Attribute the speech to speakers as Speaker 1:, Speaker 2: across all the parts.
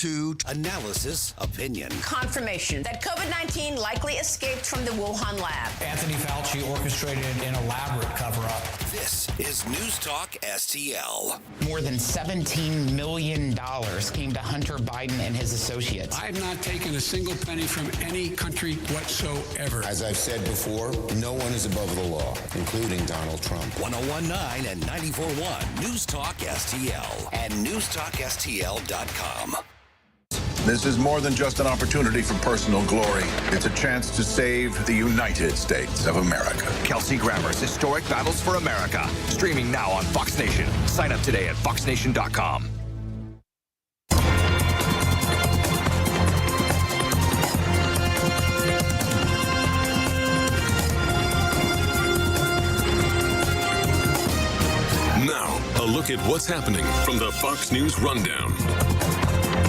Speaker 1: Attitude, analysis, opinion.
Speaker 2: Confirmation that COVID-19 likely escaped from the Wuhan lab.
Speaker 3: Anthony Fauci orchestrated an elaborate cover-up.
Speaker 1: This is News Talk STL.
Speaker 4: More than $17 million came to Hunter Biden and his associates.
Speaker 5: I have not taken a single penny from any country whatsoever.
Speaker 6: As I've said before, no one is above the law, including Donald Trump.
Speaker 1: 101.9 and 94.1 News Talk STL and newstalkstl.com.
Speaker 7: This is more than just an opportunity for personal glory. It's a chance to save the United States of America.
Speaker 8: Kelsey Grammer's Historic Battles for America. Streaming now on Fox Nation. Sign up today at foxnation.com.
Speaker 9: Now, a look at what's happening from the Fox News Rundown.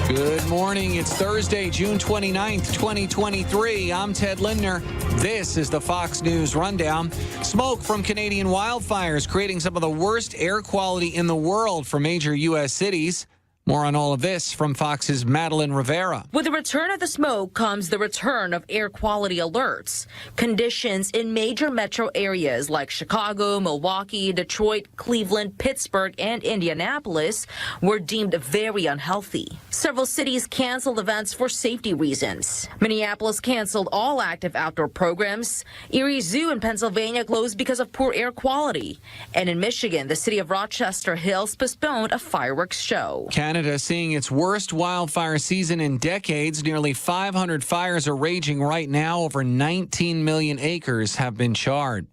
Speaker 10: Good morning. It's Thursday, June 29th, 2023. I'm Ted Lindner. This is the Fox News Rundown. Smoke from Canadian wildfires creating some of the worst air quality in the world for major U.S. cities. More on all of this from Fox's Madeline Rivera.
Speaker 11: With the return of the smoke comes the return of air quality alerts. Conditions in major metro areas like Chicago, Milwaukee, Detroit, Cleveland, Pittsburgh, and Indianapolis were deemed very unhealthy. Several cities canceled events for safety reasons. Minneapolis canceled all active outdoor programs. Erie Zoo in Pennsylvania closed because of poor air quality. And in Michigan, the city of Rochester Hills postponed a fireworks show.
Speaker 10: Canada seeing its worst wildfire season in decades. Nearly 500 fires are raging right now. Over 19 million acres have been charred.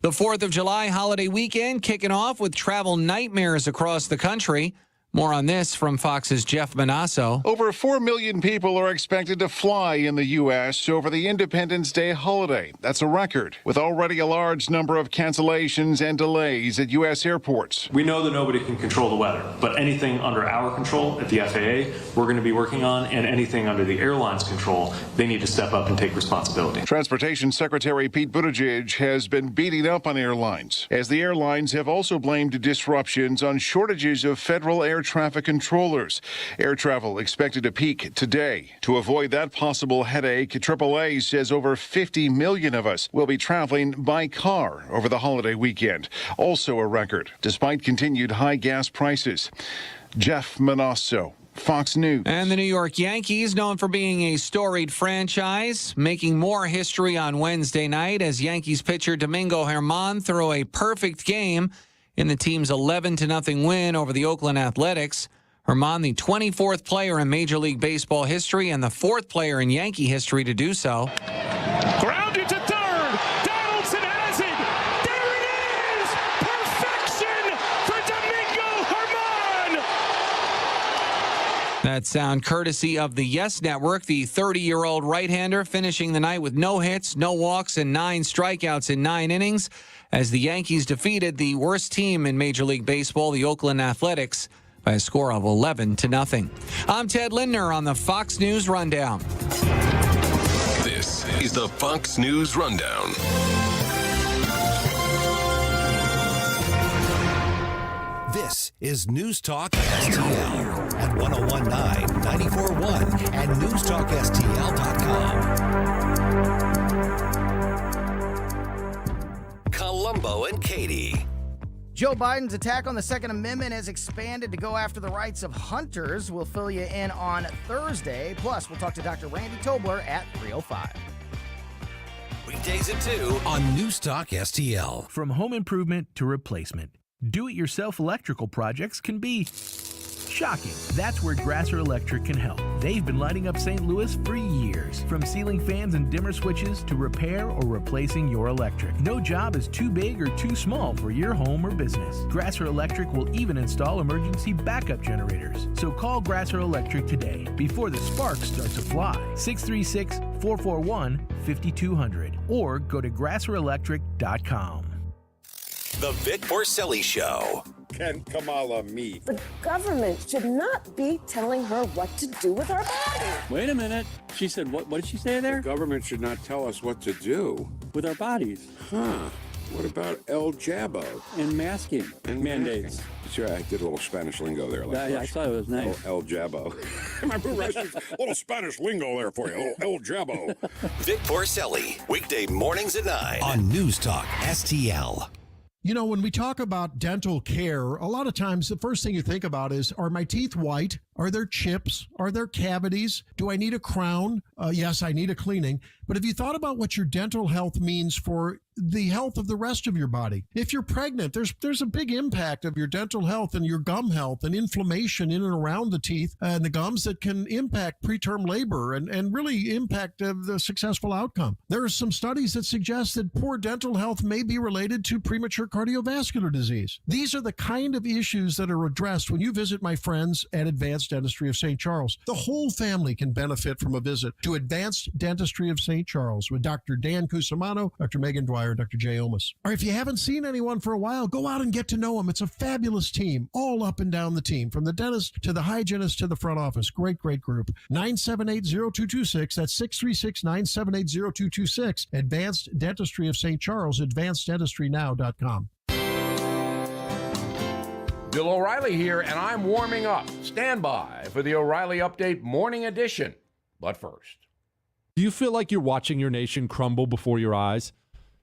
Speaker 10: The 4th of July holiday weekend kicking off with travel nightmares across the country. More on this from Fox's Jeff Manasso.
Speaker 12: Over 4 million people are expected to fly in the U.S. over the Independence Day holiday. That's a record, with already a large number of cancellations and delays at U.S. airports.
Speaker 13: We know that nobody can control the weather, but anything under our control at the FAA, we're going to be working on, and anything under the airline's control, they need to step up and take responsibility.
Speaker 12: Transportation Secretary Pete Buttigieg has been beating up on airlines, as the airlines have also blamed disruptions on shortages of federal air traffic controllers. Air travel expected to peak today. To avoid that possible headache, AAA says over 50 million of us will be traveling by car over the holiday weekend. Also a record, despite continued high gas prices. Jeff Manasso, Fox News.
Speaker 10: And the New York Yankees, known for being a storied franchise, making more history on Wednesday night as Yankees pitcher Domingo Germán threw a perfect game in the team's 11-0 win over the Oakland Athletics. Germán, the 24th player in Major League Baseball history and the 4th player in Yankee history to do so.
Speaker 14: Grounded to third. Donaldson has it. There it is. Perfection for Domingo Germán.
Speaker 10: That sound courtesy of the Yes Network. The 30-year-old right-hander finishing the night with no hits, no walks, and 9 strikeouts in 9 innings as the Yankees defeated the worst team in Major League Baseball, the Oakland Athletics, by a score of 11-0. I'm Ted Lindner on the Fox News Rundown.
Speaker 9: This is the Fox News Rundown.
Speaker 1: This is News Talk STL at 101.9, 94.1 and newstalkstl.com. Columbo and Katie.
Speaker 15: Joe Biden's attack on the Second Amendment has expanded to go after the rights of hunters. We'll fill you in on Thursday. Plus, we'll talk to Dr. Randy Tobler at 3:05.
Speaker 1: Weekdays at 2 on News Talk STL.
Speaker 16: From home improvement to replacement, do-it-yourself electrical projects can be shocking. That's where Grasser Electric can help. They've been lighting up St. Louis for years. From ceiling fans and dimmer switches to repair or replacing your electric. No job is too big or too small for your home or business. Grasser Electric will even install emergency backup generators. So call Grasser Electric today before the sparks start to fly. 636-441-5200 or go to grasserelectric.com.
Speaker 1: The Vic Borselli Show.
Speaker 17: Can Kamala meet?
Speaker 18: The government should not be telling her what to do with our bodies.
Speaker 19: Wait a minute. She said, what did she say there?
Speaker 17: The government should not tell us what to do.
Speaker 19: With our bodies.
Speaker 17: Huh. What about El Jabbo?
Speaker 19: And masking mandates.
Speaker 17: Sure, I did a little Spanish lingo there.
Speaker 19: Yeah, I thought it was nice.
Speaker 17: El Jabbo. Remember Russians? A little Spanish lingo there for you. El Jabbo.
Speaker 1: Vic Porcelli, weekday mornings at 9 on News Talk STL.
Speaker 20: You know, when we talk about dental care, a lot of times the first thing you think about is, are my teeth white? Are there chips? Are there cavities? Do I need a crown? Yes, I need a cleaning. But have you thought about what your dental health means for the health of the rest of your body? If you're pregnant, there's a big impact of your dental health and your gum health and inflammation in and around the teeth and the gums that can impact preterm labor and really impact the successful outcome. There are some studies that suggest that poor dental health may be related to premature cardiovascular disease. These are the kind of issues that are addressed when you visit my friends at Advanced Dentistry of St. Charles. The whole family can benefit from a visit to Advanced Dentistry of St. Charles with Dr. Dan Cusimano, Dr. Megan Dwyer, Dr. Jay Omas. Or if you haven't seen anyone for a while, go out and get to know them. It's a fabulous team, all up and down the team, from the dentist to the hygienist to the front office. Great group. 978-0226. That's 636-978-0226. Advanced Dentistry of St. Charles, advanceddentistrynow.com.
Speaker 21: Bill O'Reilly here, and I'm warming up. Stand by for the O'Reilly Update Morning Edition. But first.
Speaker 22: Do you feel like you're watching your nation crumble before your eyes?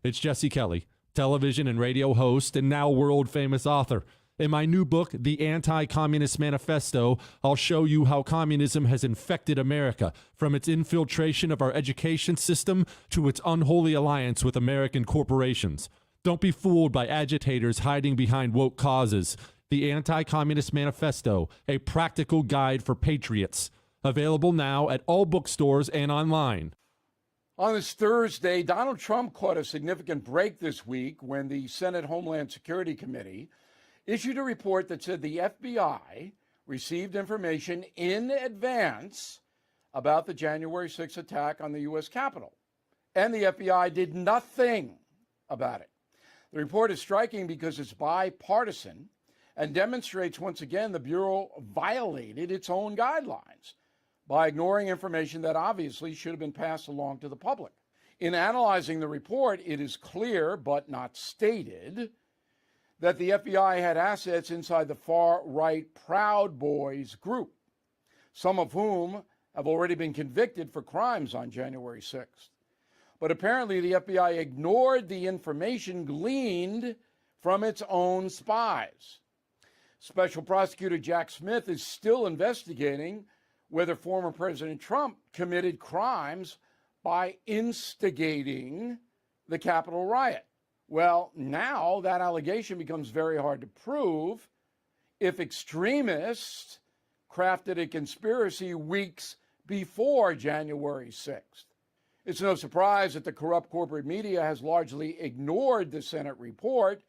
Speaker 22: It's Jesse Kelly, television and radio host and now world-famous author. In my new book, The Anti-Communist Manifesto, I'll show you how communism has infected America, from its infiltration of our education system to its unholy alliance with American corporations. Don't be fooled by agitators hiding behind woke causes. The Anti-Communist Manifesto, a practical guide for patriots. Available now at all bookstores and online.
Speaker 21: On this Thursday, Donald Trump caught a significant break this week when the Senate Homeland Security Committee issued a report that said the FBI received information in advance about the January 6th attack on the U.S. Capitol, and the FBI did nothing about it. The report is striking because it's bipartisan and demonstrates once again the Bureau violated its own guidelines by ignoring information that obviously should have been passed along to the public. In analyzing the report, it is clear, but not stated, that the FBI had assets inside the far-right Proud Boys group, some of whom have already been convicted for crimes on January 6th. But apparently the FBI ignored the information gleaned from its own spies. Special Prosecutor Jack Smith is still investigating whether former President Trump committed crimes by instigating the Capitol riot. Well, now that allegation becomes very hard to prove if extremists crafted a conspiracy weeks before January 6th. It's no surprise that the corrupt corporate media has largely ignored the Senate report,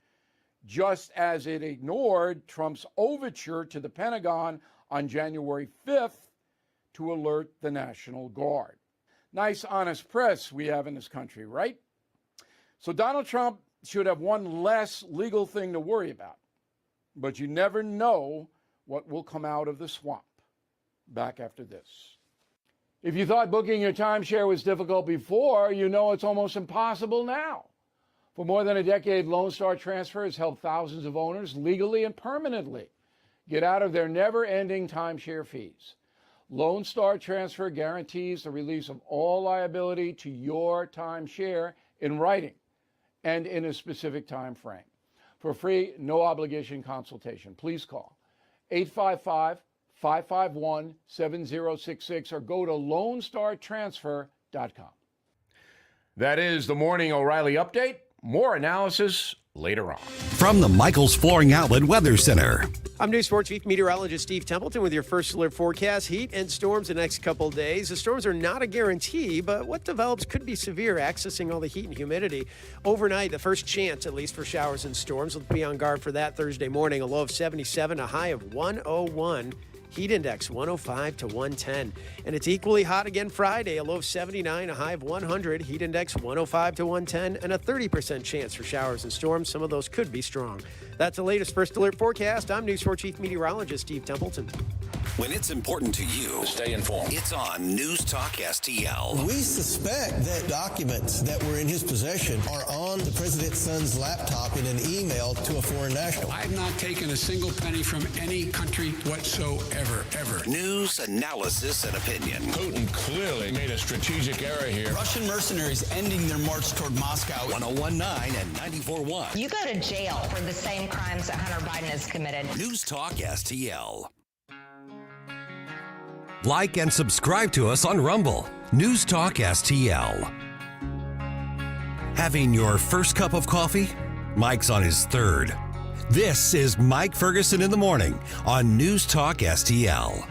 Speaker 21: just as it ignored Trump's overture to the Pentagon on January 5th to alert the National Guard. Nice, honest press we have in this country, right? So Donald Trump should have one less legal thing to worry about. But you never know what will come out of the swamp. Back after this. If you thought booking your timeshare was difficult before, you know it's almost impossible now. For more than a decade, Lone Star Transfer has helped thousands of owners legally and permanently get out of their never-ending timeshare fees. Lone Star Transfer guarantees the release of all liability to your timeshare in writing and in a specific time frame. For free, no-obligation consultation, please call 855-551-7066 or go to LoneStarTransfer.com. That is the Morning O'Reilly Update. More analysis later on.
Speaker 1: From the Michaels Flooring Outlet Weather Center.
Speaker 23: I'm News 4 Chief Meteorologist Steve Templeton with your first alert forecast. Heat and storms the next couple of days. The storms are not a guarantee, but what develops could be severe, accessing all the heat and humidity. Overnight, the first chance, at least, for showers and storms. We'll be on guard for that Thursday morning. A low of 77, a high of 101. Heat index 105 to 110. And it's equally hot again Friday, a low of 79, a high of 100. Heat index 105 to 110, and a 30% chance for showers and storms. Some of those could be strong. That's the latest first alert forecast. I'm News 4 Chief Meteorologist Steve Templeton.
Speaker 1: When it's important to you, stay informed. It's on News Talk STL.
Speaker 2: We suspect that documents that were in his possession are on the president's son's laptop in an email to a foreign national.
Speaker 5: I've not taken a single penny from any country whatsoever, ever.
Speaker 1: News, analysis, and opinion.
Speaker 3: Putin clearly made a strategic error here.
Speaker 4: Russian mercenaries ending their march toward Moscow.
Speaker 1: 101.9 and 94.1.
Speaker 24: You go to jail for the same crimes that Hunter Biden has committed.
Speaker 1: News Talk STL. Like and subscribe to us on Rumble. News Talk STL. Having your first cup of coffee? Mike's on his third. This is Mike Ferguson in the morning on News Talk STL.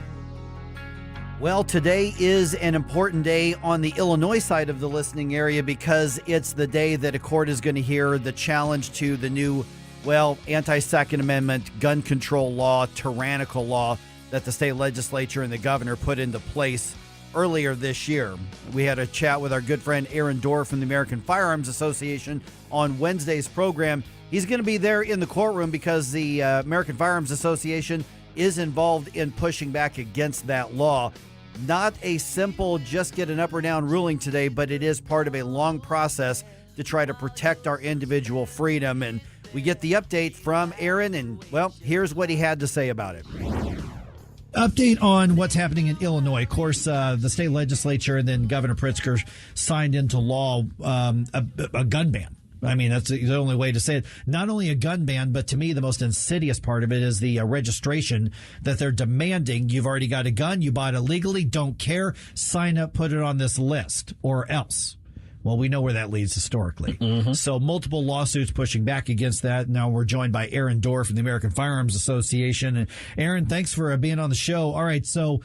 Speaker 25: Well, today is an important day on the Illinois side of the listening area because it's the day that a court is going to hear the challenge to the new, anti-Second Amendment gun control law, tyrannical law that the state legislature and the governor put into place earlier this year. We had a chat with our good friend Aaron Dorr from the American Firearms Association on Wednesday's program. He's going to be there in the courtroom because the American Firearms Association is involved in pushing back against that law. Not a simple just get an up or down ruling today, but it is part of a long process to try to protect our individual freedom. And we get the update from Aaron, and, here's what he had to say about it.
Speaker 26: Update on what's happening in Illinois. Of course, the state legislature and then Governor Pritzker signed into law a gun ban. I mean, that's the only way to say it. Not only a gun ban, but to me, the most insidious part of it is the registration that they're demanding. You've already got a gun. You bought it legally. Don't care. Sign up, put it on this list or else. Well, we know where that leads historically. Mm-hmm. So multiple lawsuits pushing back against that. Now we're joined by Aaron Dorr from the American Firearms Association. And Aaron, thanks for being on the show. All right, so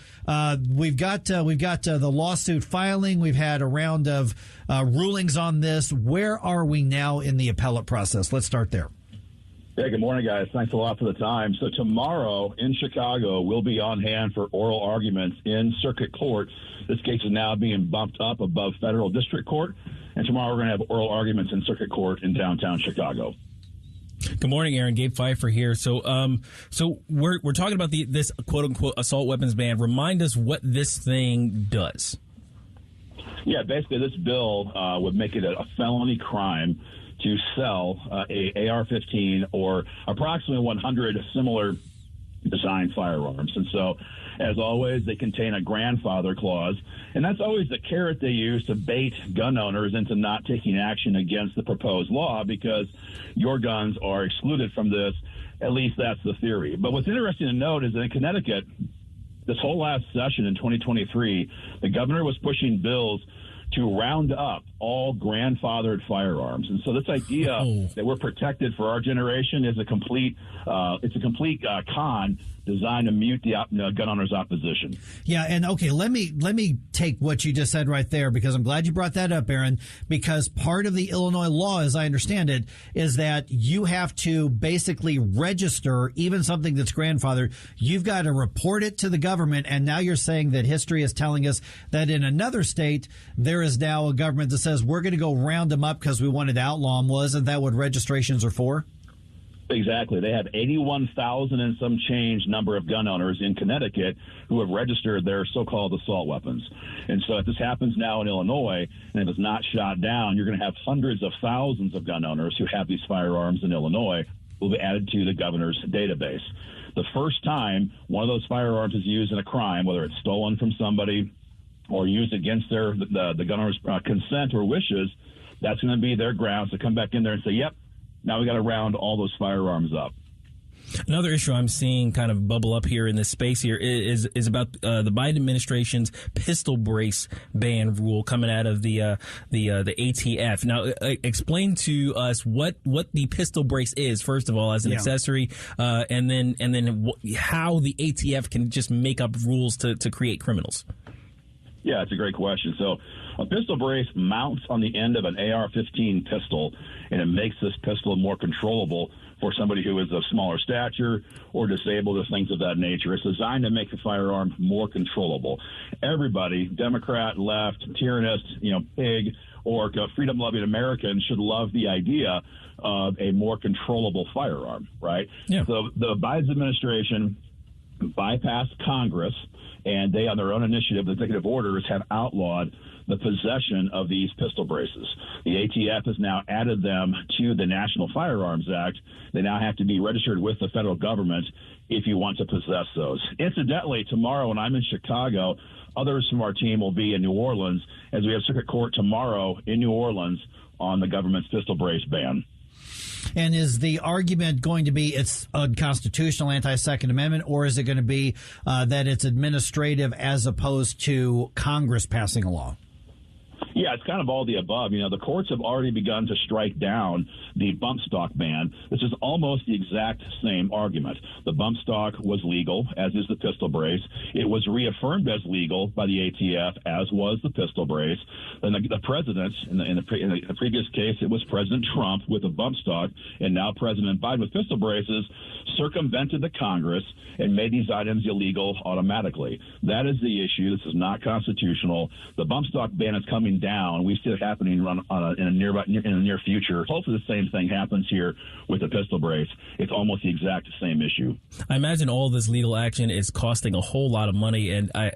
Speaker 26: we've got the lawsuit filing. We've had a round of rulings on this. Where are we now in the appellate process? Let's start there.
Speaker 27: Yeah, good morning, guys. Thanks a lot for the time. So tomorrow in Chicago, we'll be on hand for oral arguments in circuit court. This case is now being bumped up above federal district court, and tomorrow we're going to have oral arguments in circuit court in downtown Chicago.
Speaker 28: Good morning, Aaron. Gabe Pfeiffer here. So we're talking about this quote unquote assault weapons ban. Remind us what this thing does.
Speaker 27: Yeah, basically this bill would make it a felony crime to sell a AR-15 or approximately 100 similar design firearms. And so, as always, they contain a grandfather clause, and that's always the carrot they use to bait gun owners into not taking action against the proposed law because your guns are excluded from this. At least that's the theory. But what's interesting to note is that in Connecticut, this whole last session in 2023, the governor was pushing bills to round up all grandfathered firearms. And so this idea that we're protected for our generation is a complete con designed to mute the gun owners' opposition.
Speaker 26: Yeah, and okay, let me take what you just said right there because I'm glad you brought that up, Aaron, because part of the Illinois law, as I understand it, is that you have to basically register even something that's grandfathered. You've got to report it to the government, and now you're saying that history is telling us that in another state, there is now a government that says we're going to go round them up because we wanted to outlaw them. Well, isn't that what registrations are for?
Speaker 27: Exactly. They have 81,000 and some change number of gun owners in Connecticut who have registered their so-called assault weapons. And so if this happens now in Illinois and if it's not shot down, you're going to have hundreds of thousands of gun owners who have these firearms in Illinois will be added to the governor's database. The first time one of those firearms is used in a crime, whether it's stolen from somebody or used against the gun owner's consent or wishes, that's going to be their grounds to come back in there and say, yep, now we got to round all those firearms up.
Speaker 28: Another issue I'm seeing kind of bubble up here in this space here is about the Biden administration's pistol brace ban rule coming out of the ATF. Now, explain to us what the pistol brace is first of all as an accessory, and then how the ATF can just make up rules to create criminals.
Speaker 27: Yeah, it's a great question. So a pistol brace mounts on the end of an AR-15 pistol, and it makes this pistol more controllable for somebody who is of smaller stature or disabled or things of that nature. It's designed to make the firearm more controllable. Everybody, Democrat, left, tyrannist, pig, or freedom-loving American should love the idea of a more controllable firearm, right?
Speaker 28: Yeah.
Speaker 27: So the Biden administration bypassed Congress, and they, on their own initiative, the executive orders, have outlawed the possession of these pistol braces. The ATF has now added them to the National Firearms Act. They now have to be registered with the federal government if you want to possess those. Incidentally, tomorrow when I'm in Chicago, others from our team will be in New Orleans as we have circuit court tomorrow in New Orleans on the government's pistol brace ban.
Speaker 26: And is the argument going to be it's unconstitutional, anti-Second Amendment, or is it going to be that it's administrative as opposed to Congress passing a law?
Speaker 27: Yeah, it's kind of all the above. You know, the courts have already begun to strike down the bump stock ban. This is almost the exact same argument. The bump stock was legal, as is the pistol brace. It was reaffirmed as legal by the ATF, as was the pistol brace. And the president, in the previous case, it was President Trump with the bump stock, and now President Biden with pistol braces, circumvented the Congress and made these items illegal automatically. That is the issue. This is not constitutional. The bump stock ban is coming down. We see it happening in the near future. Hopefully the same thing happens here with the pistol brace. It's almost the exact same issue.
Speaker 28: I imagine all this legal action is costing a whole lot of money, and I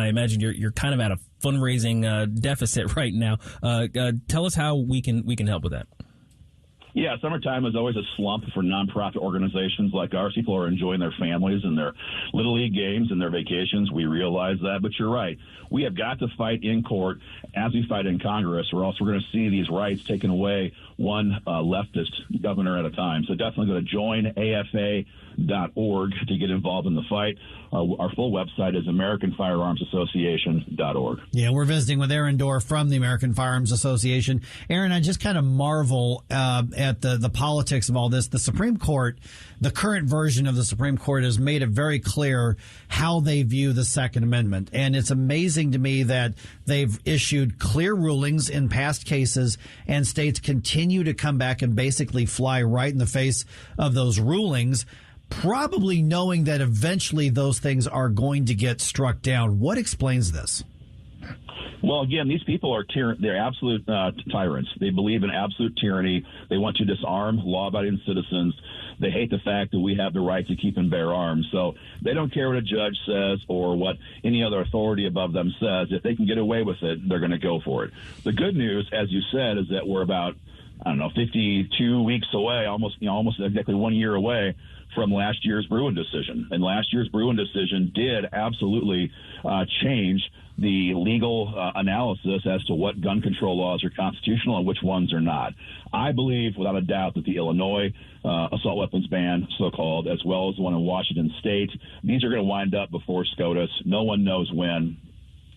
Speaker 28: imagine you're kind of at a fundraising deficit right now. Tell us how we can help with that.
Speaker 27: Yeah, summertime is always a slump for nonprofit organizations like ours. People are enjoying their families and their Little League games and their vacations. We realize that, but you're right. We have got to fight in court as we fight in Congress, or else we're going to see these rights taken away one leftist governor at a time. So definitely go to joinafa.org to get involved in the fight. Our full website is AmericanFirearmsAssociation.org.
Speaker 26: Yeah, we're visiting with Aaron Dorr from the American Firearms Association. Aaron, I just kind of marvel at the politics of all this. The Supreme Court, the current version of the Supreme Court, has made it very clear how they view the Second Amendment. And it's amazing to me that they've issued clear rulings in past cases, and states continue to come back and basically fly right in the face of those rulings, probably knowing that eventually those things are going to get struck down. What explains this?
Speaker 27: Well, again, these people are they're absolute tyrants. They believe in absolute tyranny. They want to disarm law-abiding citizens. They hate the fact that we have the right to keep and bear arms. So they don't care what a judge says or what any other authority above them says. If they can get away with it, they're going to go for it. The good news, as you said, is that we're about, 52 weeks away, almost exactly 1 year away from last year's Bruen decision. And last year's Bruen decision did absolutely change the legal analysis as to what gun control laws are constitutional and which ones are not. I believe, without a doubt, that the Illinois assault weapons ban, so-called, as well as the one in Washington State, these are going to wind up before SCOTUS. No one knows when,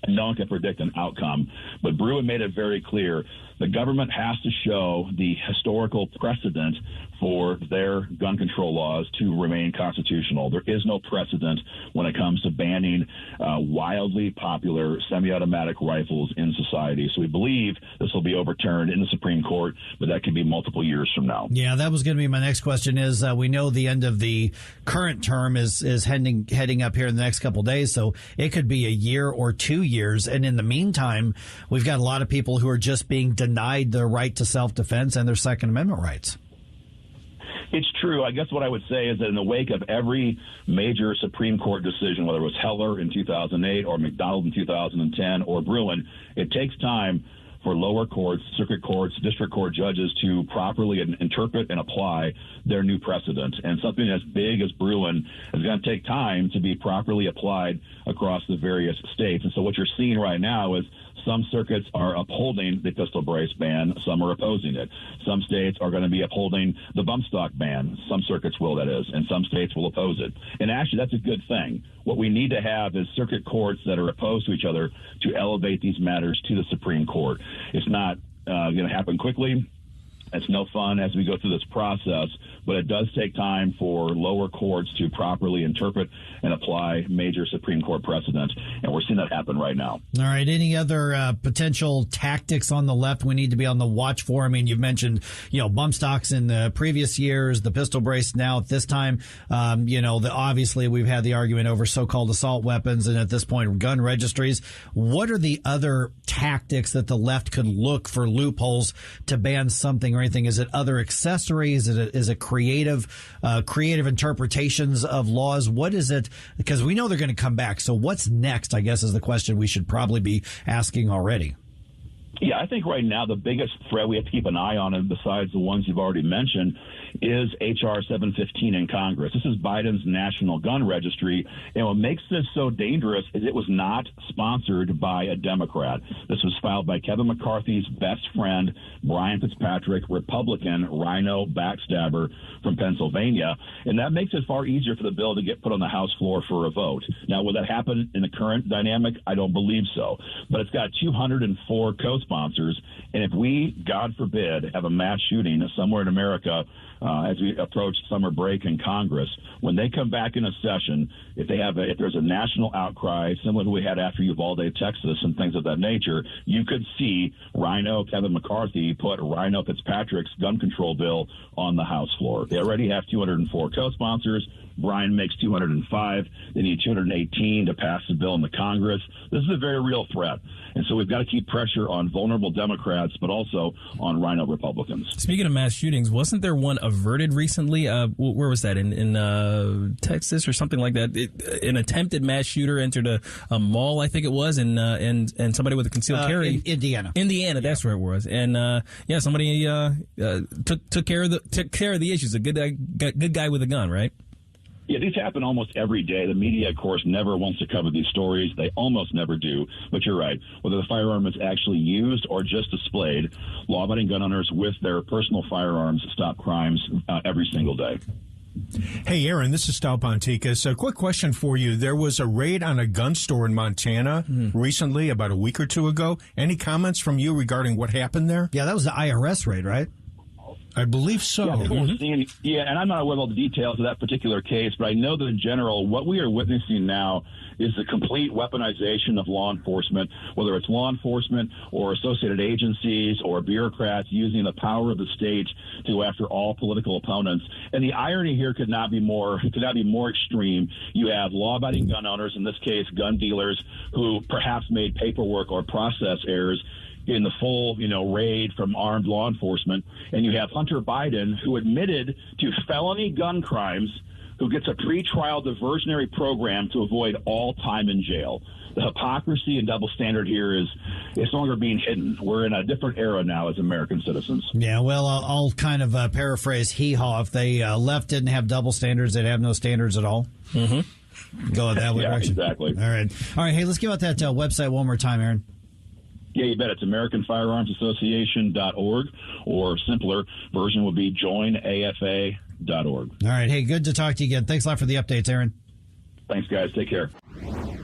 Speaker 27: and no one can predict an outcome. But Bruen made it very clear the government has to show the historical precedent for their gun control laws to remain constitutional. There is no precedent when it comes to banning wildly popular semi-automatic rifles in society. So we believe this will be overturned in the Supreme Court, but that could be multiple years from now.
Speaker 26: Yeah, that was going to be my next question. Is we know the end of the current term is heading up here in the next couple of days, so it could be a year or 2 years. And in the meantime, we've got a lot of people who are just being denied their right to self-defense and their Second Amendment rights.
Speaker 27: It's true. I guess what I would say is that in the wake of every major Supreme Court decision, whether it was Heller in 2008 or McDonald in 2010 or Bruen, it takes time for lower courts, circuit courts, district court judges to properly interpret and apply their new precedent. And something as big as Bruen is going to take time to be properly applied across the various states. And so what you're seeing right now is some circuits are upholding the pistol brace ban. Some are opposing it. Some states are going to be upholding the bump stock ban. Some circuits will, that is, and some states will oppose it. And actually, that's a good thing. What we need to have is circuit courts that are opposed to each other to elevate these matters to the Supreme Court. It's not going to happen quickly. It's no fun as we go through this process, but it does take time for lower courts to properly interpret and apply major Supreme Court precedent, and we're seeing that happen right now.
Speaker 26: All right. Any other potential tactics on the left we need to be on the watch for? I mean, you've mentioned, bump stocks in the previous years, the pistol brace now at this time. Obviously we've had the argument over so-called assault weapons and at this point gun registries. What are the other tactics that the left could look for loopholes to ban something or anything? Is it other accessories? Is it creative interpretations of laws? What is it? Because we know they're going to come back. So what's next, I guess, is the question we should probably be asking already.
Speaker 27: Yeah, I think right now the biggest threat we have to keep an eye on, and besides the ones you've already mentioned, is H.R. 715 in Congress. This is Biden's National Gun Registry, and what makes this so dangerous is it was not sponsored by a Democrat. This was filed by Kevin McCarthy's best friend, Brian Fitzpatrick, Republican rhino backstabber from Pennsylvania, and that makes it far easier for the bill to get put on the House floor for a vote. Now, will that happen in the current dynamic? I don't believe so, but it's got 204 co-sponsors, and if we, God forbid, have a mass shooting somewhere in America as we approach summer break in Congress, when they come back in a session, if there's a national outcry similar to what we had after Uvalde, Texas, and things of that nature, you could see Rhino Kevin McCarthy put Rhino Fitzpatrick's gun control bill on the House floor. They already have 204 co-sponsors. Brian makes 205. They need 218 to pass the bill in the Congress. This is a very real threat. And so we've got to keep pressure on vulnerable Democrats, but also on rhino Republicans.
Speaker 28: Speaking of mass shootings, wasn't there one averted recently? Where was that? In Texas or something like that? An attempted mass shooter entered a mall, I think it was, and somebody with a concealed carry.
Speaker 26: In Indiana.
Speaker 28: Indiana, that's where it was. And somebody took care of the issues. A good guy with a gun, right?
Speaker 27: Yeah, these happen almost every day. The media, of course, never wants to cover these stories. They almost never do. But you're right. Whether the firearm is actually used or just displayed, law-abiding gun owners with their personal firearms stop crimes every single day.
Speaker 6: Hey, Aaron, this is Stal Ponticus. A quick question for you. There was a raid on a gun store in Montana recently, about a week or two ago. Any comments from you regarding what happened there?
Speaker 26: Yeah, that was the IRS raid, right?
Speaker 6: I believe so.
Speaker 27: Yeah, and I'm not aware of all the details of that particular case, but I know that in general, what we are witnessing now is the complete weaponization of law enforcement, whether it's law enforcement or associated agencies or bureaucrats using the power of the state to go after all political opponents. And the irony here could not be more extreme. You have law-abiding gun owners, in this case, gun dealers, who perhaps made paperwork or process errors in the full, raid from armed law enforcement. And you have Hunter Biden, who admitted to felony gun crimes, who gets a pretrial diversionary program to avoid all time in jail. The hypocrisy and double standard here is it's no longer being hidden. We're in a different era now as American citizens.
Speaker 26: Yeah, well, I'll kind of paraphrase hee-haw. If they left didn't have double standards, they'd have no standards at all. Mm-hmm. Go that way.
Speaker 27: Yeah,
Speaker 26: direction.
Speaker 27: Exactly.
Speaker 26: All right. Hey, let's give out that website one more time, Aaron.
Speaker 27: Yeah, you bet. It's AmericanFirearmsAssociation.org, or simpler version would be joinafa.org.
Speaker 26: All right. Hey, good to talk to you again. Thanks a lot for the updates, Aaron.
Speaker 27: Thanks, guys. Take care.
Speaker 25: A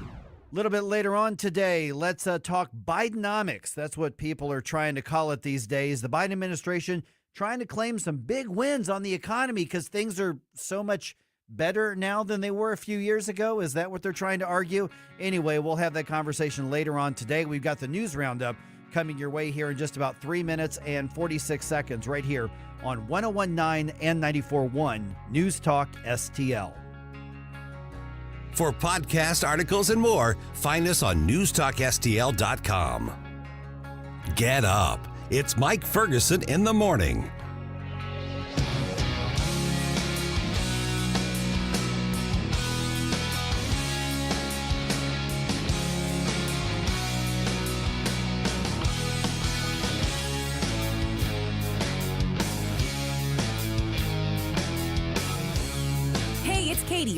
Speaker 25: little bit later on today, let's talk Bidenomics. That's what people are trying to call it these days. The Biden administration trying to claim some big wins on the economy because things are so much better now than they were a few years ago. Is that what they're trying to argue? Anyway, we'll have that conversation later on today. We've got the news roundup coming your way here in just about 3 minutes and 46 seconds right here on 101.9 and 94.1 News Talk STL.
Speaker 1: For podcast articles and more, find us on newstalkstl.com. Get up. It's Mike Ferguson in the morning.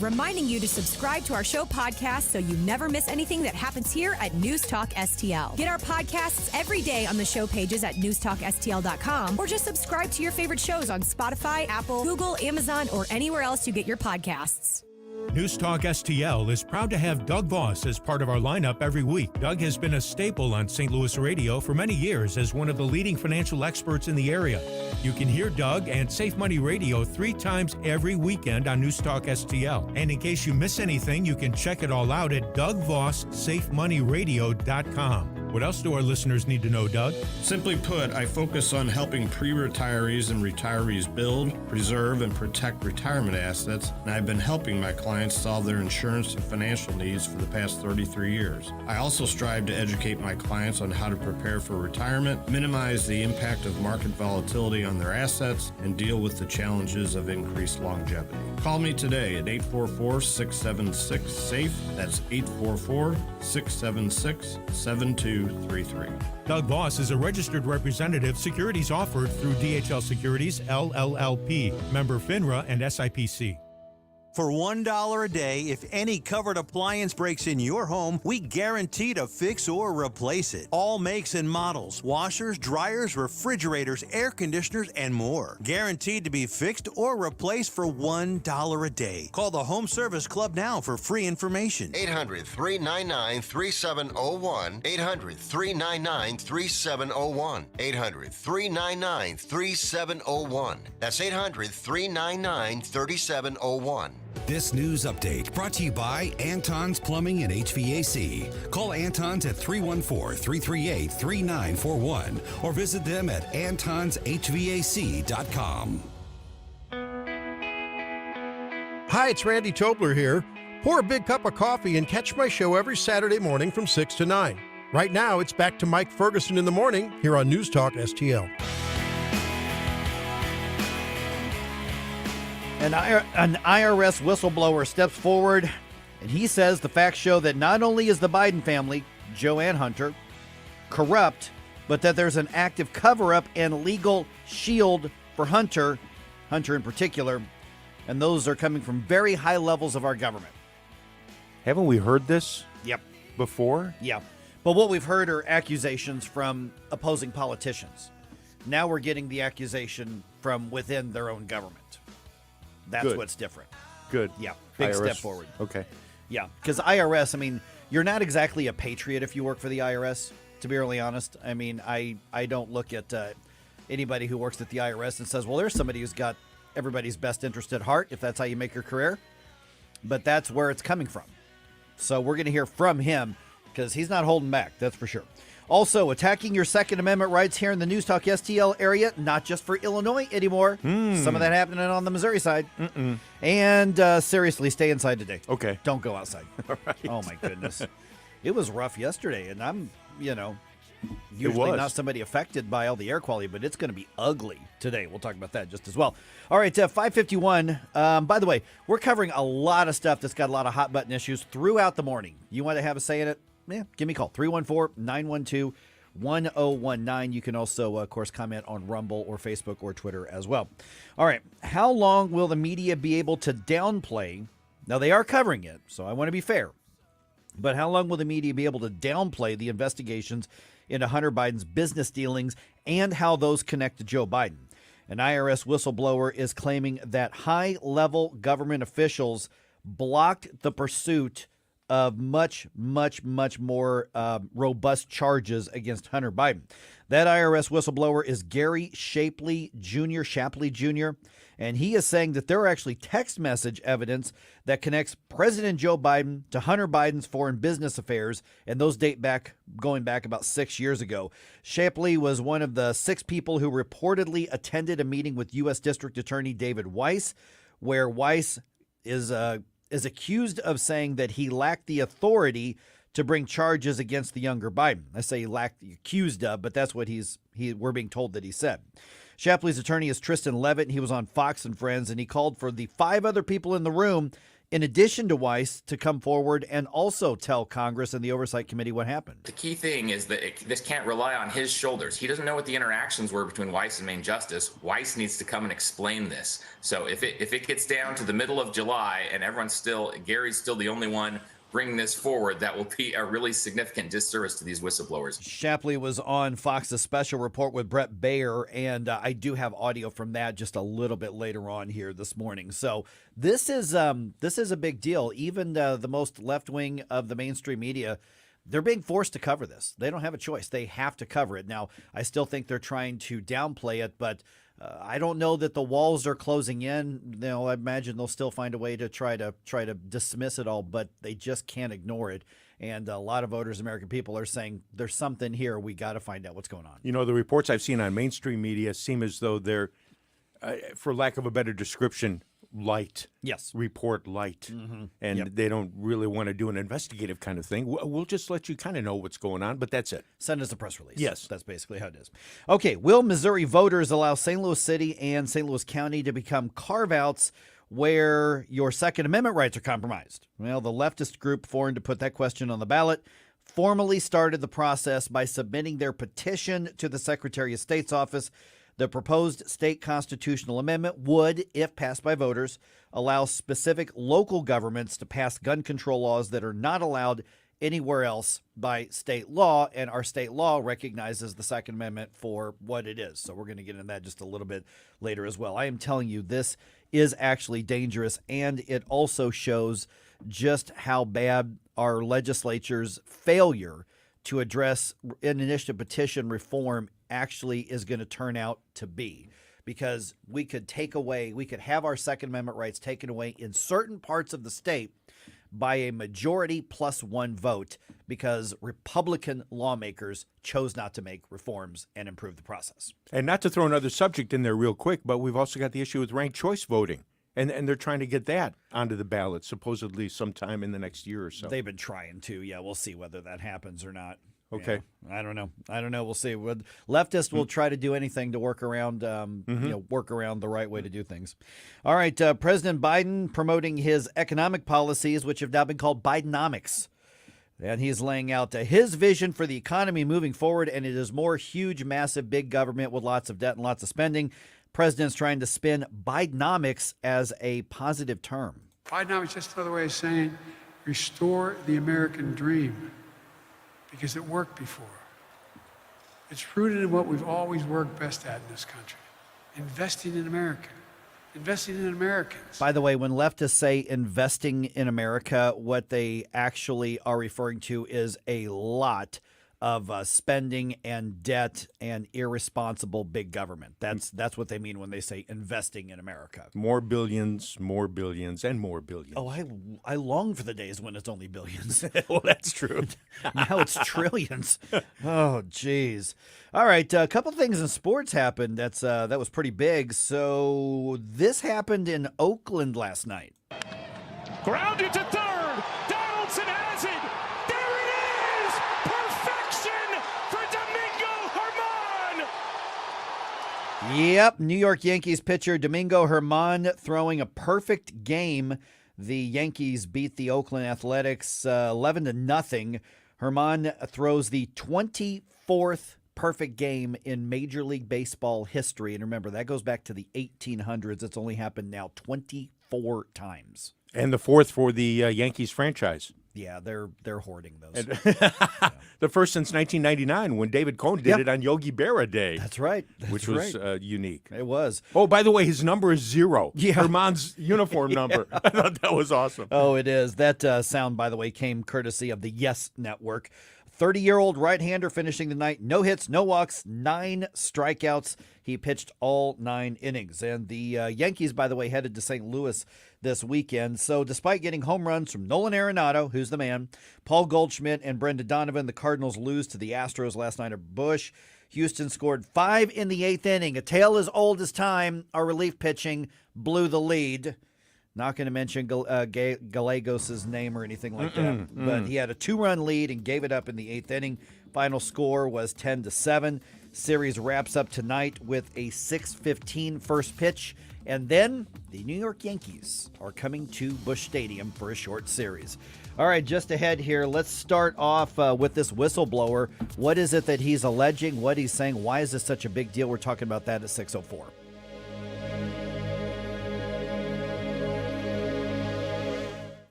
Speaker 7: Reminding you to subscribe to our show podcast so you never miss anything that happens here at News Talk STL. Get our podcasts every day on the show pages at newstalkstl.com, or just subscribe to your favorite shows on Spotify, Apple, Google, Amazon, or anywhere else you get your podcasts.
Speaker 6: News Talk STL is proud to have Doug Voss as part of our lineup every week. Doug has been a staple on St. Louis radio for many years as one of the leading financial experts in the area. You can hear Doug and Safe Money Radio 3 times every weekend on News Talk STL. And in case you miss anything, you can check it all out at DougVossSafeMoneyRadio.com. What else do our listeners need to know, Doug?
Speaker 8: Simply put, I focus on helping pre-retirees and retirees build, preserve, and protect retirement assets, and I've been helping my clients solve their insurance and financial needs for the past 33 years. I also strive to educate my clients on how to prepare for retirement, minimize the impact of market volatility on their assets, and deal with the challenges of increased longevity. Call me today at 844-676-SAFE. That's 844-676-7233.
Speaker 6: Doug Voss is a registered representative. Securities offered through DHL Securities, LLLP, member FINRA and SIPC.
Speaker 9: For $1 a day, if any covered appliance breaks in your home, we guarantee to fix or replace it. All makes and models, washers, dryers, refrigerators, air conditioners, and more. Guaranteed to be fixed or replaced for $1 a day. Call the Home Service Club now for free information.
Speaker 10: 800-399-3701. 800-399-3701. 800-399-3701. That's 800-399-3701.
Speaker 1: This news update brought to you by Anton's Plumbing and HVAC. Call Anton's at 314-338-3941 or visit them at antonshvac.com.
Speaker 20: Hi, it's Randy Tobler here. Pour a big cup of coffee and catch my show every Saturday morning from 6 to 9. Right now, it's back to Mike Ferguson in the morning here on News Talk STL.
Speaker 25: An IRS whistleblower steps forward, and he says the facts show that not only is the Biden family, Joe and Hunter, corrupt, but that there's an active cover-up and legal shield for Hunter in particular, and those are coming from very high levels of our government.
Speaker 11: Haven't we heard this
Speaker 25: Yep.
Speaker 11: before?
Speaker 25: Yeah. But what we've heard are accusations from opposing politicians. Now we're getting the accusation from within their own government. That's
Speaker 11: Good.
Speaker 25: what's different.
Speaker 11: Good.
Speaker 25: Yeah, big
Speaker 11: IRS.
Speaker 25: step forward.
Speaker 11: Okay.
Speaker 25: Yeah, because IRS, I mean, you're not exactly a patriot if you work for the IRS, to be really honest. I mean, I don't look at anybody who works at the IRS and says, well, there's somebody who's got everybody's best interest at heart, if that's how you make your career. But that's where it's coming from. So we're going to hear from him because he's not holding back, that's for sure. Also, attacking your Second Amendment rights here in the News Talk STL area, not just for Illinois anymore. Some of that happening on the Missouri side. And seriously, stay inside today.
Speaker 11: Okay.
Speaker 25: Don't go outside.
Speaker 11: All right.
Speaker 25: Oh, my goodness. It was rough yesterday, and I'm, usually not somebody affected by all the air quality, but it's going to be ugly today. We'll talk about that just as well. All right, 5:51. By the way, we're covering a lot of stuff that's got a lot of hot button issues throughout the morning. You want to have a say in it? Yeah, give me a call, 314-912-1019. You can also, of course, comment on Rumble or Facebook or Twitter as well. All right, how long will the media be able to downplay? Now, they are covering it, so I want to be fair. But how long will the media be able to downplay the investigations into Hunter Biden's business dealings and how those connect to Joe Biden? An IRS whistleblower is claiming that high-level government officials blocked the pursuit of much more robust charges against Hunter Biden. That IRS whistleblower is Gary Shapley Jr., and he is saying that there are actually text message evidence that connects President Joe Biden to Hunter Biden's foreign business affairs, and those going back about 6 years ago. Shapley was one of the 6 people who reportedly attended a meeting with U.S. District Attorney David Weiss, where Weiss is accused of saying that he lacked the authority to bring charges against the younger Biden. I say he lacked the accused of, but that's what we're being told that he said. Shapley's attorney is Tristan Levitt, and he was on Fox and Friends, and he called for the 5 other people in the room, in addition to Weiss, to come forward and also tell Congress and the Oversight Committee what happened.
Speaker 12: The key thing is that this can't rely on his shoulders. He doesn't know what the interactions were between Weiss and Main Justice. Weiss needs to come and explain this. So if it gets down to the middle of July and Gary's still the only one bringing this forward, that will be a really significant disservice to these whistleblowers.
Speaker 25: Shapley was on Fox's special report with Brett Baer, and I do have audio from that just a little bit later on here this morning. So this is a big deal. Even the most left-wing of the mainstream media, they're being forced to cover this. They don't have a choice. They have to cover it. Now, I still think they're trying to downplay it, but I don't know that the walls are closing in. I imagine they'll still find a way to try to dismiss it all, but they just can't ignore it. And a lot of voters, American people, are saying there's something here. We got to find out what's going on.
Speaker 11: The reports I've seen on mainstream media seem as though they're, for lack of a better description, light.
Speaker 25: Yes.
Speaker 11: Report light.
Speaker 25: Mm-hmm.
Speaker 11: And they don't really want to do an investigative kind of thing. We'll just let you kind of know what's going on, but that's it.
Speaker 25: Send us a press release.
Speaker 11: Yes.
Speaker 25: That's basically how it is. Okay. Will Missouri voters allow St. Louis City and St. Louis County to become carve-outs where your Second Amendment rights are compromised? Well, the leftist group formed to put that question on the ballot formally started the process by submitting their petition to the Secretary of State's office. The proposed state constitutional amendment would, if passed by voters, allow specific local governments to pass gun control laws that are not allowed anywhere else by state law, and our state law recognizes the Second Amendment for what it is. So we're going to get into that just a little bit later as well. I am telling you, this is actually dangerous, and it also shows just how bad our legislature's failure to address an initiative petition reform actually is going to turn out to be, because we could have our Second Amendment rights taken away in certain parts of the state by a majority plus one vote because Republican lawmakers chose not to make reforms and improve the process.
Speaker 11: And not to throw another subject in there real quick, but we've also got the issue with ranked choice voting. And they're trying to get that onto the ballot supposedly sometime in the next year or so.
Speaker 25: They've been trying to. Yeah, we'll see whether that happens or not.
Speaker 11: Okay.
Speaker 25: Yeah, I don't know. We'll see. Leftists will try to do anything to work around, work around the right way to do things. All right. President Biden promoting his economic policies, which have now been called Bidenomics. And he's laying out his vision for the economy moving forward. And it is more huge, massive, big government with lots of debt and lots of spending. President's trying to spin Bidenomics as a positive term.
Speaker 5: Bidenomics is just another way of saying restore the American dream, because it worked before. It's rooted in what we've always worked best at in this country, investing in America, investing in Americans.
Speaker 25: By the way, when leftists say investing in America, what they actually are referring to is a lot of spending and debt and irresponsible big government. That's what they mean when they say investing in America.
Speaker 11: More billions, and more billions.
Speaker 25: Oh, I long for the days when it's only billions.
Speaker 11: Well, that's true.
Speaker 25: Now it's trillions. Oh, geez. All right, a couple things in sports happened. That was pretty big. So this happened in Oakland last night.
Speaker 13: Grounded to third. Donaldson has it. There it is. Perfection for Domingo Germán.
Speaker 25: Yep, New York Yankees pitcher Domingo Germán throwing a perfect game. The Yankees beat the Oakland Athletics 11-0. Germán throws the 24th perfect game in Major League Baseball history. And remember, that goes back to the 1800s. It's only happened now 24 times.
Speaker 11: And the fourth for the Yankees franchise.
Speaker 25: Yeah, they're hoarding those.
Speaker 11: The first since 1999 when David Cohn did it on Yogi Berra Day.
Speaker 25: That's right.
Speaker 11: Which was unique.
Speaker 25: It was.
Speaker 11: Oh, by the way, his number is 0.
Speaker 25: Yeah.
Speaker 11: Germán's uniform number. I thought that was awesome.
Speaker 25: Oh, it is. That sound, by the way, came courtesy of the Yes Network. 30-year-old right-hander finishing the night. No hits, no walks, 9 strikeouts. He pitched all 9 innings. And the Yankees, by the way, headed to St. Louis this weekend. So despite getting home runs from Nolan Arenado, who's the man, Paul Goldschmidt, and Brendan Donovan, the Cardinals lose to the Astros last night at Busch. Houston scored 5 in the 8th inning. A tale as old as time. Our relief pitching blew the lead. Not going to mention Gallegos' name or anything like that. But he had a 2-run lead and gave it up in the 8th inning. Final score was 10-7. Series wraps up tonight with a 6:15 first pitch. And then the New York Yankees are coming to Busch Stadium for a short series. All right, just ahead here, let's start off with this whistleblower. What is it that he's alleging? What he's saying? Why is this such a big deal? We're talking about that at 6:04.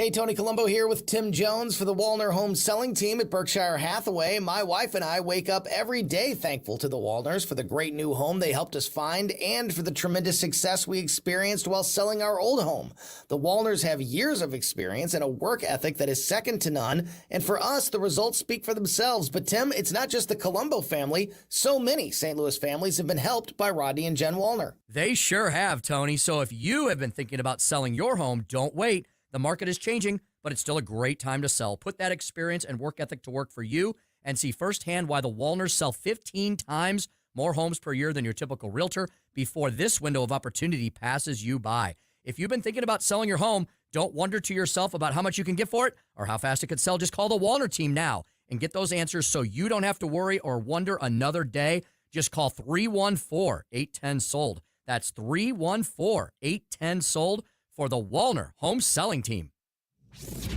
Speaker 14: Hey, Tony Colombo here with Tim Jones for the Walner Home Selling Team at Berkshire Hathaway. My wife and I wake up every day thankful to the Walners for the great new home they helped us find and for the tremendous success we experienced while selling our old home. The Walners have years of experience and a work ethic that is second to none, and for us, the results speak for themselves. But Tim, it's not just the Colombo family. So many St. Louis families have been helped by Rodney and Jen Walner.
Speaker 15: They sure have, Tony. So if you have been thinking about selling your home, don't wait. The market is changing, but it's still a great time to sell. Put that experience and work ethic to work for you and see firsthand why the Walners sell 15 times more homes per year than your typical realtor before this window of opportunity passes you by. If you've been thinking about selling your home, don't wonder to yourself about how much you can get for it or how fast it could sell. Just call the Walner team now and get those answers so you don't have to worry or wonder another day. Just call 314-810-SOLD. That's 314-810-SOLD. for the Walner Home Selling Team.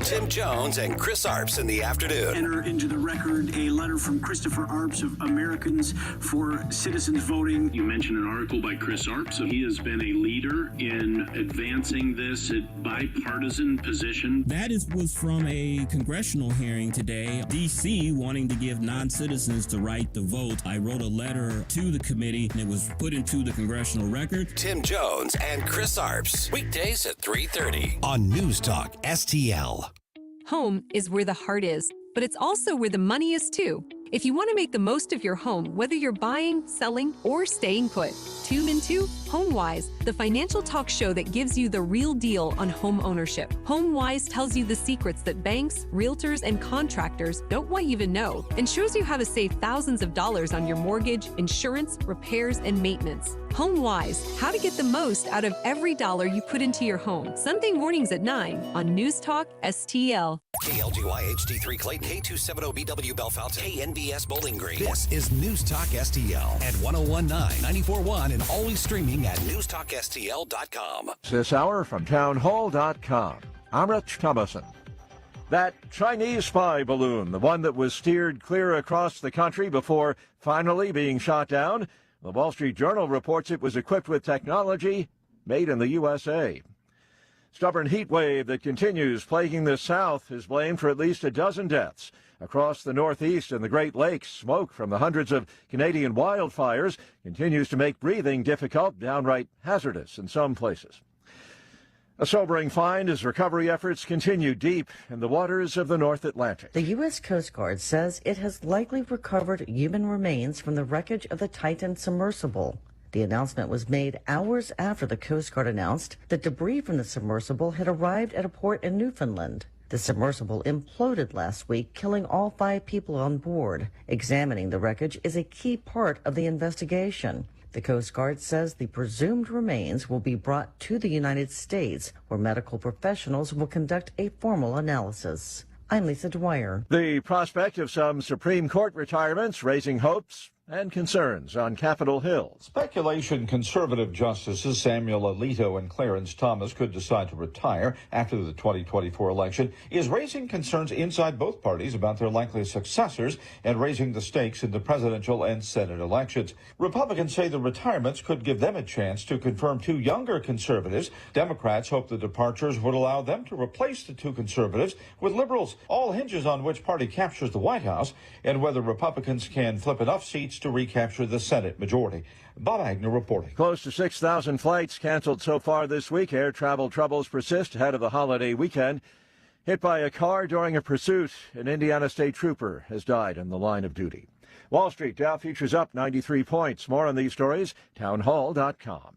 Speaker 1: Tim Jones and Chris Arps in the afternoon.
Speaker 16: Enter into the record a letter from Christopher Arps of Americans for Citizens Voting.
Speaker 17: You mentioned an article by Chris Arps. So he has been a leader in advancing this bipartisan position.
Speaker 28: That was from a congressional hearing today. D.C. wanting to give non-citizens the right to vote. I wrote a letter to the committee, and it was put into the congressional record.
Speaker 1: Tim Jones and Chris Arps. Weekdays at 3:30 on News Talk STL.
Speaker 18: Home is where the heart is, but it's also where the money is too. If you want to make the most of your home, whether you're buying, selling, or staying put, tune into HomeWise, the financial talk show that gives you the real deal on home ownership. HomeWise tells you the secrets that banks, realtors, and contractors don't want you to know and shows you how to save thousands of dollars on your mortgage, insurance, repairs, and maintenance. HomeWise, how to get the most out of every dollar you put into your home. Sunday mornings at 9 on News Talk STL.
Speaker 1: KLGY HD3 Clayton, K270BW Bellefonte, KNBS Bowling Green. This is News Talk STL at 1019, 94.1, and always streaming at newstalkstl.com.
Speaker 19: This hour from townhall.com. I'm Rich Thomason. That Chinese spy balloon, the one that was steered clear across the country before finally being shot down, the Wall Street Journal reports it was equipped with technology made in the USA. Stubborn heat wave that continues plaguing the South is blamed for at least a dozen deaths. Across the Northeast and the Great Lakes, smoke from the hundreds of Canadian wildfires continues to make breathing difficult, downright hazardous in some places. A sobering find as recovery efforts continue deep in the waters of the North Atlantic.
Speaker 21: The U.S. Coast Guard says it has likely recovered human remains from the wreckage of the Titan submersible. The announcement was made hours after the Coast Guard announced that debris from the submersible had arrived at a port in Newfoundland. The submersible imploded last week, killing all 5 people on board. Examining the wreckage is a key part of the investigation. The Coast Guard says the presumed remains will be brought to the United States, where medical professionals will conduct a formal analysis. I'm Lisa Dwyer.
Speaker 19: The prospect of some Supreme Court retirements raising hopes and concerns on Capitol Hill.
Speaker 22: Speculation conservative justices Samuel Alito and Clarence Thomas could decide to retire after the 2024 election is raising concerns inside both parties about their likely successors and raising the stakes in the presidential and Senate elections. Republicans say the retirements could give them a chance to confirm 2 younger conservatives. Democrats hope the departures would allow them to replace the 2 conservatives with liberals. All hinges on which party captures the White House and whether Republicans can flip enough seats to recapture the Senate majority. Bob Agnew reporting.
Speaker 19: Close to 6,000 flights canceled so far this week. Air travel troubles persist ahead of the holiday weekend. Hit by a car during a pursuit, an Indiana state trooper has died in the line of duty. Wall Street Dow futures up 93 points. More on these stories, townhall.com.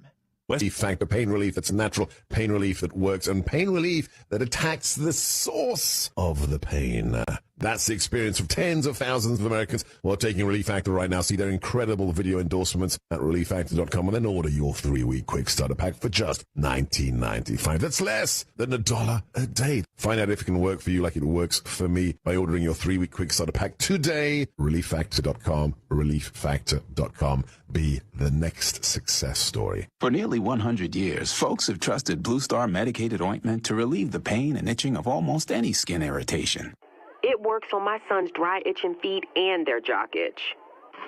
Speaker 29: Relief Factor pain relief that's natural, pain relief that works, and pain relief that attacks the source of the pain. That's the experience of tens of thousands of Americans who are taking Relief Factor right now. See their incredible video endorsements at relieffactor.com and then order your 3-week quick starter pack for just $19.95. That's less than $1 a day. Find out if it can work for you like it works for me by ordering your 3-week quick starter pack today. Relieffactor.com, relieffactor.com. Be the next success story.
Speaker 30: For nearly 100 years, folks have trusted Blue Star medicated ointment to relieve the pain and itching of almost any skin irritation.
Speaker 31: It works on my son's dry itching feet and their jock itch.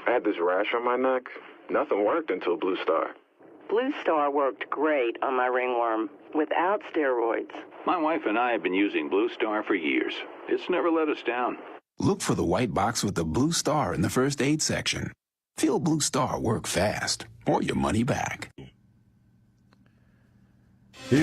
Speaker 32: I had this rash on my neck. Nothing worked until Blue Star.
Speaker 31: Blue Star worked great on my ringworm without steroids.
Speaker 30: My wife and I have been using Blue Star for years. It's never let us down. Look for the white box with the blue star in the first aid section. Feel Blue Star work fast, or your money back.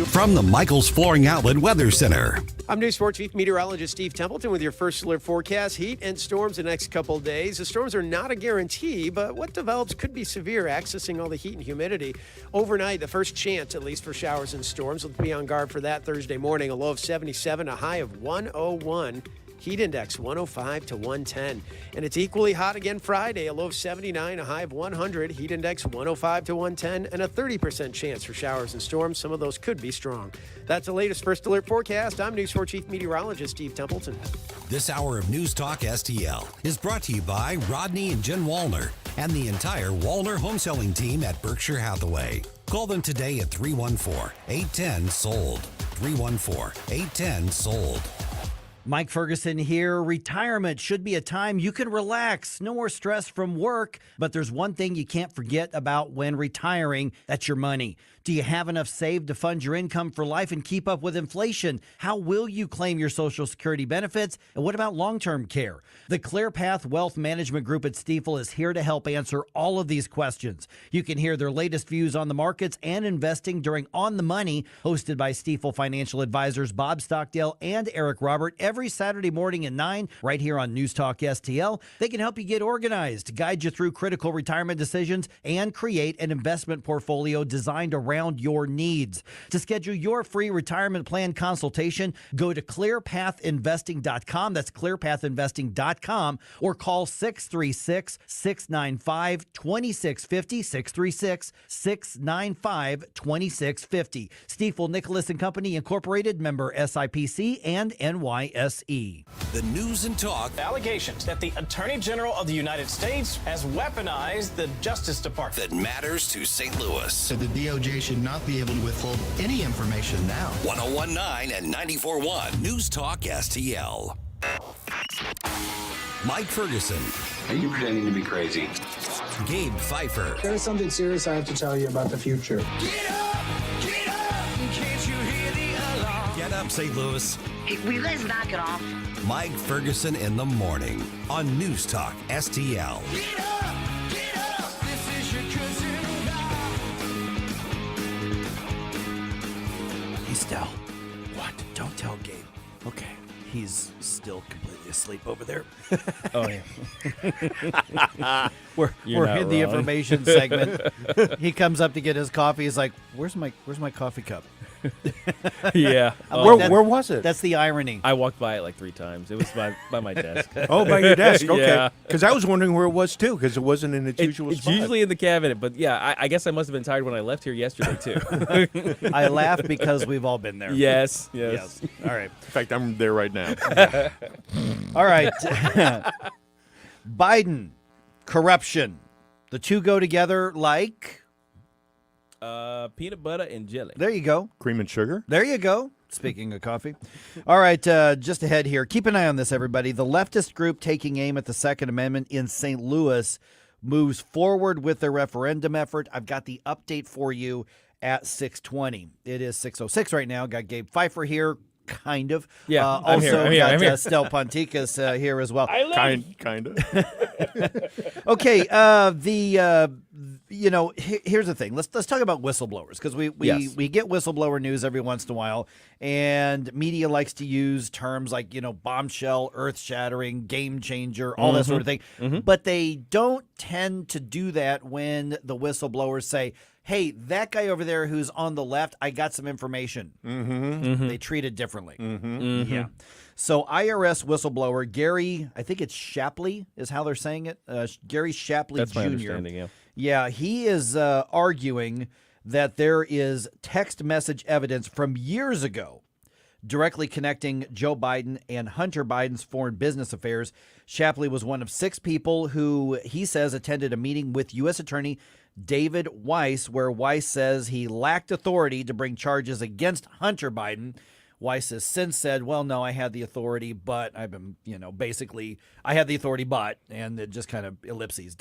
Speaker 1: From the Michaels Flooring Outlet Weather Center.
Speaker 2: I'm News 4 Chief Meteorologist Steve Templeton with your first alert forecast. Heat and storms the next couple days. The storms are not a guarantee, but what develops could be severe, accessing all the heat and humidity. Overnight, the first chance, at least, for showers and storms. Let's be on guard for that Thursday morning. A low of 77, a high of 101. Heat index 105 to 110. And it's equally hot again Friday, a low of 79, a high of 100. Heat index 105 to 110, and a 30% chance for showers and storms. Some of those could be strong. That's the latest first alert forecast. I'm News 4 Chief Meteorologist Steve Templeton.
Speaker 1: This hour of News Talk STL is brought to you by Rodney and Jen Wallner and the entire Wallner home selling team at Berkshire Hathaway. Call them today at 314-810-SOLD. 314-810-SOLD.
Speaker 25: Mike Ferguson here. Retirement should be a time you can relax. No more stress from work. But there's one thing you can't forget about when retiring. That's your money. Do you have enough saved to fund your income for life and keep up with inflation? How will you claim your Social Security benefits? And what about long-term care? The ClearPath Wealth Management Group at Stifel is here to help answer all of these questions. You can hear their latest views on the markets and investing during On the Money, hosted by Stifel financial advisors Bob Stockdale and Eric Robert, every Saturday morning at 9, right here on News Talk STL. They can help you get organized, guide you through critical retirement decisions, and create an investment portfolio designed around your needs. To schedule your free retirement plan consultation, go to clearpathinvesting.com. That's clearpathinvesting.com, or call 636-695-2650, 636-695-2650. Stifel Nicholas and Company Incorporated, member SIPC and NYSE.
Speaker 1: The news and talk.
Speaker 3: Allegations that the Attorney General of the United States has weaponized the Justice Department.
Speaker 1: That matters to St. Louis.
Speaker 4: So the DOJ should not be able to withhold any information now.
Speaker 1: 1019 and 94.1 News Talk STL. Mike Ferguson.
Speaker 32: Are you pretending to be crazy?
Speaker 1: Gabe Pfeiffer.
Speaker 6: There's something serious I have to tell you about the future.
Speaker 1: Get up! Get up! Can't you hear the alarm? Get up, St. Louis.
Speaker 7: Hey, will you guys knock it off?
Speaker 1: Mike Ferguson in the morning on News Talk STL. Get up! Get up! This is your cousin.
Speaker 25: He's still. What? Don't tell Gabe. Okay. He's still completely asleep over there.
Speaker 28: Oh, yeah.
Speaker 25: we're in the information segment. He comes up to get his coffee. He's like, "Where's my coffee cup?"
Speaker 28: Yeah.
Speaker 11: Where was it?
Speaker 25: That's the irony.
Speaker 28: I walked by it like 3 times. It was by my desk.
Speaker 11: Oh, by your desk. Okay.
Speaker 28: Yeah.
Speaker 11: Because I was wondering where it was, too, because it wasn't in its usual
Speaker 28: It's
Speaker 11: spot.
Speaker 28: usually in the cabinet, but yeah, I guess I must have been tired when I left here yesterday, too.
Speaker 25: I laugh because we've all been there.
Speaker 28: Yes.
Speaker 25: All right.
Speaker 11: In fact, I'm there right now.
Speaker 25: All right. Biden, corruption. The two go together like...
Speaker 28: peanut butter and jelly.
Speaker 25: There you go.
Speaker 11: Cream and sugar?
Speaker 25: There you go. Speaking of coffee. All right, just ahead here. Keep an eye on this, everybody. The leftist group taking aim at the Second Amendment in St. Louis moves forward with their referendum effort. I've got the update for you at 6:20. It is 6:06 right now. Got Gabe Pfeiffer here. Kind of.
Speaker 28: Yeah,
Speaker 25: I'm here.
Speaker 28: here.
Speaker 25: Stel Ponticus here as well.
Speaker 11: Kind of.
Speaker 25: Okay. Here's the thing. Let's talk about whistleblowers, because we get whistleblower news every once in a while, and media likes to use terms like bombshell, earth shattering, game changer, all that sort of thing.
Speaker 28: Mm-hmm.
Speaker 25: But they don't tend to do that when the whistleblowers say, "Hey, that guy over there who's on the left, I got some information."
Speaker 28: Mm-hmm.
Speaker 25: They treat it differently.
Speaker 28: Mm-hmm.
Speaker 25: Yeah. So IRS whistleblower Gary, I think it's Shapley is how they're saying it. Gary Shapley
Speaker 28: That's
Speaker 25: Jr.
Speaker 28: my understanding, yeah.
Speaker 25: Yeah, he is arguing that there is text message evidence from years ago directly connecting Joe Biden and Hunter Biden's foreign business affairs. Shapley was one of 6 people who, he says, attended a meeting with U.S. Attorney David Weiss, where Weiss says he lacked authority to bring charges against Hunter Biden. Weiss has since said, well, no, I had the authority, but I've been, basically I had the authority, but, and it just kind of ellipses, ...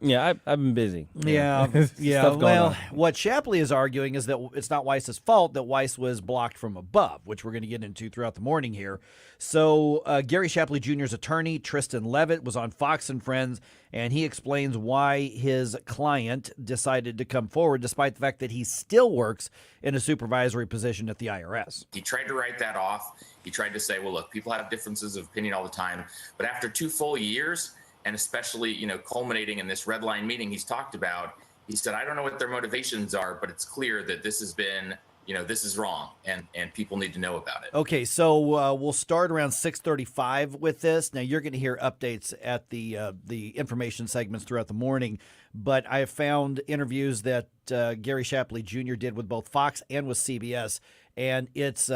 Speaker 5: Yeah, I've been busy.
Speaker 25: Yeah, yeah.
Speaker 5: Stuff going on.
Speaker 25: What Shapley is arguing is that it's not Weiss's fault that Weiss was blocked from above, which we're going to get into throughout the morning here. So Gary Shapley Jr.'s attorney, Tristan Levitt, was on Fox and Friends, and he explains why his client decided to come forward despite the fact that he still works in a supervisory position at the IRS.
Speaker 8: He tried to write that off. He tried to say, well, look, people have differences of opinion all the time. But after 2 full years, and especially, culminating in this red line meeting he's talked about, he said, I don't know what their motivations are, but it's clear that this has been, this is wrong, and people need to know about it.
Speaker 25: Okay, so we'll start around 6:35 with this. Now, you're going to hear updates at the information segments throughout the morning, but I have found interviews that Gary Shapley Jr. did with both Fox and with CBS, and it's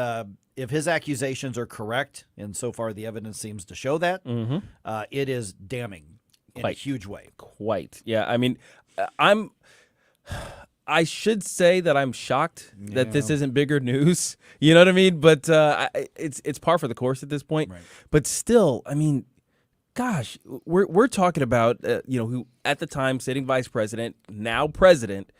Speaker 25: if his accusations are correct, and so far the evidence seems to show that, it is damning in a huge way.
Speaker 5: Quite. Yeah, I mean, I should say that I'm shocked that this isn't bigger news. You know what I mean? But it's par for the course at this point. Right. But still, I mean, gosh, we're talking about who at the time sitting vice president, now president,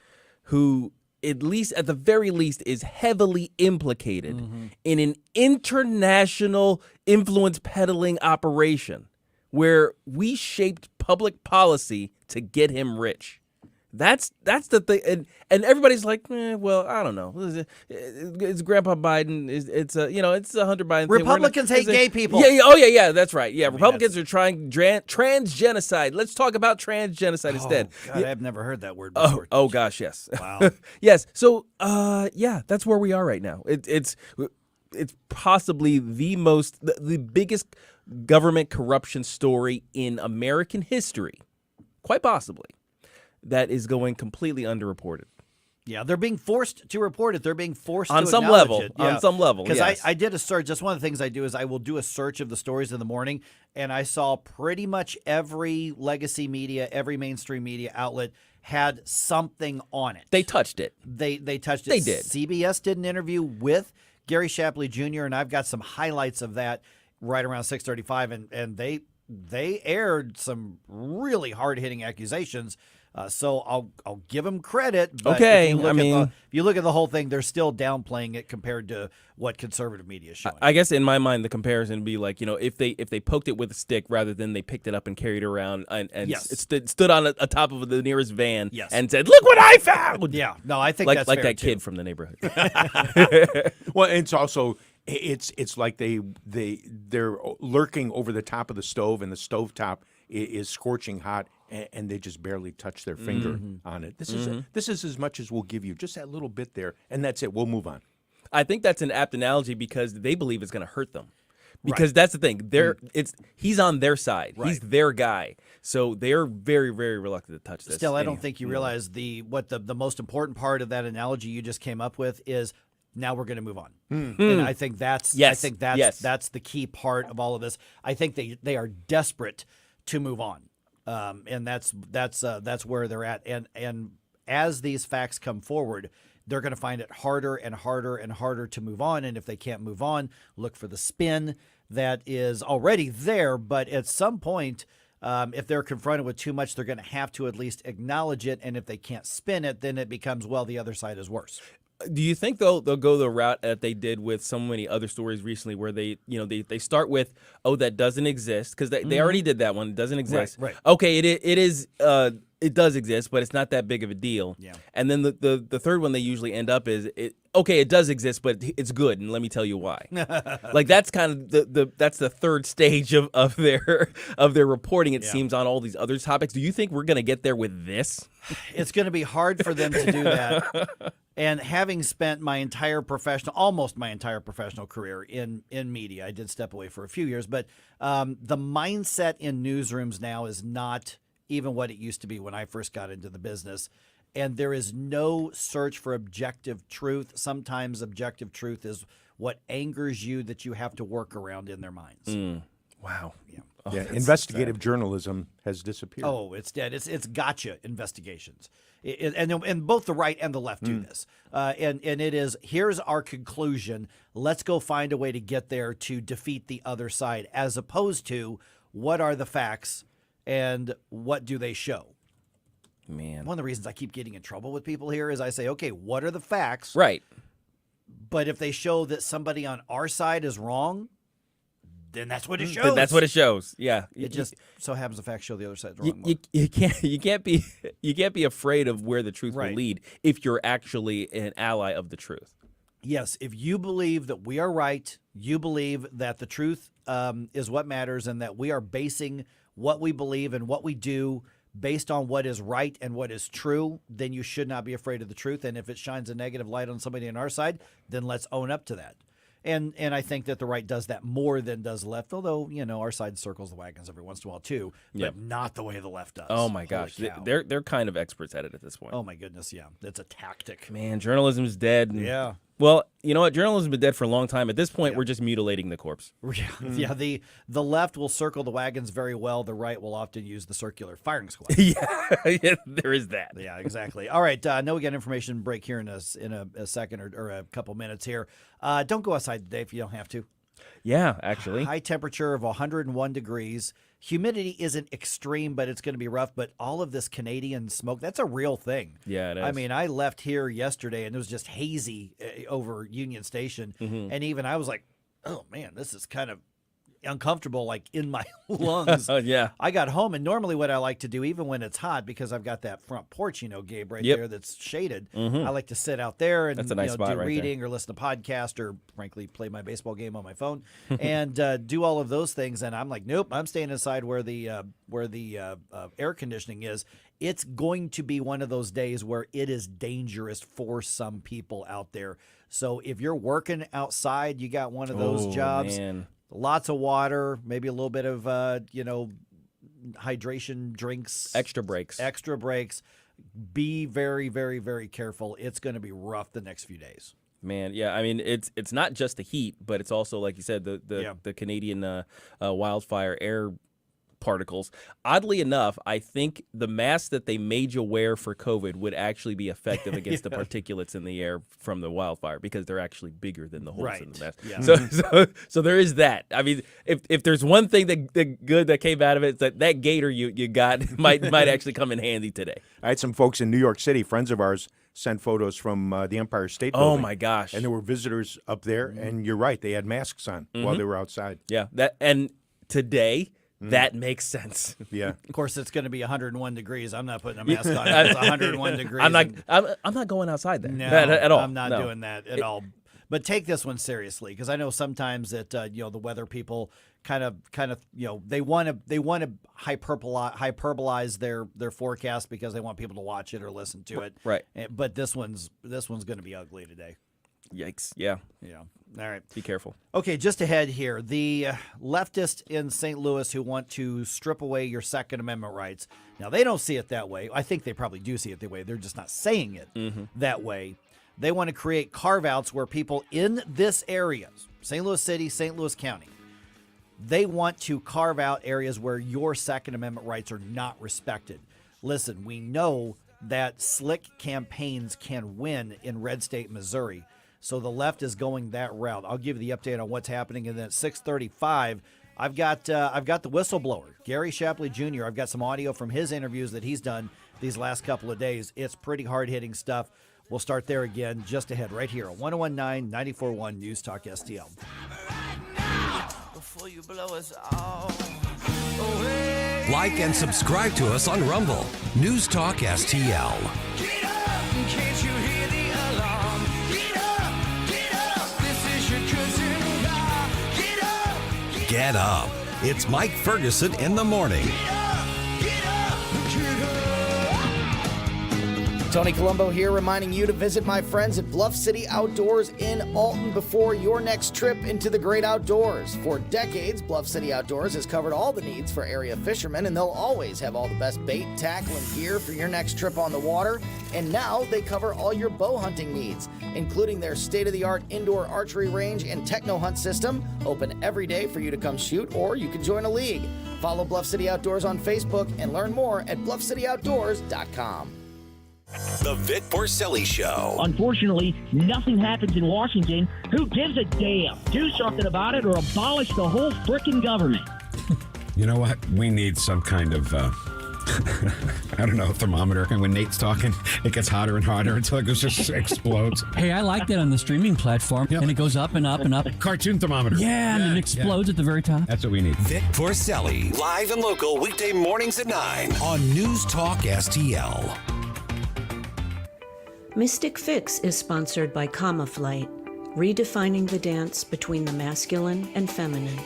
Speaker 5: who at the very least is heavily implicated in an international influence peddling operation where we shaped public policy to get him rich. That's the thing, and everybody's like, well, I don't know. It's Grandpa Biden. It's a Hunter Biden.
Speaker 25: Republicans hate gay people.
Speaker 5: Yeah. That's right. Yeah, Republicans are trying transgenocide. Let's talk about transgenocide instead.
Speaker 25: God, I've never heard that word before.
Speaker 5: Oh gosh, yes.
Speaker 25: Wow.
Speaker 5: Yes. So, that's where we are right now. It's possibly the biggest government corruption story in American history, quite possibly. That is going completely underreported.
Speaker 25: Yeah, they're being forced to report it. They're being forced
Speaker 5: on
Speaker 25: to
Speaker 5: some
Speaker 25: acknowledge
Speaker 5: level.
Speaker 25: it. Yeah.
Speaker 5: On some level,
Speaker 25: because
Speaker 5: yes.
Speaker 25: I did a search. Just one of the things I do is I will do a search of the stories in the morning, and I saw pretty much every legacy media, every mainstream media outlet had something on it.
Speaker 5: They touched it.
Speaker 25: They touched it.
Speaker 5: They did.
Speaker 25: CBS did an interview with Gary Shapley Jr., and I've got some highlights of that right around 6:35, and they aired some really hard-hitting accusations. So I'll give them credit. But
Speaker 5: okay,
Speaker 25: if you look at the whole thing, they're still downplaying it compared to what conservative media is showing.
Speaker 5: I guess in my mind, the comparison would be like, if they poked it with a stick rather than they picked it up and carried it around and
Speaker 25: yes.
Speaker 5: it stood on a top of the nearest van
Speaker 25: yes.
Speaker 5: and said, "Look what I found!"
Speaker 25: Yeah, no, I think
Speaker 5: like
Speaker 25: that's
Speaker 5: like
Speaker 25: fair
Speaker 5: that
Speaker 25: too.
Speaker 5: kid from the neighborhood.
Speaker 11: Well, it's also. It's like they're lurking over the top of the stove, and the stovetop is scorching hot, and they just barely touch their finger on it. This is as much as we'll give you, just that little bit there, and that's it. We'll move on.
Speaker 5: I think that's an apt analogy because they believe it's going to hurt them. Because that's the thing. He's on their side.
Speaker 25: Right.
Speaker 5: He's their guy. So they're very, very reluctant to touch this.
Speaker 25: Still, I don't think you realize the most important part of that analogy you just came up with is now we're going to move on. And I think that's the key part of all of this. I think they are desperate to move on. And that's where they're at. And as these facts come forward, they're going to find it harder and harder and harder to move on. And if they can't move on, look for the spin that is already there. But at some point, if they're confronted with too much, they're going to have to at least acknowledge it. And if they can't spin it, then it becomes, well, the other side is worse.
Speaker 5: Do you think they'll go the route that they did with so many other stories recently where they start with, oh, that doesn't exist, because they already did that one. It doesn't exist.
Speaker 25: Right.
Speaker 5: Okay, it does exist, but it's not that big of a deal.
Speaker 25: Yeah.
Speaker 5: And then the third one they usually end up is, okay, it does exist, but it's good, and let me tell you why. Like that's kind of that's the third stage of their reporting. It seems on all these other topics. Do you think we're gonna get there with this?
Speaker 25: It's going to be hard for them to do that. And having spent almost my entire professional career in media, I did step away for a few years, but the mindset in newsrooms now is not even what it used to be when I first got into the business. And there is no search for objective truth. Sometimes objective truth is what angers you that you have to work around in their minds.
Speaker 5: Wow.
Speaker 25: Yeah.
Speaker 5: Oh,
Speaker 11: Yeah, investigative journalism has disappeared.
Speaker 25: Oh, it's dead. It's gotcha investigations. And both the right and the left do this. And it is, here's our conclusion. Let's go find a way to get there to defeat the other side, as opposed to what are the facts and what do they show?
Speaker 5: Man.
Speaker 25: One of the reasons I keep getting in trouble with people here is I say, okay, what are the facts?
Speaker 5: Right.
Speaker 25: But if they show that somebody on our side is wrong, then that's what it shows.
Speaker 5: That's what it shows. Yeah.
Speaker 25: It just so happens the facts show the other side's wrong.
Speaker 5: You can't be afraid of where the truth will lead if you're actually an ally of the truth.
Speaker 25: Yes, if you believe that we are right, you believe that the truth is what matters, and that we are basing what we believe and what we do based on what is right and what is true, then you should not be afraid of the truth. And if it shines a negative light on somebody on our side, then let's own up to that. And I think that the right does that more than does the left, although, our side circles the wagons every once in a while too, but not the way the left does.
Speaker 5: Oh my gosh. They're kind of experts at it at this point.
Speaker 25: Oh my goodness, yeah. It's a tactic.
Speaker 5: Man, journalism's dead.
Speaker 25: Yeah.
Speaker 5: Well, you know what? Journalism's been dead for a long time. At this point, we're just mutilating the corpse.
Speaker 25: Yeah, the left will circle the wagons very well. The right will often use the circular firing squad.
Speaker 5: yeah, there is that.
Speaker 25: Yeah, exactly. All right, I know we got an information break here in a second or a couple minutes here. Don't go outside today if you don't have to.
Speaker 5: Yeah, actually.
Speaker 25: High temperature of 101 degrees. Humidity isn't extreme, but it's going to be rough. But all of this Canadian smoke, that's a real thing.
Speaker 5: Yeah, it is.
Speaker 25: I mean, I left here yesterday, and it was just hazy over Union Station.
Speaker 5: Mm-hmm.
Speaker 25: And even I was like, oh, man, this is kind of uncomfortable, like in my lungs.
Speaker 5: Yeah.
Speaker 25: I got home, and normally what I like to do, even when it's hot, because I've got that front porch, Gabe, right there that's shaded, I like to sit out there and
Speaker 5: that's a nice spot
Speaker 25: do
Speaker 5: right
Speaker 25: reading
Speaker 5: there.
Speaker 25: or listen to podcasts or, frankly, play my baseball game on my phone and do all of those things. And I'm like, nope, I'm staying inside where the air conditioning is. It's going to be one of those days where it is dangerous for some people out there. So if you're working outside, you got one of those jobs.
Speaker 5: Man.
Speaker 25: Lots of water, maybe a little bit of, hydration drinks.
Speaker 5: Extra breaks. Be very, very, very careful. It's going to be rough the next few days. Man, yeah. I mean, it's not just the heat, but it's also, like you said, the Canadian wildfire air particles. Oddly enough, I think the mask that they made you wear for COVID would actually be effective against the particulates in the air from the wildfire because they're actually bigger than the holes in the mask.
Speaker 25: Yeah.
Speaker 5: So there is that. I mean, if there's one thing that good that came out of it, it's that gator you got might actually come in handy today.
Speaker 11: I had some folks in New York City, friends of ours, sent photos from the Empire State Building.
Speaker 5: Oh my gosh!
Speaker 11: And there were visitors up there, and you're right, they had masks on while they were outside.
Speaker 5: Yeah, and today. That makes sense.
Speaker 11: Yeah.
Speaker 25: Of course, it's going to be 101 degrees. I'm not putting a mask on. It's 101 degrees.
Speaker 5: I'm not going outside then.
Speaker 25: No,
Speaker 5: at all.
Speaker 25: I'm not doing that at all. But take this one seriously, because I know sometimes that the weather people kind of they want to hyperbolize their forecast because they want people to watch it or listen to it.
Speaker 5: Right.
Speaker 25: But this one's going to be ugly today.
Speaker 5: Yikes. Yeah.
Speaker 25: Yeah. All right.
Speaker 5: Be careful.
Speaker 25: Okay, just ahead here. The leftists in St. Louis who want to strip away your Second Amendment rights. Now, they don't see it that way. I think they probably do see it that way. They're just not saying it that way. They want to create carve-outs where people in this area, St. Louis City, St. Louis County, they want to carve out areas where your Second Amendment rights are not respected. Listen, we know that slick campaigns can win in red state Missouri. So the left is going that route. I'll give you the update on what's happening. And then at 6:35, I've got the whistleblower, Gary Shapley Jr. I've got some audio from his interviews that he's done these last couple of days. It's pretty hard-hitting stuff. We'll start there again just ahead right here on 101.9, 94.1 News Talk STL.
Speaker 9: Before you blow us all.
Speaker 1: Like and subscribe to us on Rumble. News Talk STL.
Speaker 9: Get up, can't you hear the alarm? Get up, this is your cousin car. Get up.
Speaker 1: Get up. It's Mike Ferguson in the morning.
Speaker 10: Tony Colombo here, reminding you to visit my friends at Bluff City Outdoors in Alton before your next trip into the great outdoors. For decades, Bluff City Outdoors has covered all the needs for area fishermen, and they'll always have all the best bait, tackle, and gear for your next trip on the water. And now they cover all your bow hunting needs, including their state-of-the-art indoor archery range and techno hunt system, open every day for you to come shoot, or you can join a league. Follow Bluff City Outdoors on Facebook and learn more at bluffcityoutdoors.com.
Speaker 1: The Vic Porcelli Show.
Speaker 12: Unfortunately, nothing happens in Washington. Who gives a damn? Do something about it or abolish the whole frickin' government.
Speaker 13: You know what? We need some kind of, I don't know, thermometer. And when Nate's talking, it gets hotter and hotter until it just explodes.
Speaker 14: Hey, I like that on the streaming platform. Yep. And it goes up and up and up.
Speaker 13: Cartoon thermometer.
Speaker 14: Yeah, and it explodes at the very top.
Speaker 13: That's what we need.
Speaker 1: Vic Porcelli, live and local, weekday mornings at 9 on News Talk STL.
Speaker 15: Mystic Fix is sponsored by Kama Flight, redefining the dance between the masculine and feminine.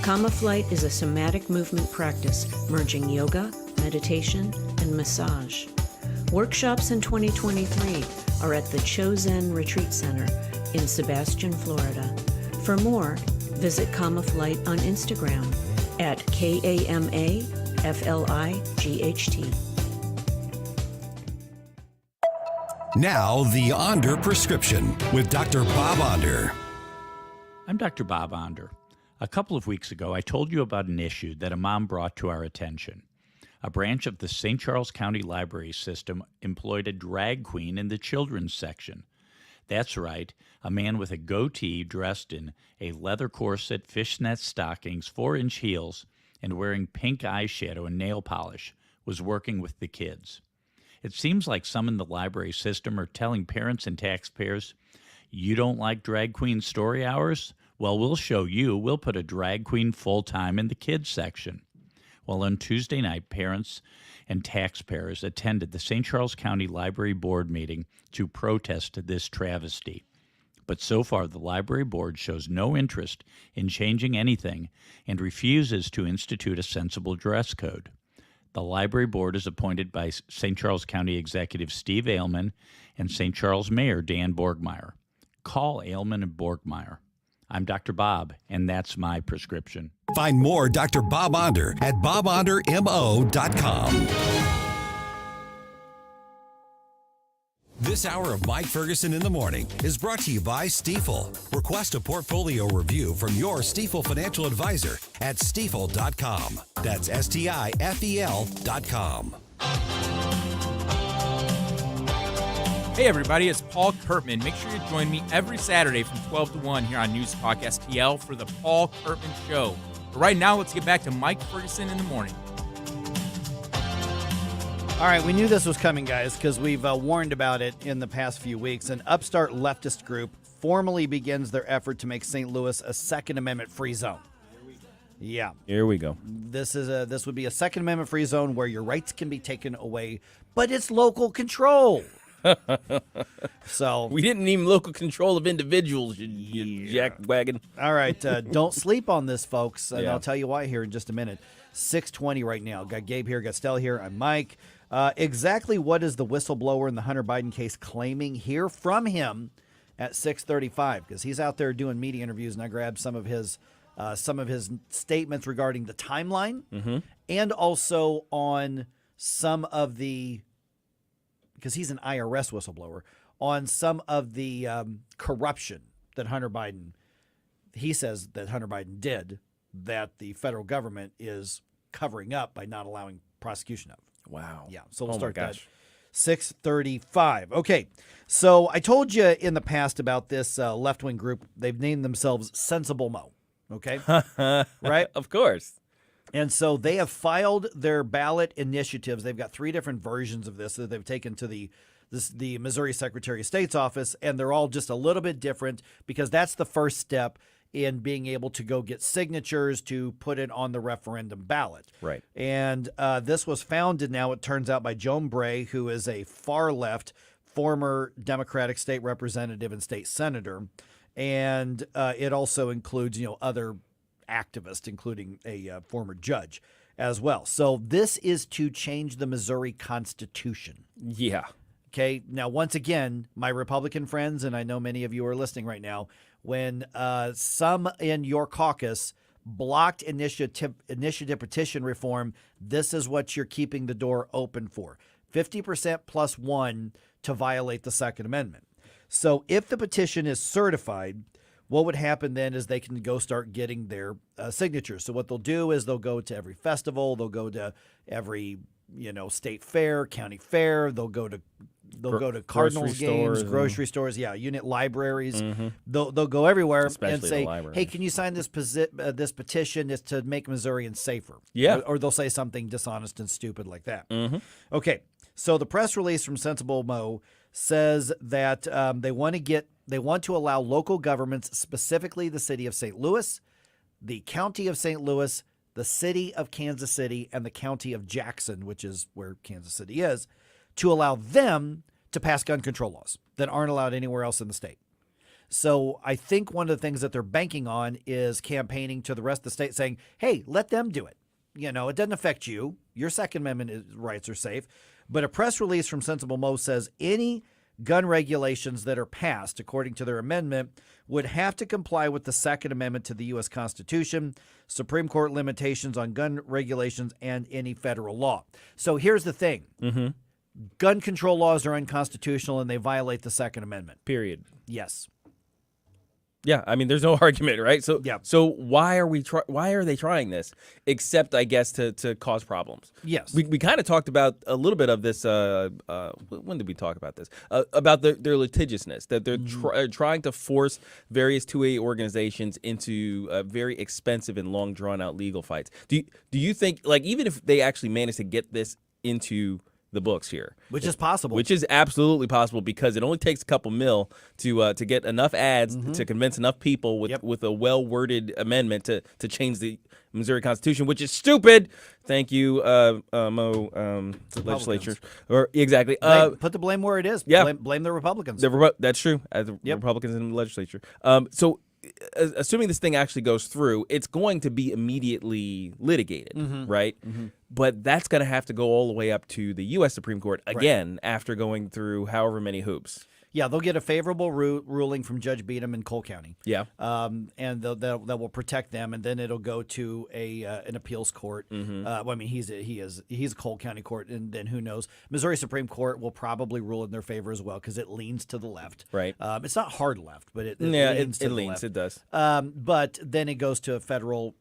Speaker 15: Kama Flight is a somatic movement practice merging yoga, meditation, and massage. Workshops in 2023 are at the Chosen Retreat Center in Sebastian, Florida. For more, visit Kama Flight on Instagram at KAMAFLIGHT.
Speaker 1: Now, the Onder Prescription with Dr. Bob Onder.
Speaker 16: I'm Dr. Bob Onder. A couple of weeks ago, I told you about an issue that a mom brought to our attention. A branch of the St. Charles County Library System employed a drag queen in the children's section. That's right, a man with a goatee dressed in a leather corset, fishnet stockings, 4-inch heels, and wearing pink eyeshadow and nail polish was working with the kids. It seems like some in the library system are telling parents and taxpayers, you don't like drag queen story hours? Well, we'll show you. We'll put a drag queen full-time in the kids section. Well, on Tuesday night, parents and taxpayers attended the St. Charles County Library Board meeting to protest this travesty. But so far, the library board shows no interest in changing anything and refuses to institute a sensible dress code. The library board is appointed by St. Charles County Executive Steve Ailman and St. Charles Mayor Dan Borgmeyer. Call Ailman and Borgmeyer. I'm Dr. Bob, and that's my prescription.
Speaker 1: Find more Dr. Bob Onder at bobondermo.com. This hour of Mike Ferguson in the Morning is brought to you by Stifel. Request a portfolio review from your Stifel financial advisor at stifel.com. That's STIFEL.com.
Speaker 17: Hey everybody, it's Paul Kurtman. Make sure you join me every Saturday from 12 to 1 here on News Talk STL for the Paul Kurtman Show. But right now, let's get back to Mike Ferguson in the Morning.
Speaker 25: All right, we knew this was coming, guys, because we've warned about it in the past few weeks. An upstart leftist group formally begins their effort to make St. Louis a Second Amendment-free zone. Yeah.
Speaker 5: Here we go.
Speaker 25: This would be a Second Amendment-free zone where your rights can be taken away, but it's local control. So
Speaker 5: we didn't need local control of individuals, you jackwagon.
Speaker 25: All right, don't sleep on this, folks, and I'll tell you why here in just a minute. 6:20 right now. Got Gabe here, got Stella here. I'm Mike. Exactly what is the whistleblower in the Hunter Biden case claiming? Hear from him at 6:35 because he's out there doing media interviews, and I grabbed some of his statements regarding the timeline and also on some of the, because he's an IRS whistleblower, on some of the corruption that Hunter Biden, he says that Hunter Biden did, that the federal government is covering up by not allowing prosecution of.
Speaker 5: Wow.
Speaker 25: Yeah, so we'll start that. 6:35. Okay, so I told you in the past about this left-wing group. They've named themselves Sensible Mo, okay? Right?
Speaker 5: Of course.
Speaker 25: And so they have filed their ballot initiatives. They've got 3 different versions of this that they've taken to the Missouri Secretary of State's office, and they're all just a little bit different because that's the first step in being able to go get signatures to put it on the referendum ballot.
Speaker 5: Right.
Speaker 25: And this was founded now, it turns out, by Joan Bray, who is a far-left former Democratic state representative and state senator. And it also includes, other activists, including a former judge as well. So this is to change the Missouri Constitution.
Speaker 5: Yeah.
Speaker 25: Okay. Now, once again, my Republican friends, and I know many of you are listening right now, when some in your caucus blocked initiative petition reform, this is what you're keeping the door open for. 50% plus 1 to violate the Second Amendment. So if the petition is certified, what would happen then is they can go start getting their signatures. So what they'll do is they'll go to every festival, they'll go to every state fair, county fair, they'll go to Cardinals games, grocery stores, unit libraries. They'll go everywhere and say, "Hey, can you sign this this petition is to make Missourians safer?"
Speaker 5: Yeah,
Speaker 25: or they'll say something dishonest and stupid like that. Okay, so the press release from Sensible Mo says that they want to allow local governments, specifically the city of St. Louis, the county of St. Louis, the city of Kansas City, and the county of Jackson, which is where Kansas City is, to allow them to pass gun control laws that aren't allowed anywhere else in the state. So I think one of the things that they're banking on is campaigning to the rest of the state saying, hey, let them do it. It doesn't affect you. Your Second Amendment rights are safe. But a press release from Sensible Mo says any gun regulations that are passed, according to their amendment, would have to comply with the Second Amendment to the U.S. Constitution, Supreme Court limitations on gun regulations, and any federal law. So here's the thing. Gun control laws are unconstitutional and they violate the Second Amendment.
Speaker 5: Period.
Speaker 25: Yes.
Speaker 5: Yeah, I mean, there's no argument, right? So, so why are they trying this? Except, I guess, to cause problems.
Speaker 25: Yes.
Speaker 5: We kind of talked about a little bit of this. When did we talk about this? About their litigiousness, that they're trying to force various 2A organizations into very expensive and long, drawn-out legal fights. Do you think, like, even if they actually manage to get this into the books here,
Speaker 25: which is possible,
Speaker 5: which is absolutely possible, because it only takes a couple mil to get enough ads to convince enough people with a well worded amendment to change the Missouri Constitution, which is stupid. Thank you, Mo, legislature, or exactly.
Speaker 25: Put the blame where it is.
Speaker 5: Yeah,
Speaker 25: blame the Republicans.
Speaker 5: That's true. The Republicans in the legislature. So, assuming this thing actually goes through, it's going to be immediately litigated, right? But that's going to have to go all the way up to the U.S. Supreme Court again after going through however many hoops.
Speaker 25: Yeah, they'll get a favorable ruling from Judge Beadham in Cole County.
Speaker 5: Yeah,
Speaker 25: and that will protect them, and then it'll go to an appeals court. Well, I mean, he's a Cole County court, and then who knows? Missouri Supreme Court will probably rule in their favor as well because it leans to the left.
Speaker 5: Right.
Speaker 25: It's not hard left, but it
Speaker 5: leans
Speaker 25: to the left.
Speaker 5: It does.
Speaker 25: But then it goes to a federal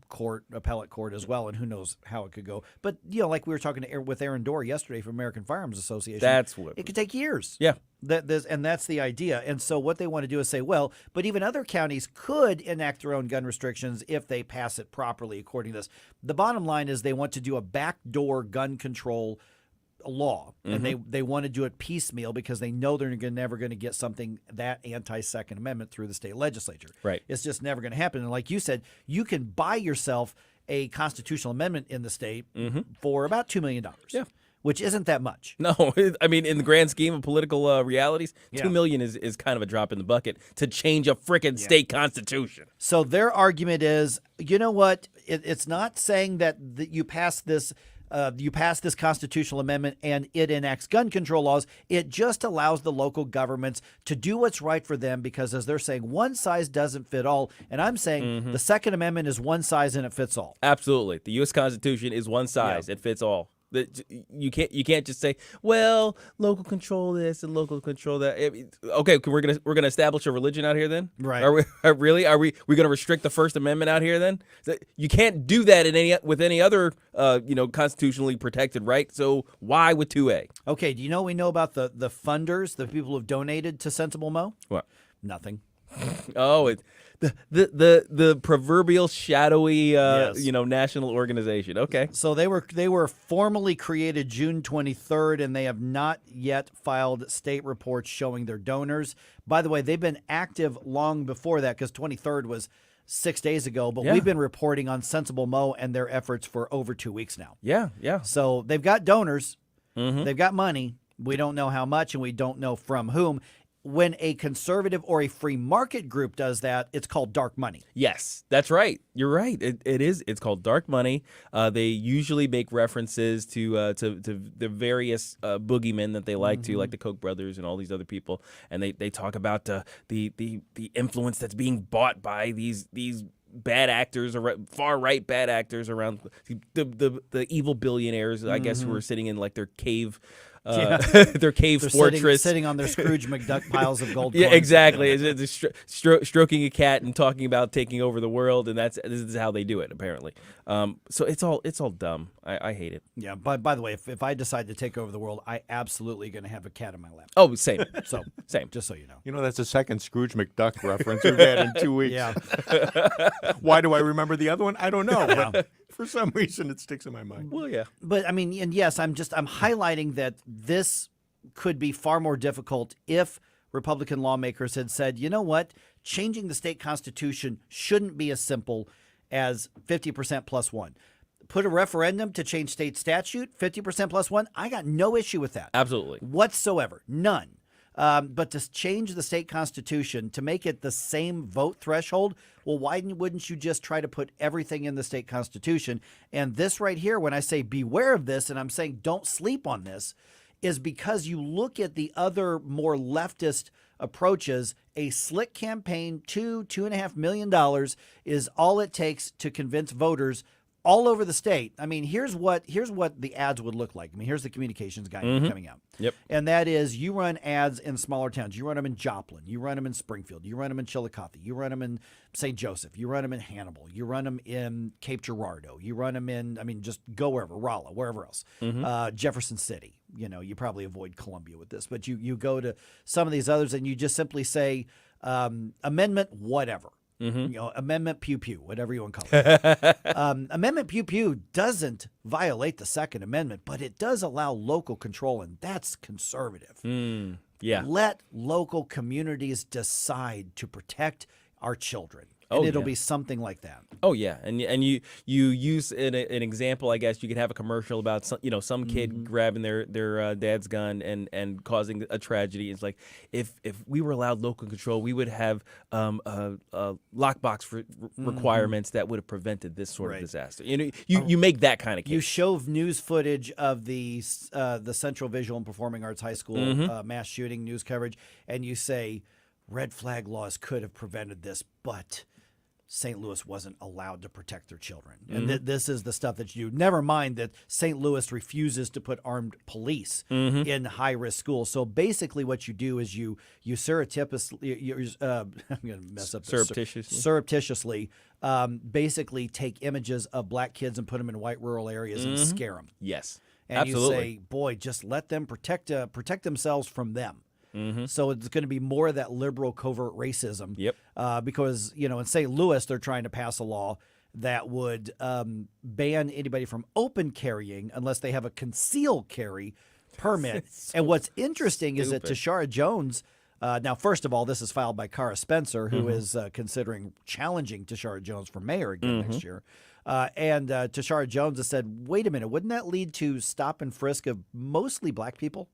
Speaker 25: court, appellate court as well, and who knows how it could go. But like we were talking with Aaron Dorr yesterday from American Firearms Association, it could take years.
Speaker 5: Yeah.
Speaker 25: And that's the idea. And so what they want to do is say, well, but even other counties could enact their own gun restrictions if they pass it properly, according to this. The bottom line is they want to do a backdoor gun control law, and they want to do it piecemeal because they know they're never going to get something that anti-Second Amendment through the state legislature.
Speaker 5: Right.
Speaker 25: It's just never going to happen. And like you said, you can buy yourself a constitutional amendment in the state for about $2 million.
Speaker 5: Yeah.
Speaker 25: Which isn't that much.
Speaker 5: No, I mean, in the grand scheme of political realities, $2 million is kind of a drop in the bucket to change a frickin' state constitution.
Speaker 25: So their argument is, you know what? It's not saying that you pass this constitutional amendment and it enacts gun control laws. It just allows the local governments to do what's right for them because, as they're saying, one size doesn't fit all. And I'm saying the Second Amendment is one size and it fits all.
Speaker 5: Absolutely. The U.S. Constitution is one size. It fits all. You can't just say, well, local control this and local control that. Okay, we're gonna establish a religion out here then,
Speaker 25: right?
Speaker 5: Are we gonna restrict the First Amendment out here then? You can't do that with any other constitutionally protected right. So why with 2A?
Speaker 25: Okay, do you know what we know about the funders, the people who've donated to Sensible Mo?
Speaker 5: What?
Speaker 25: Nothing.
Speaker 5: Oh, the proverbial shadowy national organization. Okay.
Speaker 25: So they were formally created June 23rd, and they have not yet filed state reports showing their donors. By the way, they've been active long before that because 23rd was 6 days ago, but we've been reporting on Sensible Mo and their efforts for over 2 weeks now.
Speaker 5: Yeah.
Speaker 25: So they've got donors. They've got money. We don't know how much, and we don't know from whom. When a conservative or a free market group does that, it's called dark money.
Speaker 5: Yes, that's right. You're right. It is. It's called dark money. They usually make references to the various boogeymen that they like to, like the Koch brothers and all these other people, and they talk about the influence that's being bought by these bad actors, or far right bad actors around the evil billionaires, I guess, who are sitting in like their cave their cave
Speaker 25: They're
Speaker 5: fortress,
Speaker 25: sitting on their Scrooge McDuck piles of gold.
Speaker 5: Yeah,
Speaker 25: coins.
Speaker 5: exactly. It's stroking a cat and talking about taking over the world, and this is how they do it apparently. So it's all dumb. I hate it.
Speaker 25: Yeah. But by the way, if I decide to take over the world, I absolutely going to have a cat in my lap.
Speaker 5: Oh, same.
Speaker 25: So
Speaker 5: same.
Speaker 25: Just so you know.
Speaker 11: You know, that's the second Scrooge McDuck reference we've had in 2 weeks.
Speaker 25: Yeah.
Speaker 11: Why do I remember the other one? I don't know. But for some reason, it sticks in my mind.
Speaker 5: Well, yeah.
Speaker 25: But I mean, and yes, I'm highlighting that this could be far more difficult if Republican lawmakers had said, you know what, changing the state constitution shouldn't be as simple as 50% plus one. Put a referendum to change state statute, 50% plus one. I got no issue with that.
Speaker 5: Absolutely.
Speaker 25: Whatsoever. None. But to change the state constitution, to make it the same vote threshold, well, why wouldn't you just try to put everything in the state constitution? And this right here, when I say beware of this, and I'm saying don't sleep on this, is because you look at the other more leftist approaches. A slick campaign, $2.5 million is all it takes to convince voters all over the state. I mean, here's what the ads would look like. I mean, here's the communications guy coming out.
Speaker 5: Yep.
Speaker 25: And that is, you run ads in smaller towns. You run them in Joplin. You run them in Springfield. You run them in Chillicothe. You run them in St. Joseph. You run them in Hannibal. You run them in Cape Girardeau. You run them in, I mean, just go wherever, Rolla, wherever else. Jefferson City. You know, you probably avoid Columbia with this, but you go to some of these others and you just simply say, amendment whatever. You know, amendment pew pew, whatever you want to call it. Amendment pew pew doesn't violate the Second Amendment, but it does allow local control, and that's conservative.
Speaker 5: Yeah.
Speaker 25: Let local communities decide to protect our children. And it'll be something like that.
Speaker 5: Oh yeah, and you use an example. I guess you could have a commercial about some kid grabbing their dad's gun and causing a tragedy. It's like if we were allowed local control, we would have lockbox requirements that would have prevented this sort of disaster. You know, you make that kind of case.
Speaker 25: You show news footage of the Central Visual and Performing Arts High School mass shooting news coverage, and you say red flag laws could have prevented this, but St. Louis wasn't allowed to protect their children. And this is the stuff that you do. Never mind that St. Louis refuses to put armed police in high-risk schools. So basically what you do is you surreptitiously, I'm going to mess up this. Surreptitiously basically take images of black kids and put them in white rural areas and scare them.
Speaker 5: Yes,
Speaker 25: and
Speaker 5: absolutely.
Speaker 25: You say, boy, just let them protect themselves from them. So it's going to be more of that liberal covert racism.
Speaker 5: Yep.
Speaker 25: Because, in St. Louis, they're trying to pass a law that would ban anybody from open carrying unless they have a concealed carry permit. And what's interesting is that Tashara Jones, now, first of all, this is filed by Cara Spencer, who is considering challenging Tashara Jones for mayor again next year. And Tashara Jones has said, wait a minute, wouldn't that lead to stop and frisk of mostly black people?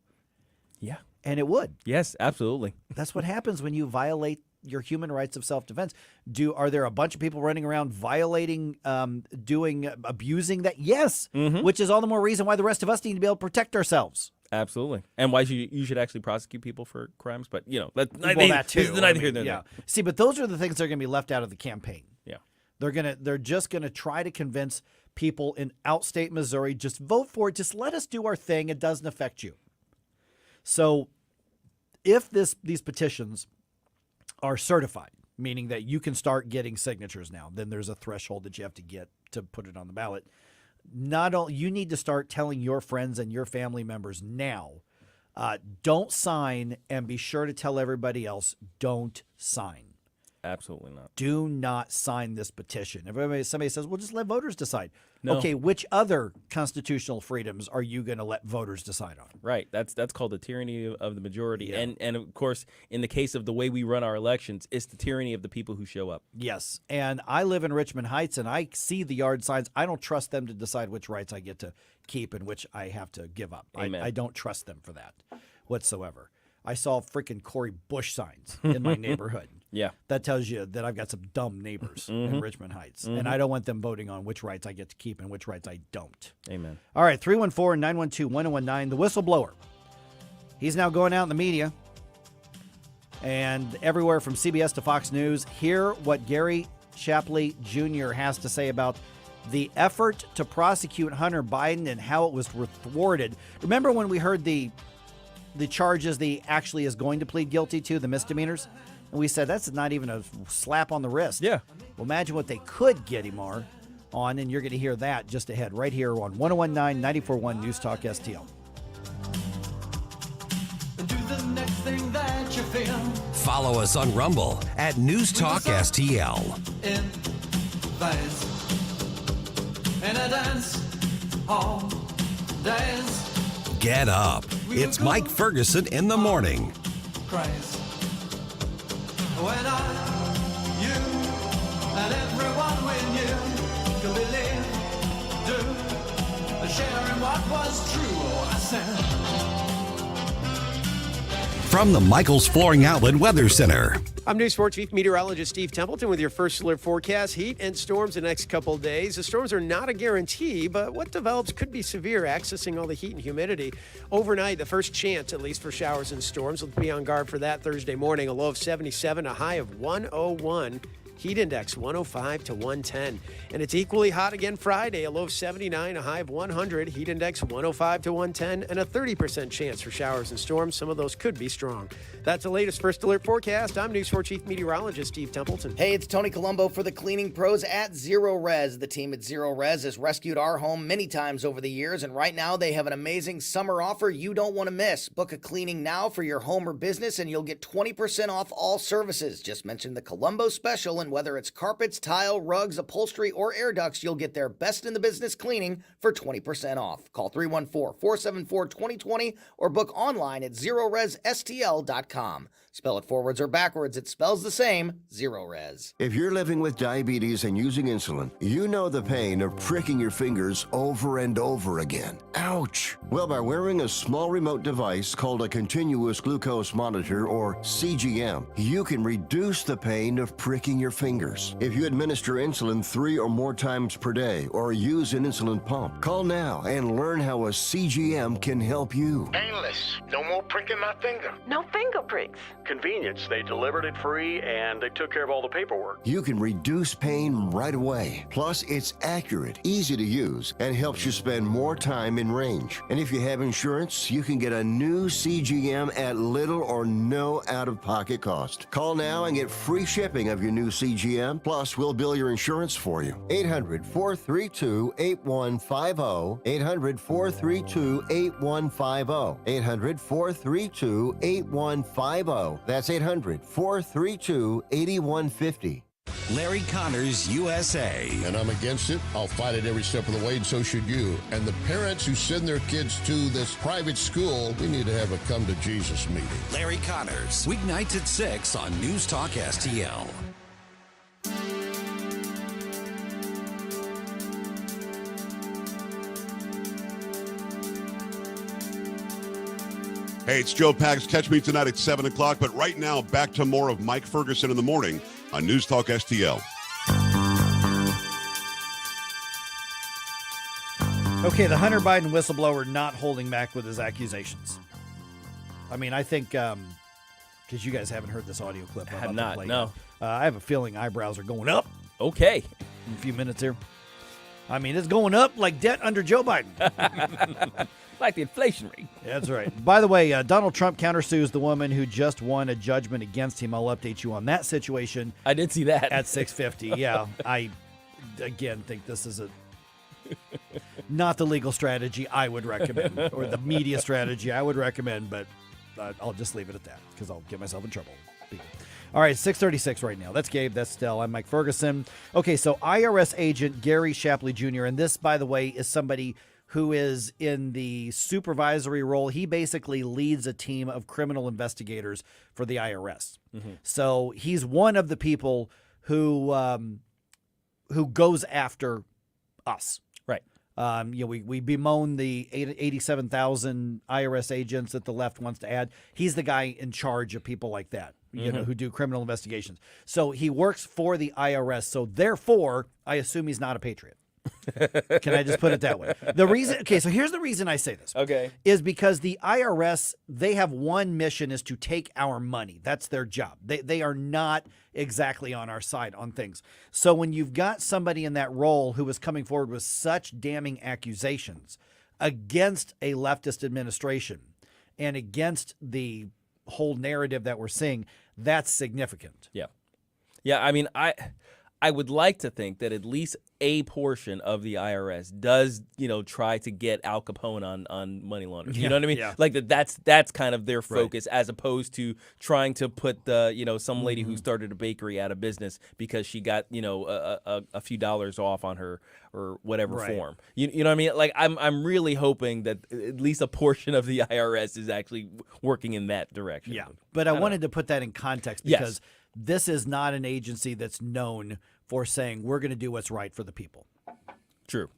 Speaker 5: Yeah.
Speaker 25: And it would.
Speaker 5: Yes, absolutely.
Speaker 25: That's what happens when you violate your human rights of self-defense. Are there a bunch of people running around violating, abusing that? Yes, which is all the more reason why the rest of us need to be able to protect ourselves.
Speaker 5: Absolutely. And why you should actually prosecute people for crimes, but
Speaker 25: that too.
Speaker 5: Neither here nor there.
Speaker 25: See, but those are the things that are going to be left out of the campaign.
Speaker 5: Yeah.
Speaker 25: They're just going to try to convince people in outstate Missouri, just vote for it. Just let us do our thing. It doesn't affect you. So if these petitions are certified, meaning that you can start getting signatures now, then there's a threshold that you have to get to put it on the ballot. Not all you need to start telling your friends and your family members now, don't sign, and be sure to tell everybody else, don't sign.
Speaker 5: Absolutely not.
Speaker 25: Do not sign this petition. If somebody says, well, just let voters decide.
Speaker 5: No.
Speaker 25: Okay, which other constitutional freedoms are you going to let voters decide on?
Speaker 5: Right. That's called the tyranny of the majority. Yeah. And of course, in the case of the way we run our elections, it's the tyranny of the people who show up.
Speaker 25: Yes. And I live in Richmond Heights, and I see the yard signs. I don't trust them to decide which rights I get to keep and which I have to give up. I don't trust them for that whatsoever. I saw freaking Cory Bush signs in my neighborhood.
Speaker 5: Yeah.
Speaker 25: That tells you that I've got some dumb neighbors in Richmond Heights. And I don't want them voting on which rights I get to keep and which rights I don't.
Speaker 5: Amen.
Speaker 25: All right, 314-912-1019, the whistleblower. He's now going out in the media and everywhere from CBS to Fox News. Hear what Gary Shapley Jr. has to say about the effort to prosecute Hunter Biden and how it was thwarted. Remember when we heard the charges he actually is going to plead guilty to, the misdemeanors? And we said that's not even a slap on the wrist.
Speaker 5: Yeah.
Speaker 25: Well, imagine what they could get him on, and you're going to hear that just ahead right here on 101.9, 94.1 News Talk STL.
Speaker 9: Do the next thing that you feel.
Speaker 1: Follow us on Rumble at News Talk STL.
Speaker 9: In vase. And I dance all days.
Speaker 1: Get up. It's Mike Ferguson in the morning.
Speaker 9: Craze. When you, and everyone we knew could believe, sharing what was true. Oh, I said.
Speaker 1: From the Michaels Flooring Outlet Weather Center.
Speaker 2: I'm News 4 Chief Meteorologist Steve Templeton with your first alert forecast. Heat and storms the next couple days. The storms are not a guarantee, but what develops could be severe, accessing all the heat and humidity. Overnight, the first chance, at least, for showers and storms. Let's be on guard for that Thursday morning. A low of 77, a high of 101. Heat index 105 to 110. And it's equally hot again Friday, a low of 79, a high of 100. Heat index 105 to 110, and a 30% chance for showers and storms. Some of those could be strong. That's the latest first alert forecast. I'm News 4 Chief Meteorologist Steve Templeton.
Speaker 10: Hey, it's Tony Colombo for the cleaning pros at Zero Res. The team at Zero Res has rescued our home many times over the years, and right now they have an amazing summer offer you don't want to miss. Book a cleaning now for your home or business, and you'll get 20% off all services. Just mention the Colombo special, and whether it's carpets, tile, rugs, upholstery, or air ducts, you'll get their best in the business cleaning for 20% off. Call 314-474-2020 or book online at ZeroResSTL.com. Spell it forwards or backwards, it spells the same, Zero Res.
Speaker 18: If you're living with diabetes and using insulin, you know the pain of pricking your fingers over and over again. Ouch! Well, by wearing a small remote device called a continuous glucose monitor, or CGM, you can reduce the pain of pricking your fingers. If you administer insulin 3 or more times per day or use an insulin pump, call now and learn how a CGM can help you.
Speaker 19: Painless. No more pricking my finger.
Speaker 7: No finger pricks.
Speaker 19: Convenience. They delivered it free and they took care of all the paperwork.
Speaker 18: You can reduce pain right away. Plus, it's accurate, easy to use, and helps you spend more time in range. And if you have insurance, you can get a new CGM at little or no out-of-pocket cost. Call now and get free shipping of your new CGM. Plus, we'll bill your insurance for you. 800-432-8150. 800-432-8150. 800-432-8150. That's 800-432-8150.
Speaker 1: Larry Connors, USA.
Speaker 20: And I'm against it. I'll fight it every step of the way, and so should you. And the parents who send their kids to this private school, we need to have a come to Jesus meeting.
Speaker 1: Larry Connors, weeknights at 6 on News Talk STL.
Speaker 21: Hey, it's Joe Pags. Catch me tonight at 7 o'clock. But right now, back to more of Mike Ferguson in the morning on News Talk STL.
Speaker 25: Okay, the Hunter Biden whistleblower not holding back with his accusations. I mean, I think, because you guys haven't heard this audio clip.
Speaker 5: I have not, no.
Speaker 25: I have a feeling eyebrows are going up.
Speaker 5: Okay.
Speaker 25: In a few minutes here. I mean, it's going up like debt under Joe Biden.
Speaker 5: Like the inflation rate.
Speaker 25: That's right. By the way, Donald Trump countersues the woman who just won a judgment against him. I'll update you on that situation.
Speaker 5: I did see that.
Speaker 25: At 6:50. Yeah, I, again, think this is not the legal strategy I would recommend, or the media strategy I would recommend, but I'll just leave it at that because I'll get myself in trouble. All right, 6:36 right now. That's Gabe. That's Stell. I'm Mike Ferguson. Okay, so IRS agent Gary Shapley Jr., and this, by the way, is somebody who is in the supervisory role. He basically leads a team of criminal investigators for the IRS. Mm-hmm. So he's one of the people who goes after us.
Speaker 5: Right.
Speaker 25: We bemoan the 87,000 IRS agents that the left wants to add. He's the guy in charge of people like that, who do criminal investigations. So he works for the IRS. So therefore, I assume he's not a patriot. Can I just put it that way? The reason, okay, so here's the reason I say this.
Speaker 5: Okay.
Speaker 25: Is because the IRS, they have one mission, is to take our money. That's their job. They are not exactly on our side on things. So when you've got somebody in that role who is coming forward with such damning accusations against a leftist administration and against the whole narrative that we're seeing, that's significant.
Speaker 5: Yeah. Yeah, I mean, I would like to think that at least a portion of the IRS does, try to get Al Capone on money laundering. You know what I mean?
Speaker 25: Yeah.
Speaker 5: Like that's kind of their focus, as opposed to trying to put some lady who started a bakery out of business because she got a few dollars off on her or whatever form. You know what I mean? Like I'm really hoping that at least a portion of the IRS is actually working in that direction.
Speaker 25: Yeah, but I wanted to put that in context because this is not an agency that's known for saying we're going to do what's right for the people.
Speaker 5: True.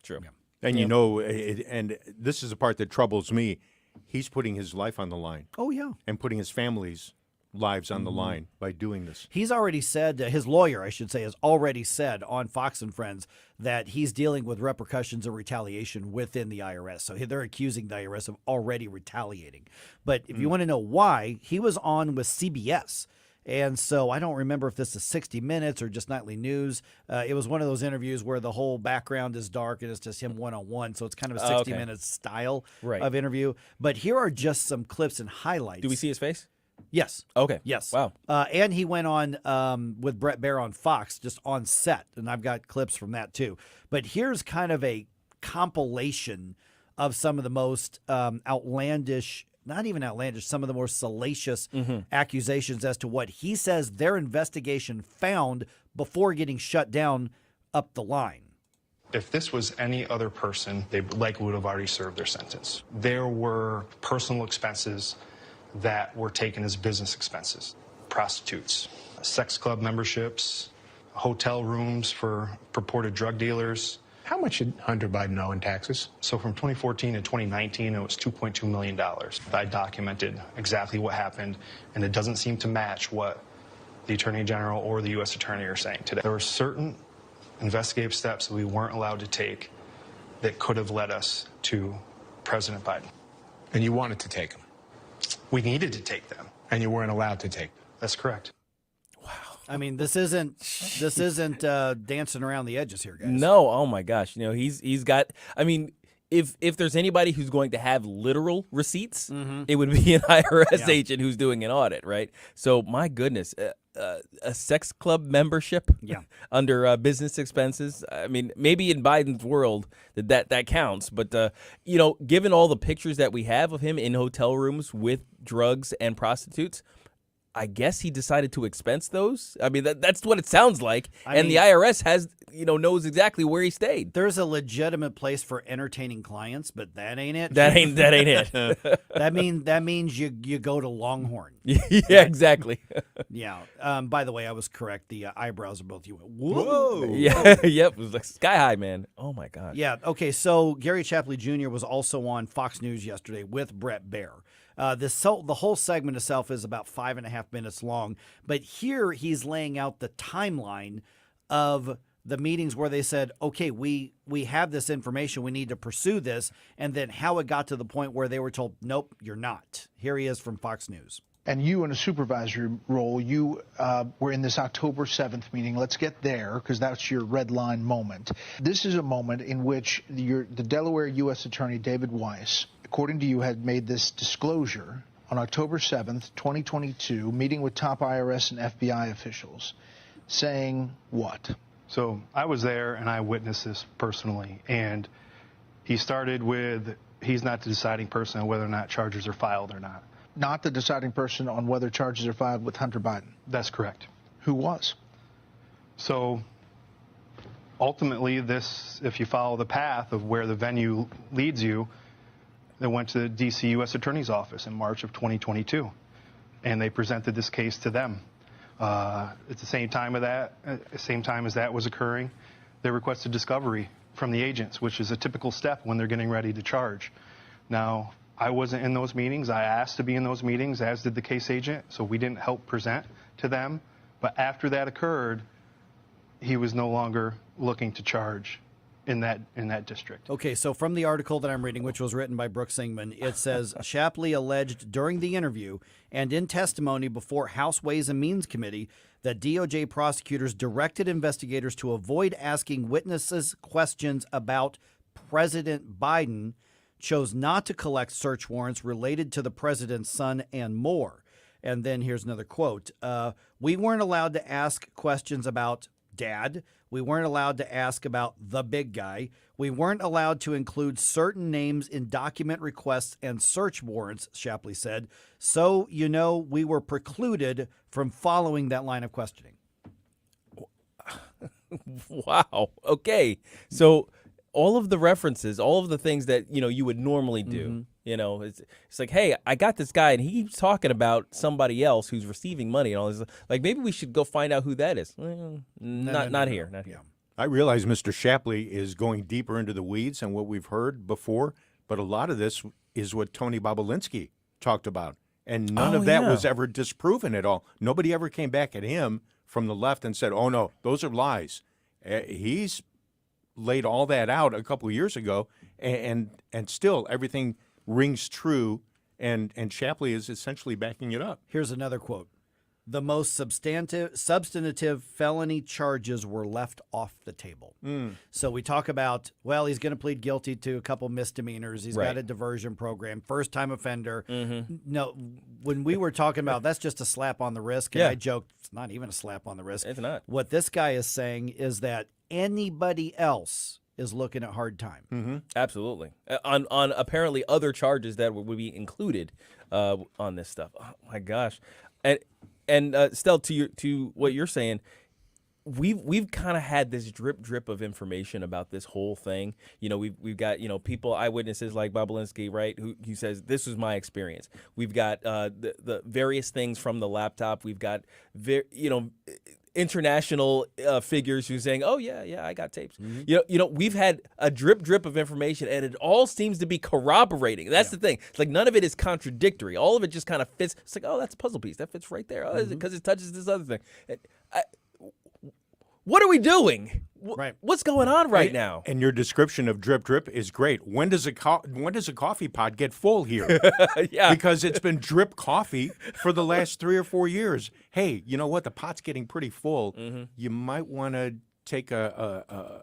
Speaker 25: Yeah.
Speaker 11: And and this is the part that troubles me. He's putting his life on the line.
Speaker 25: Oh, yeah.
Speaker 11: And putting his family's lives on the line by doing this.
Speaker 25: He's already said, his lawyer, I should say, has already said on Fox and Friends that he's dealing with repercussions of retaliation within the IRS. So they're accusing the IRS of already retaliating. But if you want to know why, he was on with CBS. And so I don't remember if this is 60 Minutes or just Nightly News. It was one of those interviews where the whole background is dark and it's just him one-on-one. So it's kind of a 60 Minutes style of interview. But here are just some clips and highlights.
Speaker 5: Do we see his face?
Speaker 25: Yes.
Speaker 5: Okay.
Speaker 25: Yes.
Speaker 5: Wow.
Speaker 25: And he went on with Brett Baer on Fox just on set. And I've got clips from that too. But here's kind of a compilation of some of the most outlandish, not even outlandish, some of the more salacious accusations as to what he says their investigation found before getting shut down up the line.
Speaker 3: If this was any other person, they likely would have already served their sentence. There were personal expenses that were taken as business expenses. Prostitutes, sex club memberships, hotel rooms for purported drug dealers.
Speaker 4: How much did Hunter Biden owe in taxes?
Speaker 3: So from 2014 to 2019, it was $2.2 million. I documented exactly what happened, and it doesn't seem to match what the Attorney General or the U.S. Attorney are saying today. There were certain investigative steps that we weren't allowed to take that could have led us to President Biden.
Speaker 4: And you wanted to take them?
Speaker 3: We needed to take them.
Speaker 4: And you weren't allowed to take them?
Speaker 3: That's correct.
Speaker 25: I mean, this isn't dancing around the edges here, guys.
Speaker 5: No, oh my gosh, he's got. I mean, if there's anybody who's going to have literal receipts, it would be an IRS agent who's doing an audit, right? So my goodness, a sex club membership, under business expenses. I mean, maybe in Biden's world that counts, but given all the pictures that we have of him in hotel rooms with drugs and prostitutes, I guess he decided to expense those. I mean, that's what it sounds like. And the IRS has, knows exactly where he stayed.
Speaker 25: There's a legitimate place for entertaining clients, but that ain't it.
Speaker 5: That ain't it.
Speaker 25: that means you go to Longhorn.
Speaker 5: Yeah, exactly.
Speaker 25: Yeah. By the way, I was correct. The eyebrows are both you. Whoa.
Speaker 5: Yeah. Yep. It was like sky high, man. Oh my God.
Speaker 25: Yeah. Okay. So Gary Chapley Jr. was also on Fox News yesterday with Brett Baer. The whole segment itself is about 5.5 minutes long, but here he's laying out the timeline of the meetings where they said, okay, we have this information, we need to pursue this, and then how it got to the point where they were told, nope, you're not. Here he is from Fox News.
Speaker 6: And you in a supervisory role, you were in this October 7th meeting. Let's get there because that's your red line moment. This is a moment in which the Delaware U.S. Attorney David Weiss, according to you, had made this disclosure on October 7th, 2022, meeting with top IRS and FBI officials, saying what?
Speaker 3: So I was there and I witnessed this personally. And he started with, he's not the deciding person on whether or not charges are filed or not.
Speaker 6: Not the deciding person on whether charges are filed with Hunter Biden?
Speaker 3: That's correct.
Speaker 6: Who was?
Speaker 3: So ultimately this, if you follow the path of where the venue leads you, they went to the D.C. U.S. Attorney's Office in March of 2022, and they presented this case to them. At the same time as that was occurring, they requested discovery from the agents, which is a typical step when they're getting ready to charge. Now, I wasn't in those meetings. I asked to be in those meetings, as did the case agent, so we didn't help present to them. But after that occurred, he was no longer looking to charge in that district.
Speaker 25: Okay, so from the article that I'm reading, which was written by Brooks Singman, it says Shapley alleged during the interview and in testimony before House Ways and Means Committee that DOJ prosecutors directed investigators to avoid asking witnesses questions about President Biden, chose not to collect search warrants related to the president's son, and more. And then here's another quote. We weren't allowed to ask questions about Dad. We weren't allowed to ask about the big guy. We weren't allowed to include certain names in document requests and search warrants, Shapley said. So, we were precluded from following that line of questioning.
Speaker 5: Wow. Okay. So all of the references, all of the things that, you would normally do, it's like, hey, I got this guy and he keeps talking about somebody else who's receiving money and all this. Like, maybe we should go find out who that is. Not here.
Speaker 11: I realize Mr. Shapley is going deeper into the weeds than what we've heard before, but a lot of this is what Tony Bobulinski talked about. And none of that was ever disproven at all. Nobody ever came back at him from the left and said, oh, no, those are lies. He's laid all that out a couple of years ago, and still everything rings true, and Shapley is essentially backing it up.
Speaker 25: Here's another quote. The most substantive felony charges were left off the table. So we talk about, well, he's going to plead guilty to a couple misdemeanors. He's got a diversion program, first-time offender. No, when we were talking about that's just a slap on the wrist, and I joked, it's not even a slap on the wrist.
Speaker 5: It's not.
Speaker 25: What this guy is saying is that anybody else is looking at hard time.
Speaker 5: Absolutely. On apparently other charges that would be included on this stuff. Oh, my gosh. And Stel, to what you're saying, we've kind of had this drip of information about this whole thing. We've got people, eyewitnesses like Bobulinski, right, who says this was my experience. We've got the various things from the laptop. We've got international figures who's saying, oh yeah, I got tapes. We've had a drip of information, and it all seems to be corroborating. That's the thing. It's like none of it is contradictory. All of it just kind of fits. It's like, oh, that's a puzzle piece that fits right there. Oh, is it because it touches this other thing? What are we doing? What's going on right now?
Speaker 11: And your description of drip is great. When does a coffee pot get full here? Because it's been drip coffee for the last 3 or 4 years. Hey, you know what? The pot's getting pretty full. You might want to take a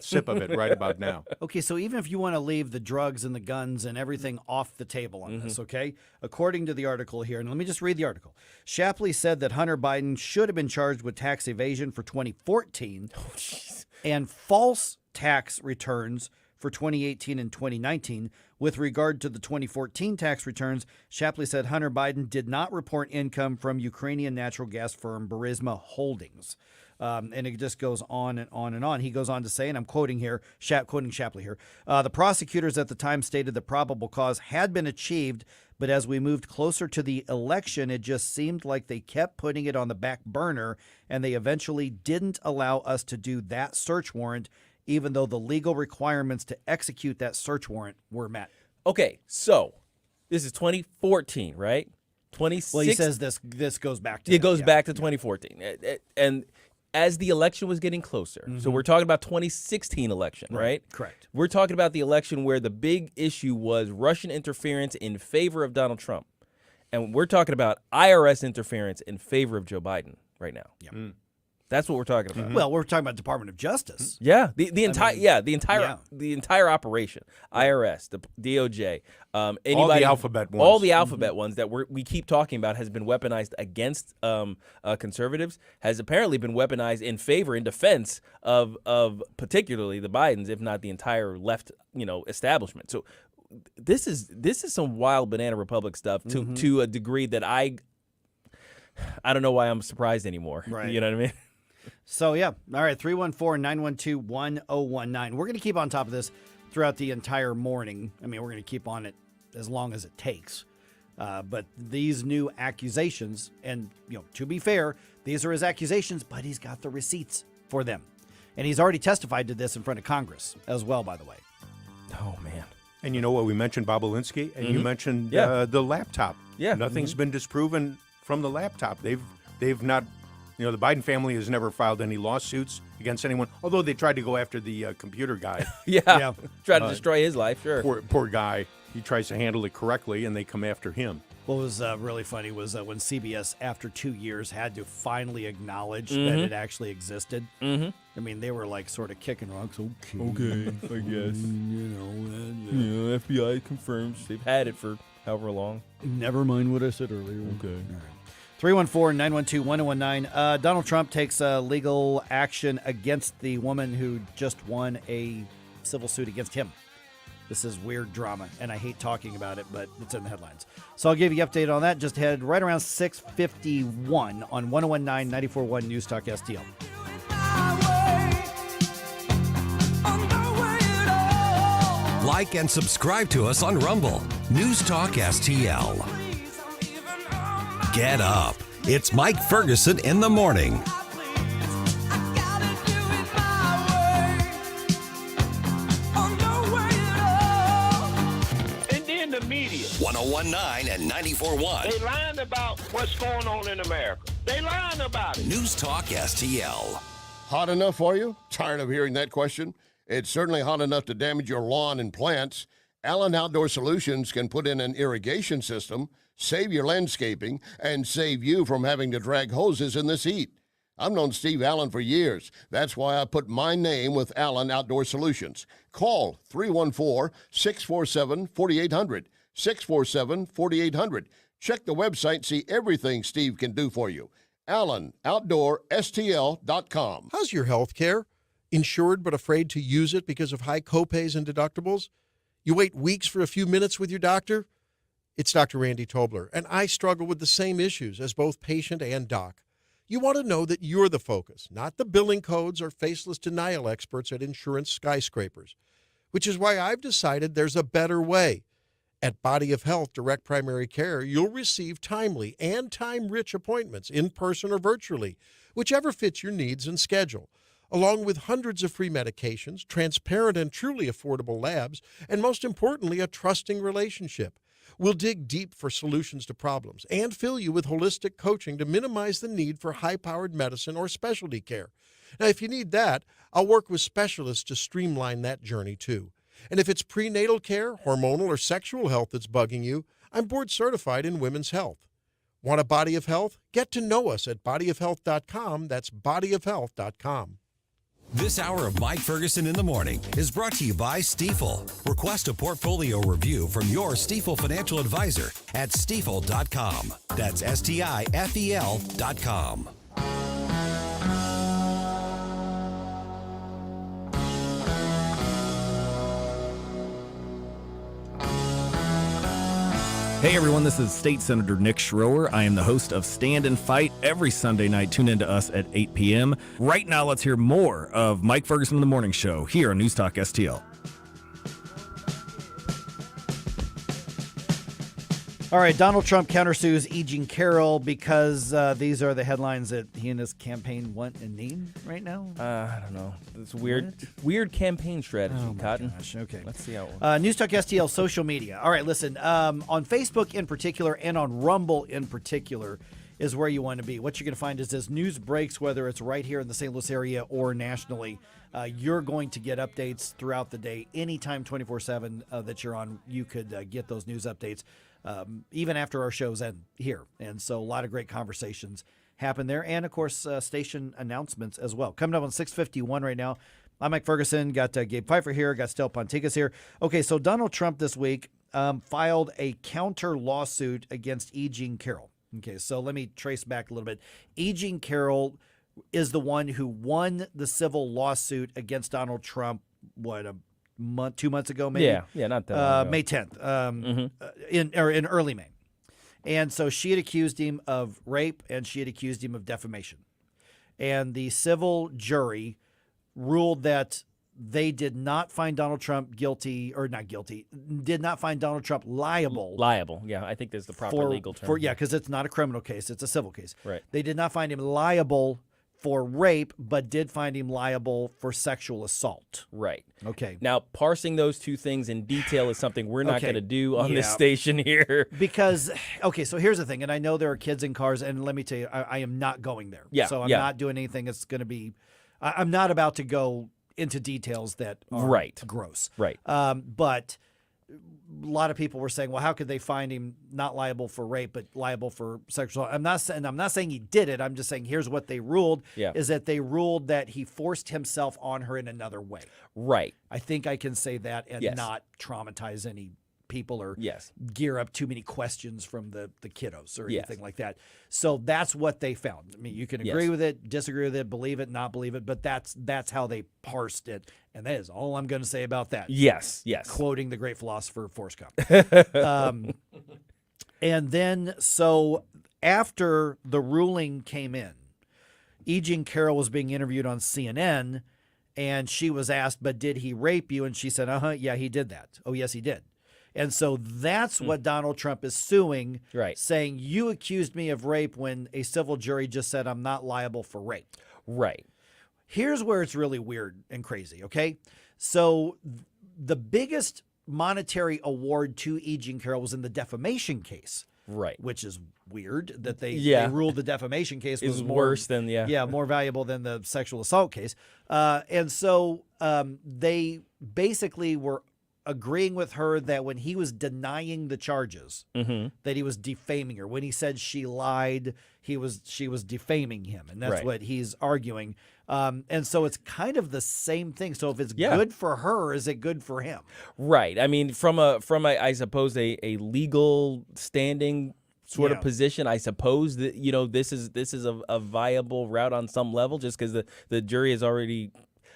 Speaker 11: sip of it right about now.
Speaker 25: Okay, so even if you want to leave the drugs and the guns and everything off the table on this, okay? According to the article here, and let me just read the article. Shapley said that Hunter Biden should have been charged with tax evasion for 2014 and false tax returns for 2018 and 2019. With regard to the 2014 tax returns, Shapley said Hunter Biden did not report income from Ukrainian natural gas firm Burisma Holdings. And it just goes on and on and on. He goes on to say, and I'm quoting here, quoting Shapley here, the prosecutors at the time stated that probable cause had been achieved, but as we moved closer to the election, it just seemed like they kept putting it on the back burner, and they eventually didn't allow us to do that search warrant, even though the legal requirements to execute that search warrant were met.
Speaker 5: Okay, so this is 2014, right? 2016.
Speaker 25: Well, he says this goes back to
Speaker 5: it. Goes back to 2014, and as the election was getting closer, so we're talking about 2016 election, right?
Speaker 25: Correct.
Speaker 5: We're talking about the election where the big issue was Russian interference in favor of Donald Trump, and we're talking about IRS interference in favor of Joe Biden right now.
Speaker 25: Yep.
Speaker 5: That's what we're talking about.
Speaker 25: Well, we're talking about Department of Justice.
Speaker 5: Yeah, the entire operation, IRS, the DOJ, anybody,
Speaker 11: all the alphabet ones,
Speaker 5: all the alphabet ones that we keep talking about has been weaponized against conservatives, has apparently been weaponized in favor, in defense of particularly the Bidens, if not the entire left, establishment. So this is some wild banana republic stuff to a degree that I don't know why I'm surprised anymore.
Speaker 25: Right.
Speaker 5: You know what I mean?
Speaker 25: So, yeah. All right, 314-912-1019. We're going to keep on top of this throughout the entire morning. I mean, we're going to keep on it as long as it takes. But these new accusations, and, to be fair, these are his accusations, but he's got the receipts for them. And he's already testified to this in front of Congress as well, by the way.
Speaker 5: Oh, man.
Speaker 11: And you know what? We mentioned Bobulinski, and you mentioned the laptop.
Speaker 5: Yeah.
Speaker 11: Nothing's been disproven from the laptop. They've not You know, the Biden family has never filed any lawsuits against anyone, although they tried to go after the computer guy.
Speaker 5: Yeah. Try to destroy his life, sure.
Speaker 11: Poor guy. He tries to handle it correctly, and they come after him.
Speaker 8: What was really funny was when CBS, after 2 years, had to finally acknowledge that
Speaker 5: Mhm.
Speaker 8: it actually existed.
Speaker 5: Mhm.
Speaker 8: I mean, they were like sort of kicking rocks. Okay,
Speaker 5: I guess. FBI confirms they've had it for however long.
Speaker 8: Never mind what I said earlier.
Speaker 5: Okay.
Speaker 8: 314-912-1019. Donald Trump takes legal action against the woman who just won a civil suit against him. This is weird drama, and I hate talking about it, but it's in the headlines. So I'll give you an update on that. Just head right around 6:51 on 1019 94.1 News Talk STL.
Speaker 1: Like and subscribe to us on Rumble. News Talk STL. Get up. It's Mike Ferguson in the morning.
Speaker 12: And then the media.
Speaker 1: 1019 and 94.1.
Speaker 12: They lying about what's going on in America. They lying about it.
Speaker 1: News Talk STL.
Speaker 20: Hot enough for you? Tired of hearing that question? It's certainly hot enough to damage your lawn and plants. Allen Outdoor Solutions can put in an irrigation system, save your landscaping, and save you from having to drag hoses in this heat. I've known Steve Allen for years. That's why I put my name with Allen Outdoor Solutions. Call 314-647-4800. 647-4800. Check the website, see everything Steve can do for you. AllenOutdoorSTL.com.
Speaker 22: How's your health care? Insured but afraid to use it because of high copays and deductibles? You wait weeks for a few minutes with your doctor? It's Dr. Randy Tobler, and I struggle with the same issues as both patient and doc. You want to know that you're the focus, not the billing codes or faceless denial experts at insurance skyscrapers, which is why I've decided there's a better way. At Body of Health Direct Primary Care, you'll receive timely and time-rich appointments in person or virtually, whichever fits your needs and schedule, along with hundreds of free medications, transparent and truly affordable labs, and most importantly, a trusting relationship. We'll dig deep for solutions to problems and fill you with holistic coaching to minimize the need for high-powered medicine or specialty care. Now, if you need that, I'll work with specialists to streamline that journey too. And if it's prenatal care, hormonal, or sexual health that's bugging you, I'm board certified in women's health. Want a Body of Health? Get to know us at bodyofhealth.com. That's bodyofhealth.com.
Speaker 1: This hour of Mike Ferguson in the morning is brought to you by Stifel. Request a portfolio review from your Stifel financial advisor at stifel.com. That's STIFEL.com.
Speaker 23: Hey everyone, this is State Senator Nick Schroer. I am the host of Stand and Fight every Sunday night. Tune in to us at 8 p.m. Right now, let's hear more of Mike Ferguson in the Morning Show here on News Talk STL.
Speaker 8: All right, Donald Trump countersues E. Jean Carroll because these are the headlines that he and his campaign want and need right now.
Speaker 5: I don't know. It's weird campaign strategy,
Speaker 8: Oh, my
Speaker 5: Cotton.
Speaker 8: gosh, okay.
Speaker 5: Let's see how it works.
Speaker 8: News Talk STL social media. All right, listen. On Facebook in particular and on Rumble in particular is where you want to be. What you're going to find is as news breaks, whether it's right here in the St. Louis area or nationally, you're going to get updates throughout the day. Anytime 24/7 that you're on, you could get those news updates. Even after our shows end here. And so a lot of great conversations happen there. And, of course, station announcements as well. Coming up on 6:51 right now, I'm Mike Ferguson. Got Gabe Pfeiffer here. Got Stel Ponticus here. Okay, so Donald Trump this week filed a counter lawsuit against E. Jean Carroll. Okay, so let me trace back a little bit. E. Jean Carroll is the one who won the civil lawsuit against Donald Trump, month, 2 months ago, maybe.
Speaker 5: Yeah, not that long ago.
Speaker 8: May 10th, in early May, and so she had accused him of rape and she had accused him of defamation, and the civil jury ruled that they did not find Donald Trump guilty, or not guilty, did not find Donald Trump liable.
Speaker 5: Liable, yeah, I think there's the proper legal term.
Speaker 8: Because it's not a criminal case; it's a civil case.
Speaker 5: Right.
Speaker 8: They did not find him liable for rape, but did find him liable for sexual assault.
Speaker 5: Right.
Speaker 8: Okay.
Speaker 5: Now, parsing those two things in detail is something we're not
Speaker 8: Okay.
Speaker 5: going to do on this
Speaker 8: Yeah.
Speaker 5: station here.
Speaker 8: Because, okay, so here's the thing, and I know there are kids in cars, and let me tell you, I am not going there.
Speaker 5: Yeah,
Speaker 8: So I'm
Speaker 5: yeah.
Speaker 8: not doing anything that's going to be, I'm not about to go into details that are
Speaker 5: Right.
Speaker 8: gross.
Speaker 5: Right.
Speaker 8: But a lot of people were saying, well, how could they find him not liable for rape, but liable for sexual? I'm not saying he did it. I'm just saying here's what they ruled.
Speaker 5: Yeah.
Speaker 8: Is that they ruled that he forced himself on her in another way.
Speaker 5: Right.
Speaker 8: I think I can say that and
Speaker 5: Yes.
Speaker 8: not traumatize any people or
Speaker 5: Yes.
Speaker 8: gear up too many questions from the kiddos or
Speaker 5: Yes.
Speaker 8: anything like that. So that's what they found. I mean, you can agree
Speaker 5: Yes.
Speaker 8: with it, disagree with it, believe it, not believe it, but that's how they parsed it. And that is all I'm going to say about that.
Speaker 5: Yes, yes.
Speaker 8: Quoting the great philosopher Forrest Gump. And then, so after the ruling came in, E. Jean Carroll was being interviewed on CNN, and she was asked, but did he rape you? And she said, yeah, he did that. Oh, yes, he did. And so that's what Donald Trump is suing,
Speaker 5: Right.
Speaker 8: saying you accused me of rape when a civil jury just said I'm not liable for rape.
Speaker 5: Right.
Speaker 8: Here's where it's really weird and crazy, okay? So the biggest monetary award to E. Jean Carroll was in the defamation case.
Speaker 5: Right.
Speaker 8: Which is weird that they ruled the defamation case
Speaker 5: Is
Speaker 8: was more,
Speaker 5: worse than,
Speaker 8: more valuable than the sexual assault case. And so they basically were agreeing with her that when he was denying the charges, that he was defaming her. When he said she lied, she was defaming him, and that's
Speaker 5: Right.
Speaker 8: what he's arguing. And so it's kind of the same thing. So if it's
Speaker 5: Yeah.
Speaker 8: good for her, is it good for him?
Speaker 5: Right. I mean, from a I suppose a legal standing sort
Speaker 8: Yeah.
Speaker 5: of position, I suppose that this is a viable route on some level, just because the jury has already.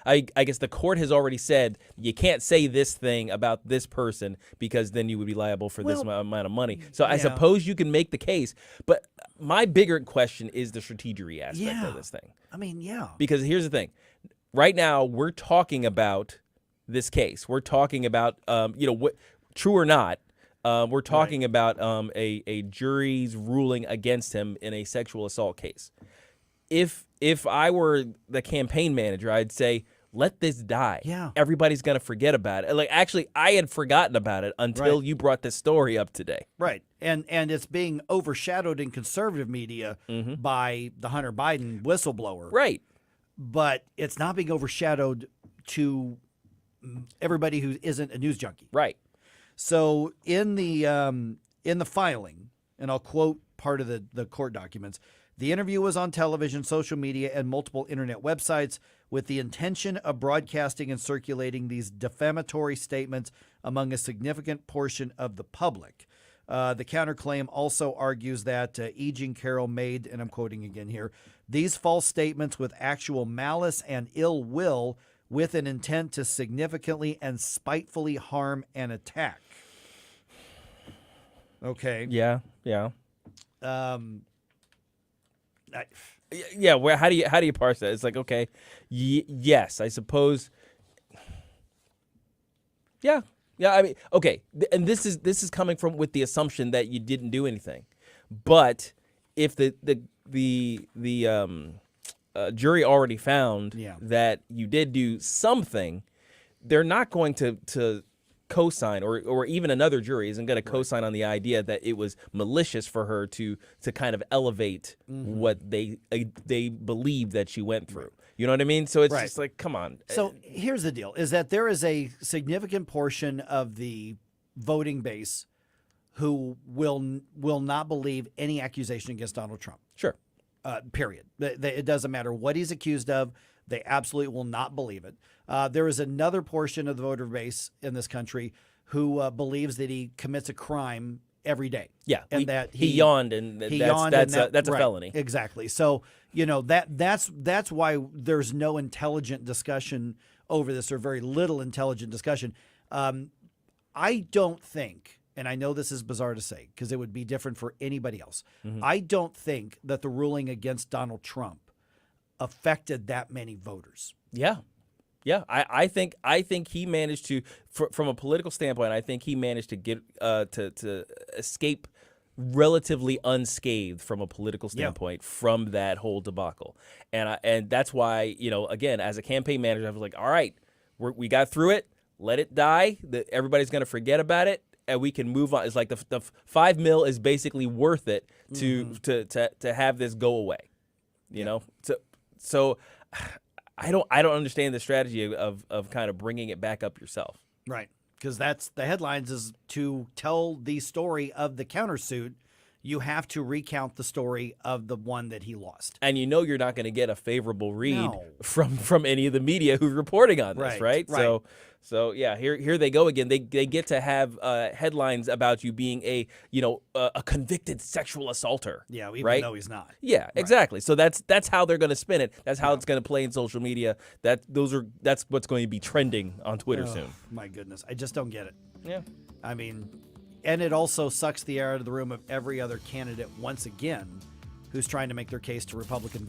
Speaker 5: I guess the court has already said you can't say this thing about this person because then you would be liable for this amount of money. So I
Speaker 8: yeah.
Speaker 5: suppose you can make the case. But my bigger question is the strategery aspect of this thing.
Speaker 8: I mean, yeah.
Speaker 5: Because here's the thing. Right now, we're talking about this case. We're talking about, what, true or not, we're talking about a jury's ruling against him in a sexual assault case. If I were the campaign manager, I'd say, let this die.
Speaker 8: Yeah.
Speaker 5: Everybody's going to forget about it. Like, actually, I had forgotten about it until you brought this story up today.
Speaker 8: Right. And it's being overshadowed in conservative media by the Hunter Biden whistleblower.
Speaker 5: Right.
Speaker 8: But it's not being overshadowed to everybody who isn't a news junkie.
Speaker 5: Right.
Speaker 8: So in the filing, and I'll quote part of the court documents, the interview was on television, social media, and multiple internet websites with the intention of broadcasting and circulating these defamatory statements among a significant portion of the public. The counterclaim also argues that E. Jean Carroll made, and I'm quoting again here, these false statements with actual malice and ill will with an intent to significantly and spitefully harm and attack. Okay.
Speaker 5: Yeah. Yeah.
Speaker 8: Yeah.
Speaker 5: Where how do you parse that? It's like, okay, yes, I suppose. Yeah. I mean, okay, and this is coming from with the assumption that you didn't do anything, but if the jury already found that you did do something, they're not going to co-sign, or even another jury isn't going to co-sign on the idea that it was malicious for her to kind of elevate what they believe that she went through. You know what I mean? So it's just like, come on.
Speaker 8: So here's the deal, is that there is a significant portion of the voting base who will not believe any accusation against Donald Trump.
Speaker 5: Sure.
Speaker 8: Period. It doesn't matter what he's accused of. They absolutely will not believe it. There is another portion of the voter base in this country who believes that he commits a crime every day.
Speaker 5: Yeah,
Speaker 8: and that
Speaker 5: he yawned, and that's a felony.
Speaker 8: Exactly. So that's why there's no intelligent discussion over this, or very little intelligent discussion. I don't think, and I know this is bizarre to say because it would be different for anybody else. I don't think that the ruling against Donald Trump affected that many voters.
Speaker 5: Yeah. I think he managed to, from a political standpoint, I think he managed to get to escape relatively unscathed from a political standpoint from that whole debacle. And that's why, again, as a campaign manager, I was like, all right, we got through it. Let it die. Everybody's going to forget about it, and we can move on. It's like the $5 million is basically worth it to have this go away. You know, so I don't understand the strategy of kind of bringing it back up yourself.
Speaker 8: Right, because that's the headlines is to tell the story of the countersuit. You have to recount the story of the one that he lost.
Speaker 5: And you're not going to get a favorable read from any of the media who's reporting on this, right? So yeah, here they go again. They get to have headlines about you being a convicted sexual assaulter.
Speaker 8: Yeah, even
Speaker 5: right?
Speaker 8: though he's not.
Speaker 5: Yeah, exactly. So that's how they're going to spin it. That's how it's going to play in social media. That's what's going to be trending on Twitter soon.
Speaker 8: My goodness, I just don't get it.
Speaker 5: Yeah,
Speaker 8: I mean. And it also sucks the air out of the room of every other candidate once again who's trying to make their case to Republican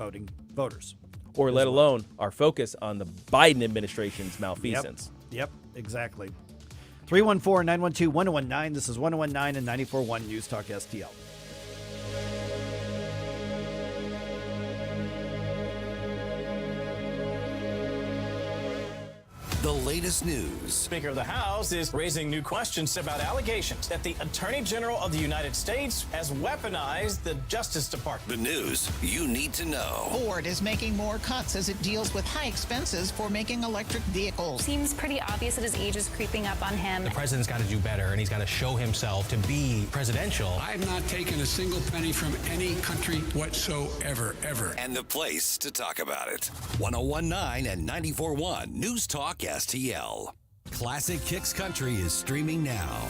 Speaker 8: voters.
Speaker 5: Or let alone our focus on the Biden administration's malfeasance.
Speaker 8: Yep, exactly. 314-912-1019. This is 1019 and 94.1 News Talk STL.
Speaker 1: The latest news.
Speaker 13: Speaker of the House is raising new questions about allegations that the Attorney General of the United States has weaponized the Justice Department.
Speaker 1: The news you need to know.
Speaker 14: Ford is making more cuts as it deals with high expenses for making electric vehicles.
Speaker 15: Seems pretty obvious that his age is creeping up on him.
Speaker 16: The president's got to do better, and he's got to show himself to be presidential.
Speaker 24: I've not taken a single penny from any country whatsoever, ever.
Speaker 1: And the place to talk about it. 1019 and 94.1 News Talk STL. Classic Kicks Country is streaming now.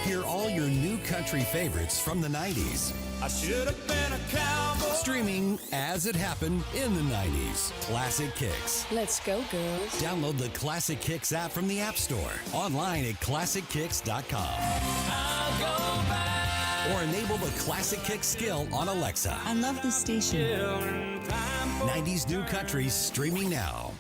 Speaker 1: Hear all your new country favorites from the 90s.
Speaker 9: I should have been a cowboy.
Speaker 1: Streaming as it happened in the 90s. Classic Kicks.
Speaker 26: Let's go, girls.
Speaker 1: Download the Classic Kicks app from the App Store. Online at ClassicKicks.com.
Speaker 9: I'll go back.
Speaker 1: Or enable the Classic Kicks skill on Alexa.
Speaker 26: I love this station.
Speaker 1: 90s new country streaming now.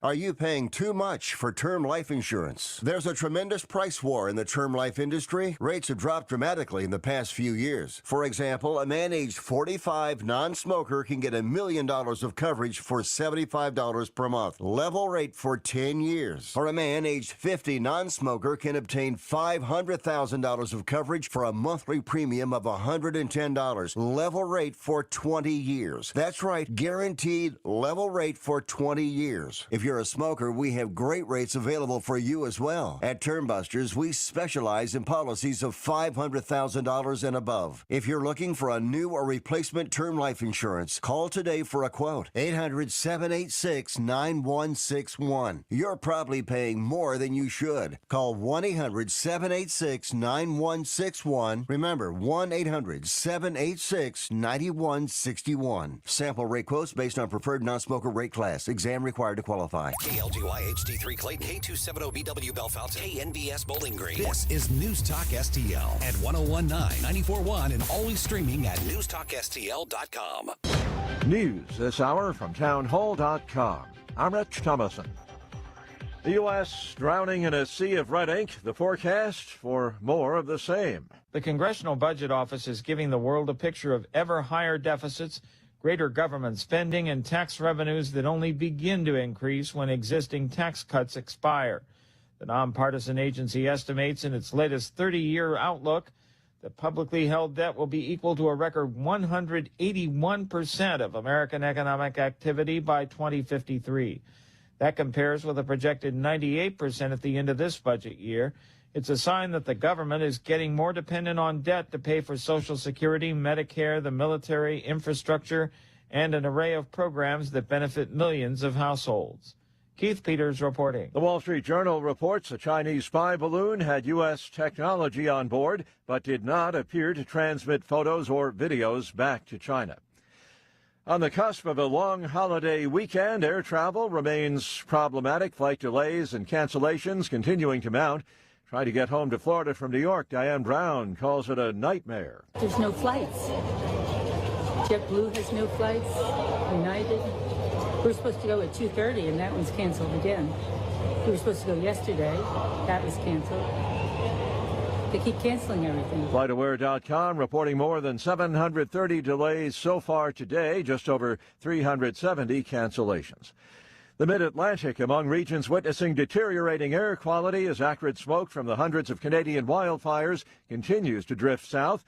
Speaker 18: Are you paying too much for term life insurance? There's a tremendous price war in the term life industry. Rates have dropped dramatically in the past few years. For example, a man aged 45, non-smoker, can get $1 million of coverage for $75 per month. Level rate for 10 years. Or a man aged 50, non-smoker, can obtain $500,000 of coverage for a monthly premium of $110. Level rate for 20 years. That's right, guaranteed level rate for 20 years. If you're a smoker, we have great rates available for you as well. At Termbusters, we specialize in policies of $500,000 and above. If you're looking for a new or replacement term life insurance, call today for a quote. 800-786-9161. You're probably paying more than you should. Call 1-800-786-9161. Remember, 1-800-786-9161. Sample rate quotes based on preferred non-smoker rate class. Exam required to qualify.
Speaker 1: KLGY HD3 Clayton, K270BW Belfast, KNBS Bowling Green. This is News Talk STL at 1019, 94.1, and always streaming at newstalkstl.com.
Speaker 27: News this hour from townhall.com. I'm Rich Thomason. The U.S. drowning in a sea of red ink. The forecast for more of the same.
Speaker 28: The Congressional Budget Office is giving the world a picture of ever higher deficits, greater government spending, and tax revenues that only begin to increase when existing tax cuts expire. The nonpartisan agency estimates in its latest 30-year outlook that publicly held debt will be equal to a record 181% of American economic activity by 2053. That compares with a projected 98% at the end of this budget year. It's a sign that the government is getting more dependent on debt to pay for Social Security, Medicare, the military, infrastructure, and an array of programs that benefit millions of households. Keith Peters reporting.
Speaker 27: The Wall Street Journal reports a Chinese spy balloon had U.S. technology on board, but did not appear to transmit photos or videos back to China. On the cusp of a long holiday weekend, air travel remains problematic. Flight delays and cancellations continuing to mount. Trying to get home to Florida from New York, Diane Brown calls it a nightmare.
Speaker 29: There's no flights. JetBlue has no flights. United. We're supposed to go at 2:30, and that one's canceled again. We were supposed to go yesterday. That was canceled. They keep canceling everything.
Speaker 27: FlightAware.com reporting more than 730 delays so far today, just over 370 cancellations. The Mid-Atlantic among regions witnessing deteriorating air quality as acrid smoke from the hundreds of Canadian wildfires continues to drift south.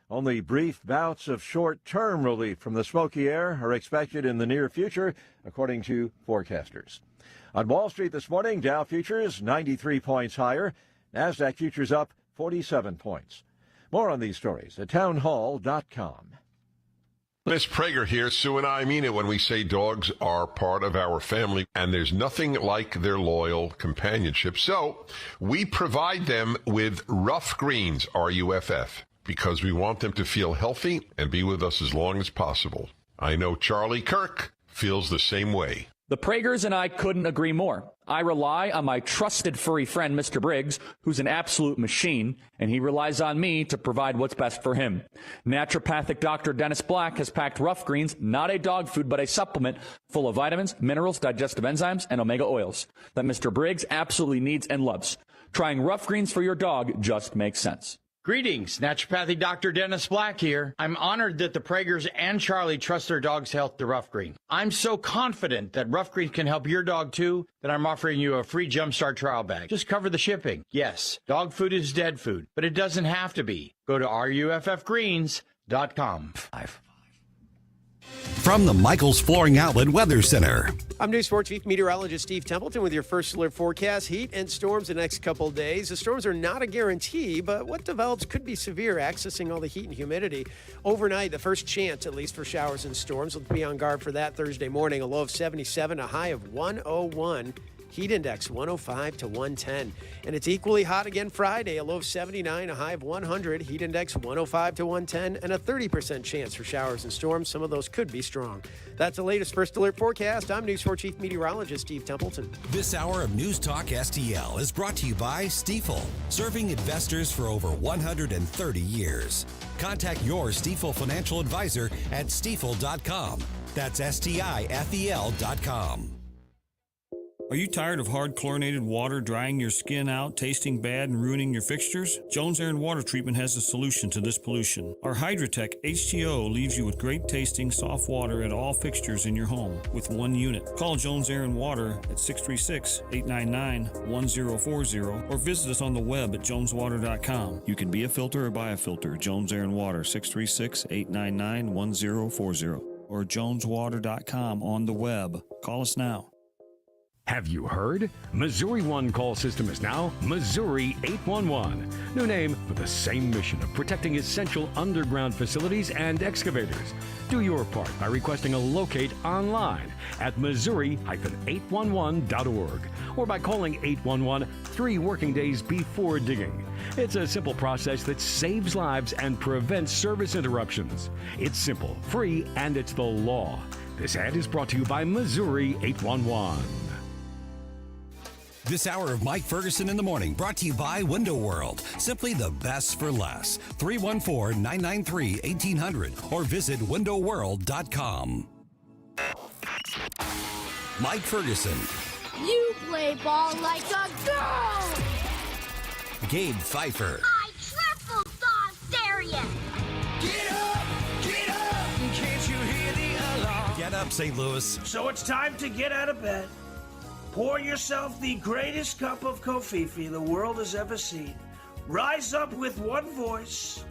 Speaker 27: Only brief bouts of short-term relief from the smoky air are expected in the near future, according to forecasters. On Wall Street this morning, Dow futures 93 points higher, NASDAQ futures up 47 points. More on these stories at townhall.com.
Speaker 2: Miss Prager here. Sue and I mean it when we say dogs are part of our family, and there's nothing like their loyal companionship. So we provide them with Rough Greens, RUFF, because we want them to feel healthy and be with us as long as possible. I know Charlie Kirk feels the same way.
Speaker 3: The Pragers and I couldn't agree more. I rely on my trusted furry friend, Mr. Briggs, who's an absolute machine, and he relies on me to provide what's best for him. Naturopathic Dr. Dennis Black has packed Rough Greens, not a dog food, but a supplement full of vitamins, minerals, digestive enzymes, and omega oils that Mr. Briggs absolutely needs and loves. Trying Rough Greens for your dog just makes sense.
Speaker 4: Greetings, Naturopathic Dr. Dennis Black here. I'm honored that the Pragers and Charlie trust their dog's health to Rough Green. I'm so confident that Rough Green can help your dog too that I'm offering you a free Jumpstart trial bag. Just cover the shipping. Yes, dog food is dead food, but it doesn't have to be. Go to ruffgreens.com.
Speaker 1: From the Michaels Flooring Outlet Weather Center.
Speaker 6: I'm News 4 Chief Meteorologist Steve Templeton with your first alert forecast. Heat and storms the next couple of days. The storms are not a guarantee, but what develops could be severe, accessing all the heat and humidity. Overnight, the first chance, at least, for showers and storms. We'll be on guard for that Thursday morning. A low of 77, a high of 101. Heat index 105 to 110. And it's equally hot again Friday, a low of 79, a high of 100. Heat index 105 to 110, and a 30% chance for showers and storms. Some of those could be strong. That's the latest First Alert forecast. I'm News 4 Chief Meteorologist Steve Templeton.
Speaker 1: This hour of News Talk STL is brought to you by Stifel, serving investors for over 130 years. Contact your Stifel financial advisor at stifel.com. That's STIFEL.com.
Speaker 7: Are you tired of hard chlorinated water drying your skin out, tasting bad, and ruining your fixtures? Jones Air and Water Treatment has a solution to this pollution. Our Hydratech H2O leaves you with great tasting soft water at all fixtures in your home with one unit. Call Jones Air and Water at 636-899-1040 or visit us on the web at joneswater.com. You can be a filter or buy a filter. Jones Air and Water, 636-899-1040 or joneswater.com on the web. Call us now.
Speaker 10: Have you heard? Missouri One call system is now Missouri 811. New name for the same mission of protecting essential underground facilities and excavators. Do your part by requesting a locate online at Missouri-811.org or by calling 811 3 working days before digging. It's a simple process that saves lives and prevents service interruptions. It's simple, free, and it's the law. This ad is brought to you by Missouri 811.
Speaker 1: This hour of Mike Ferguson in the Morning brought to you by Window World. Simply the best for less. 314-993-1800 or visit windowworld.com. Mike Ferguson.
Speaker 17: You play ball like a girl!
Speaker 1: Gabe Pfeiffer.
Speaker 17: I triple dog dare ya!
Speaker 9: Get up! Can't you hear the alarm?
Speaker 1: Get up, St. Louis.
Speaker 19: So it's time to get out of bed. Pour yourself the greatest cup of Kofifi the world has ever seen. Rise up with one voice,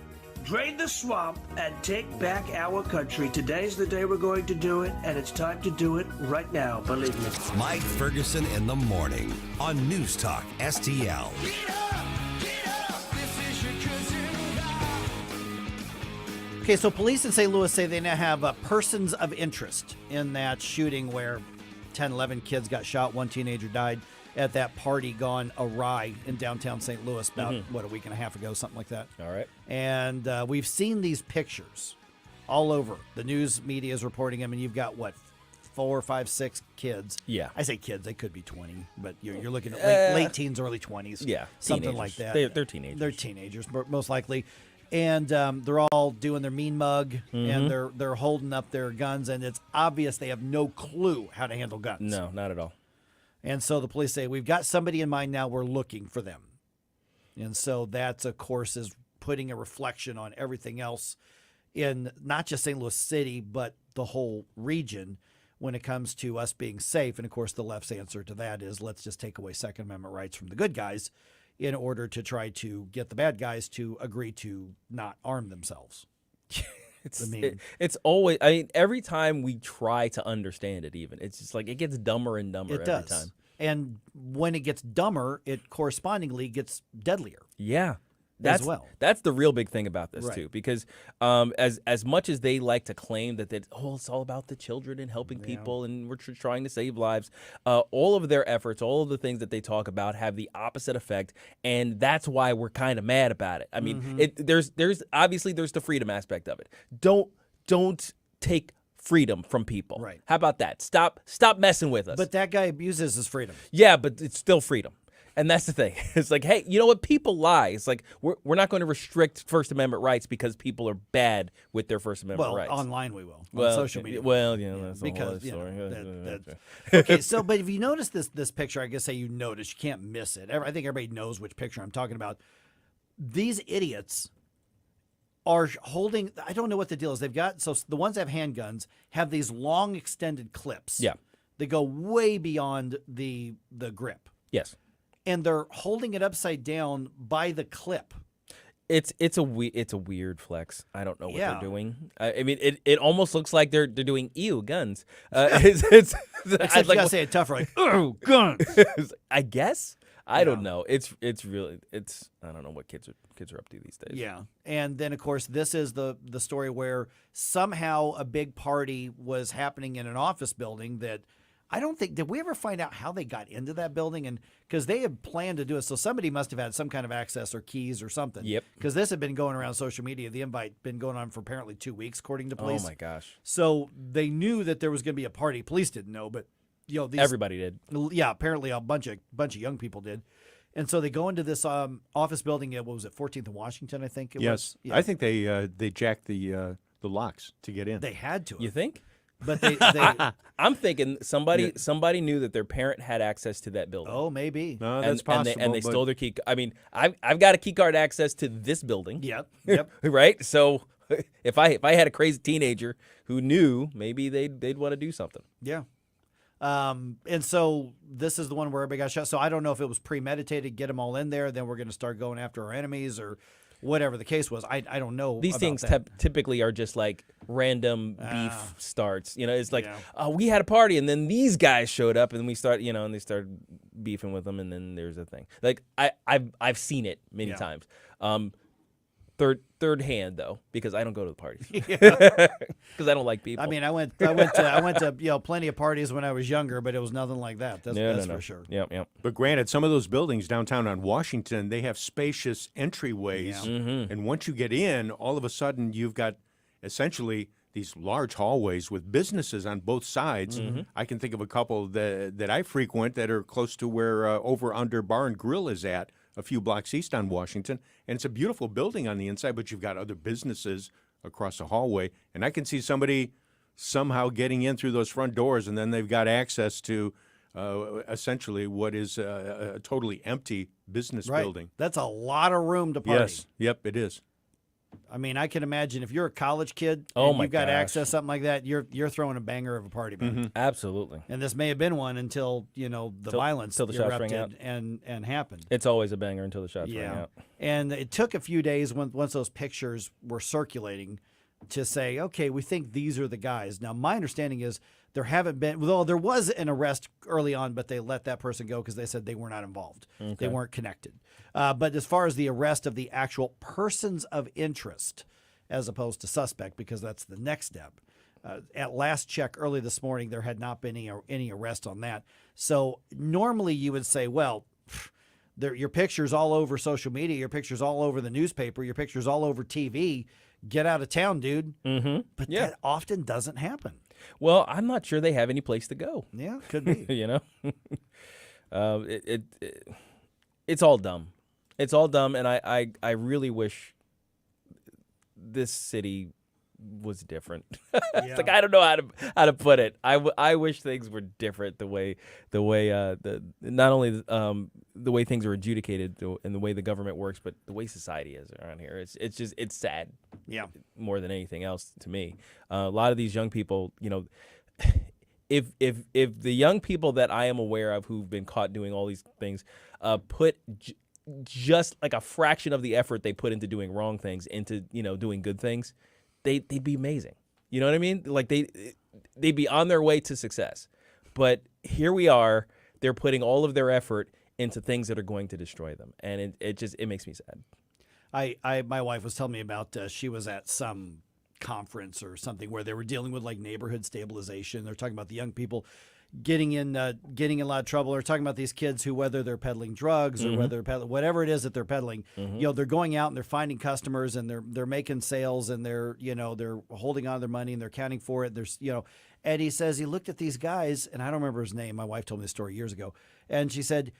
Speaker 19: drain the swamp, and take back our country. Today's the day we're going to do it, and it's time to do it right now, believe me.
Speaker 1: Mike Ferguson in the Morning on News Talk STL.
Speaker 8: Okay, so police in St. Louis say they now have persons of interest in that shooting where 10, 11 kids got shot. One teenager died at that party gone awry in downtown St. Louis about, a week and a half ago, something like that.
Speaker 5: All right.
Speaker 8: And we've seen these pictures all over. The news media is reporting them, and you've got, 4, 5, 6 kids.
Speaker 5: Yeah.
Speaker 8: I say kids, they could be 20, but you're looking at late teens, early 20s.
Speaker 5: Yeah.
Speaker 8: Something
Speaker 5: teenagers.
Speaker 8: like that.
Speaker 5: They're teenagers.
Speaker 8: They're teenagers, most likely. And they're all doing their mean mug, and they're holding up their guns, and it's obvious they have no clue how to handle guns.
Speaker 5: No, not at all.
Speaker 8: And so the police say, we've got somebody in mind now, we're looking for them. And so that's, of course, is putting a reflection on everything else in not just St. Louis City, but the whole region when it comes to us being safe. And, of course, the left's answer to that is let's just take away Second Amendment rights from the good guys in order to try to get the bad guys to agree to not arm themselves.
Speaker 5: It's always, I mean, every time we try to understand it, even, it's just like it gets dumber and dumber every time.
Speaker 8: And when it gets dumber, it correspondingly gets deadlier.
Speaker 5: Yeah.
Speaker 8: As well.
Speaker 5: That's the real big thing about this,
Speaker 8: Right.
Speaker 5: too, because as much as they like to claim that it's all about the children and helping people and we're trying to save lives, all of their efforts, all of the things that they talk about have the opposite effect, and that's why we're kind of mad about it. I mean, there's obviously there's the freedom aspect of it. Don't take freedom from people.
Speaker 8: Right.
Speaker 5: How about that? Stop messing with us.
Speaker 8: But that guy abuses his freedom.
Speaker 5: Yeah, but it's still freedom. And that's the thing. It's like, hey, you know what? People lie. It's like we're not going to restrict First Amendment rights because people are bad with their First Amendment rights.
Speaker 8: Well, online we will.
Speaker 5: Well,
Speaker 8: on social media.
Speaker 5: Well, that's
Speaker 8: because
Speaker 5: a whole other
Speaker 8: story.
Speaker 5: story.
Speaker 8: Okay, so but if you notice this picture, I guess you notice, you can't miss it. I think everybody knows which picture I'm talking about. These idiots are holding, I don't know what the deal is. They've got, so the ones that have handguns have these long extended clips.
Speaker 5: Yeah.
Speaker 8: They go way beyond the grip.
Speaker 5: Yes.
Speaker 8: And they're holding it upside down by the clip.
Speaker 5: It's a weird flex. I don't know what they're doing. I mean, it almost looks like they're doing guns.
Speaker 8: Except you gotta say it tougher, like guns.
Speaker 5: I guess. I don't know. It's really I don't know what kids are up to these days.
Speaker 8: Yeah, and then of course this is the story where somehow a big party was happening in an office building that. I don't think, did we ever find out how they got into that building? And because they had planned to do it, so somebody must have had some kind of access or keys or something.
Speaker 5: Yep.
Speaker 8: Because this had been going around social media. The invite been going on for apparently 2 weeks, according to police.
Speaker 5: Oh my gosh.
Speaker 8: So they knew that there was going to be a party. Police didn't know, but
Speaker 5: everybody did.
Speaker 8: Yeah, apparently a bunch of young people did. And so they go into this office building at, what was it, 14th and Washington, I think it was?
Speaker 11: Yes. I think they jacked the locks to get in.
Speaker 8: They had to.
Speaker 5: You think?
Speaker 8: But they
Speaker 5: I'm thinking somebody knew that their parent had access to that building.
Speaker 8: Oh, maybe.
Speaker 11: No, that's possible.
Speaker 5: And they stole their key. I mean, I've got a key card access to this building.
Speaker 8: Yep.
Speaker 5: Right? So if I had a crazy teenager who knew, maybe they'd want to do something.
Speaker 8: Yeah. And so this is the one where everybody got shot. So I don't know if it was premeditated, get them all in there, then we're going to start going after our enemies or whatever the case was. I don't know.
Speaker 5: These things typically are just like random beef starts. You know, it's like, we had a party and then these guys showed up and we start, and they started beefing with them and then there's a thing. Like I've seen it many times. Third hand though, because I don't go to the parties because I don't like people.
Speaker 8: I mean, I went to plenty of parties when I was younger, but it was nothing like that. That's for sure.
Speaker 5: Yep.
Speaker 11: But granted, some of those buildings downtown on Washington, they have spacious entryways,
Speaker 8: Yeah.
Speaker 5: Mm-hmm.
Speaker 11: and once you get in, all of a sudden you've got essentially these large hallways with businesses on both sides.
Speaker 5: Mm-hmm.
Speaker 11: I can think of a couple that I frequent that are close to where Over Under Bar and Grill is at, a few blocks east on Washington, and it's a beautiful building on the inside, but you've got other businesses across the hallway, and I can see somebody somehow getting in through those front doors, and then they've got access to essentially what is a totally empty business building.
Speaker 8: That's a lot of room to party.
Speaker 11: Yes, yep, it is.
Speaker 8: I mean, I can imagine if you're a college kid
Speaker 5: Oh
Speaker 8: and
Speaker 5: my
Speaker 8: you've got
Speaker 5: gosh.
Speaker 8: access something like that, you're throwing a banger of a party, man.
Speaker 5: Absolutely.
Speaker 8: And this may have been one until the violence
Speaker 5: till the shots rang
Speaker 8: erupted and happened.
Speaker 5: It's always a banger until the shots ring out.
Speaker 8: And it took a few days once those pictures were circulating to say, okay, we think these are the guys. Now, my understanding is there haven't been, well, there was an arrest early on, but they let that person go because they said they were not involved.
Speaker 5: Okay.
Speaker 8: They weren't connected. But as far as the arrest of the actual persons of interest, as opposed to suspect, because that's the next step. At last check early this morning, there had not been any arrest on that. So normally you would say, well, your picture's all over social media, your picture's all over the newspaper, your picture's all over TV. Get out of town, dude.
Speaker 5: Mm-hmm.
Speaker 8: But that often doesn't happen.
Speaker 5: Well, I'm not sure they have any place to go.
Speaker 8: Yeah, could be.
Speaker 5: It's all dumb. It's all dumb, and I really wish this city was different. It's like I don't know how to put it. I wish things were different the way not only the way things are adjudicated and the way the government works, but the way society is around here. It's sad.
Speaker 8: Yeah.
Speaker 5: More than anything else to me. A lot of these young people, if the young people that I am aware of who've been caught doing all these things put just like a fraction of the effort they put into doing wrong things into doing good things, they'd be amazing. You know what I mean? Like they'd be on their way to success. But here we are, they're putting all of their effort into things that are going to destroy them, and it makes me sad.
Speaker 8: My wife was telling me about she was at some conference or something where they were dealing with like neighborhood stabilization. They're talking about the young people getting in a lot of trouble. They're talking about these kids who, whether they're peddling drugs or whether whatever it is that they're peddling, they're going out and they're finding customers and they're making sales and they're holding on to their money and they're counting for it. There's and he says he looked at these guys, and I don't remember his name. My wife told me this story years ago, and she said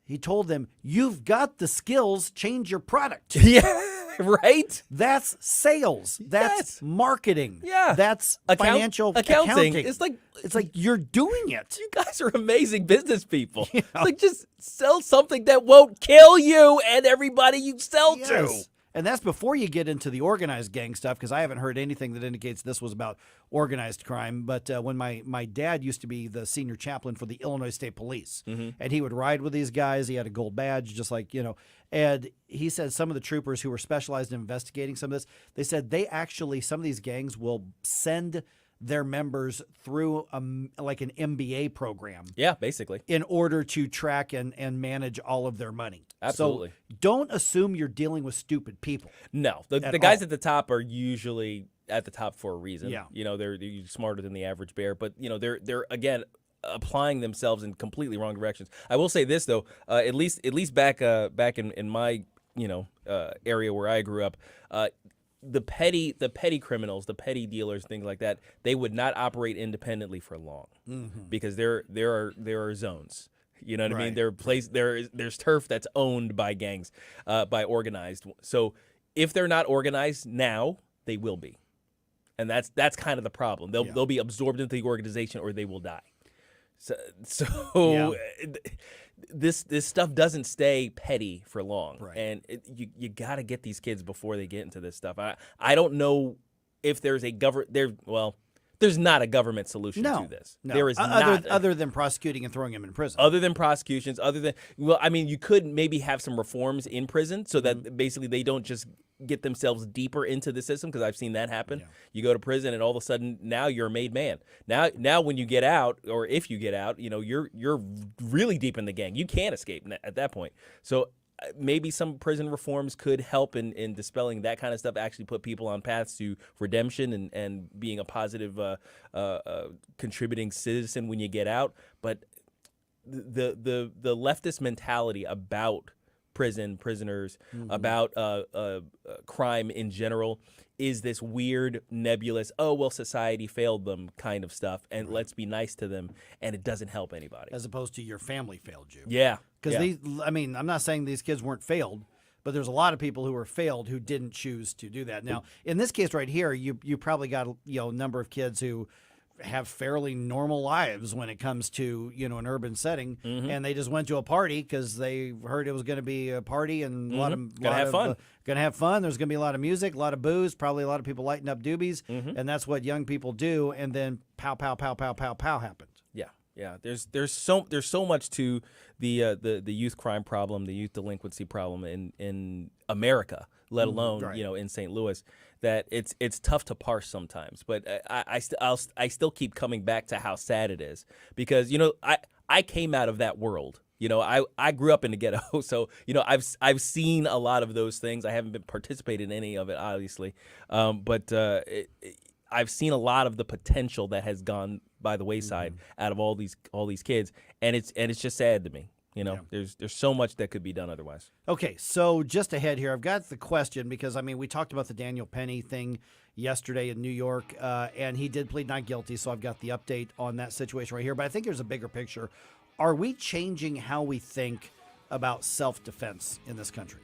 Speaker 8: he told them, "You've got the skills, change your product."
Speaker 5: Yeah. Right?
Speaker 8: That's sales. That's marketing.
Speaker 5: Yeah.
Speaker 8: That's financial accounting.
Speaker 5: It's
Speaker 8: like you're doing it.
Speaker 5: You guys are amazing business people. Yeah. Like just sell something that won't kill you and everybody you sell to.
Speaker 8: And that's before you get into the organized gang stuff, because I haven't heard anything that indicates this was about organized crime. But when my dad used to be the senior chaplain for the Illinois State Police, and he would ride with these guys. He had a gold badge, just like, and he said some of the troopers who were specialized in investigating some of this, they said some of these gangs will send their members through like an MBA program.
Speaker 5: Yeah, basically.
Speaker 8: In order to track and manage all of their money.
Speaker 5: Absolutely.
Speaker 8: So don't assume you're dealing with stupid people.
Speaker 5: No. The guys at the top are usually at the top for a reason.
Speaker 8: Yeah.
Speaker 5: They're smarter than the average bear, but they're again applying themselves in completely wrong directions. I will say this though, at least back in my area where I grew up, the petty criminals, the petty dealers, things like that, they would not operate independently for long because there are zones. You know what I mean? There's turf that's owned by gangs, by organized. So if they're not organized now, they will be, and that's kind of the problem. They'll be absorbed into the organization or they will die. So this stuff doesn't stay petty for long, and you got to get these kids before they get into this stuff. I don't know if there's there's not a government solution to this.
Speaker 8: No.
Speaker 5: There is
Speaker 8: other than prosecuting and throwing them in prison.
Speaker 5: Other than prosecutions, you could maybe have some reforms in prison so that basically they don't just get themselves deeper into the system, because I've seen that happen. Yeah. You go to prison and all of a sudden now you're a made man. Now when you get out, or if you get out, you're really deep in the gang. You can't escape at that point. So maybe some prison reforms could help in dispelling that kind of stuff, actually put people on paths to redemption and being a positive contributing citizen when you get out. But the leftist mentality about prisoners, about crime in general, is this weird, nebulous, society failed them kind of stuff, and let's be nice to them, and it doesn't help anybody.
Speaker 8: As opposed to your family failed you.
Speaker 5: Yeah.
Speaker 8: Because I'm not saying these kids weren't failed, but there's a lot of people who were failed who didn't choose to do that. Now, in this case right here, you probably got a number of kids who have fairly normal lives when it comes to an urban setting, and they just went to a party because they heard it was going to be a party and
Speaker 5: gonna have fun.
Speaker 8: There's going to be a lot of music, a lot of booze, probably a lot of people lighting up doobies, and that's what young people do. And then pow, pow, pow, pow, pow, pow happens.
Speaker 5: Yeah. There's so much to the youth crime problem, the youth delinquency problem in America, let alone in St. Louis, that it's tough to parse sometimes. But I still keep coming back to how sad it is, because I came out of that world. I grew up in the ghetto, so I've seen a lot of those things. I haven't participated in any of it, obviously, but I've seen a lot of the potential that has gone by the wayside out of all these kids, and it's just sad to me. There's so much that could be done otherwise.
Speaker 8: Okay, so just ahead here, I've got the question, because we talked about the Daniel Penny thing yesterday in New York, and he did plead not guilty, so I've got the update on that situation right here. But I think there's a bigger picture. Are we changing how we think about self-defense in this country?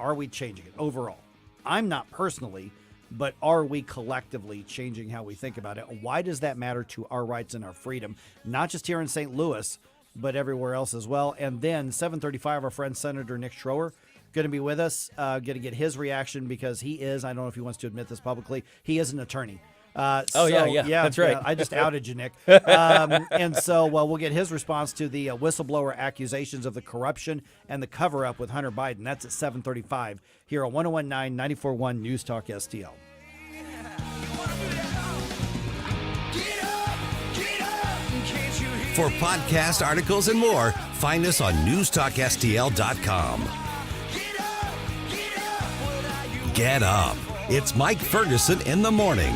Speaker 8: Are we changing it overall? I'm not personally, but are we collectively changing how we think about it? Why does that matter to our rights and our freedom, not just here in St. Louis, but everywhere else as well? And then 7:35, our friend Senator Nick Schroer going to be with us, going to get his reaction because he is, I don't know if he wants to admit this publicly, he is an attorney.
Speaker 5: Yeah, that's right.
Speaker 8: I just outed you, Nick. And so, we'll get his response to the whistleblower accusations of the corruption and the cover-up with Hunter Biden. That's at 7:35 here on 101.9, 94.1 News Talk STL.
Speaker 1: For podcast articles and more, find us on newstalkstl.com. Get up. It's Mike Ferguson in the morning.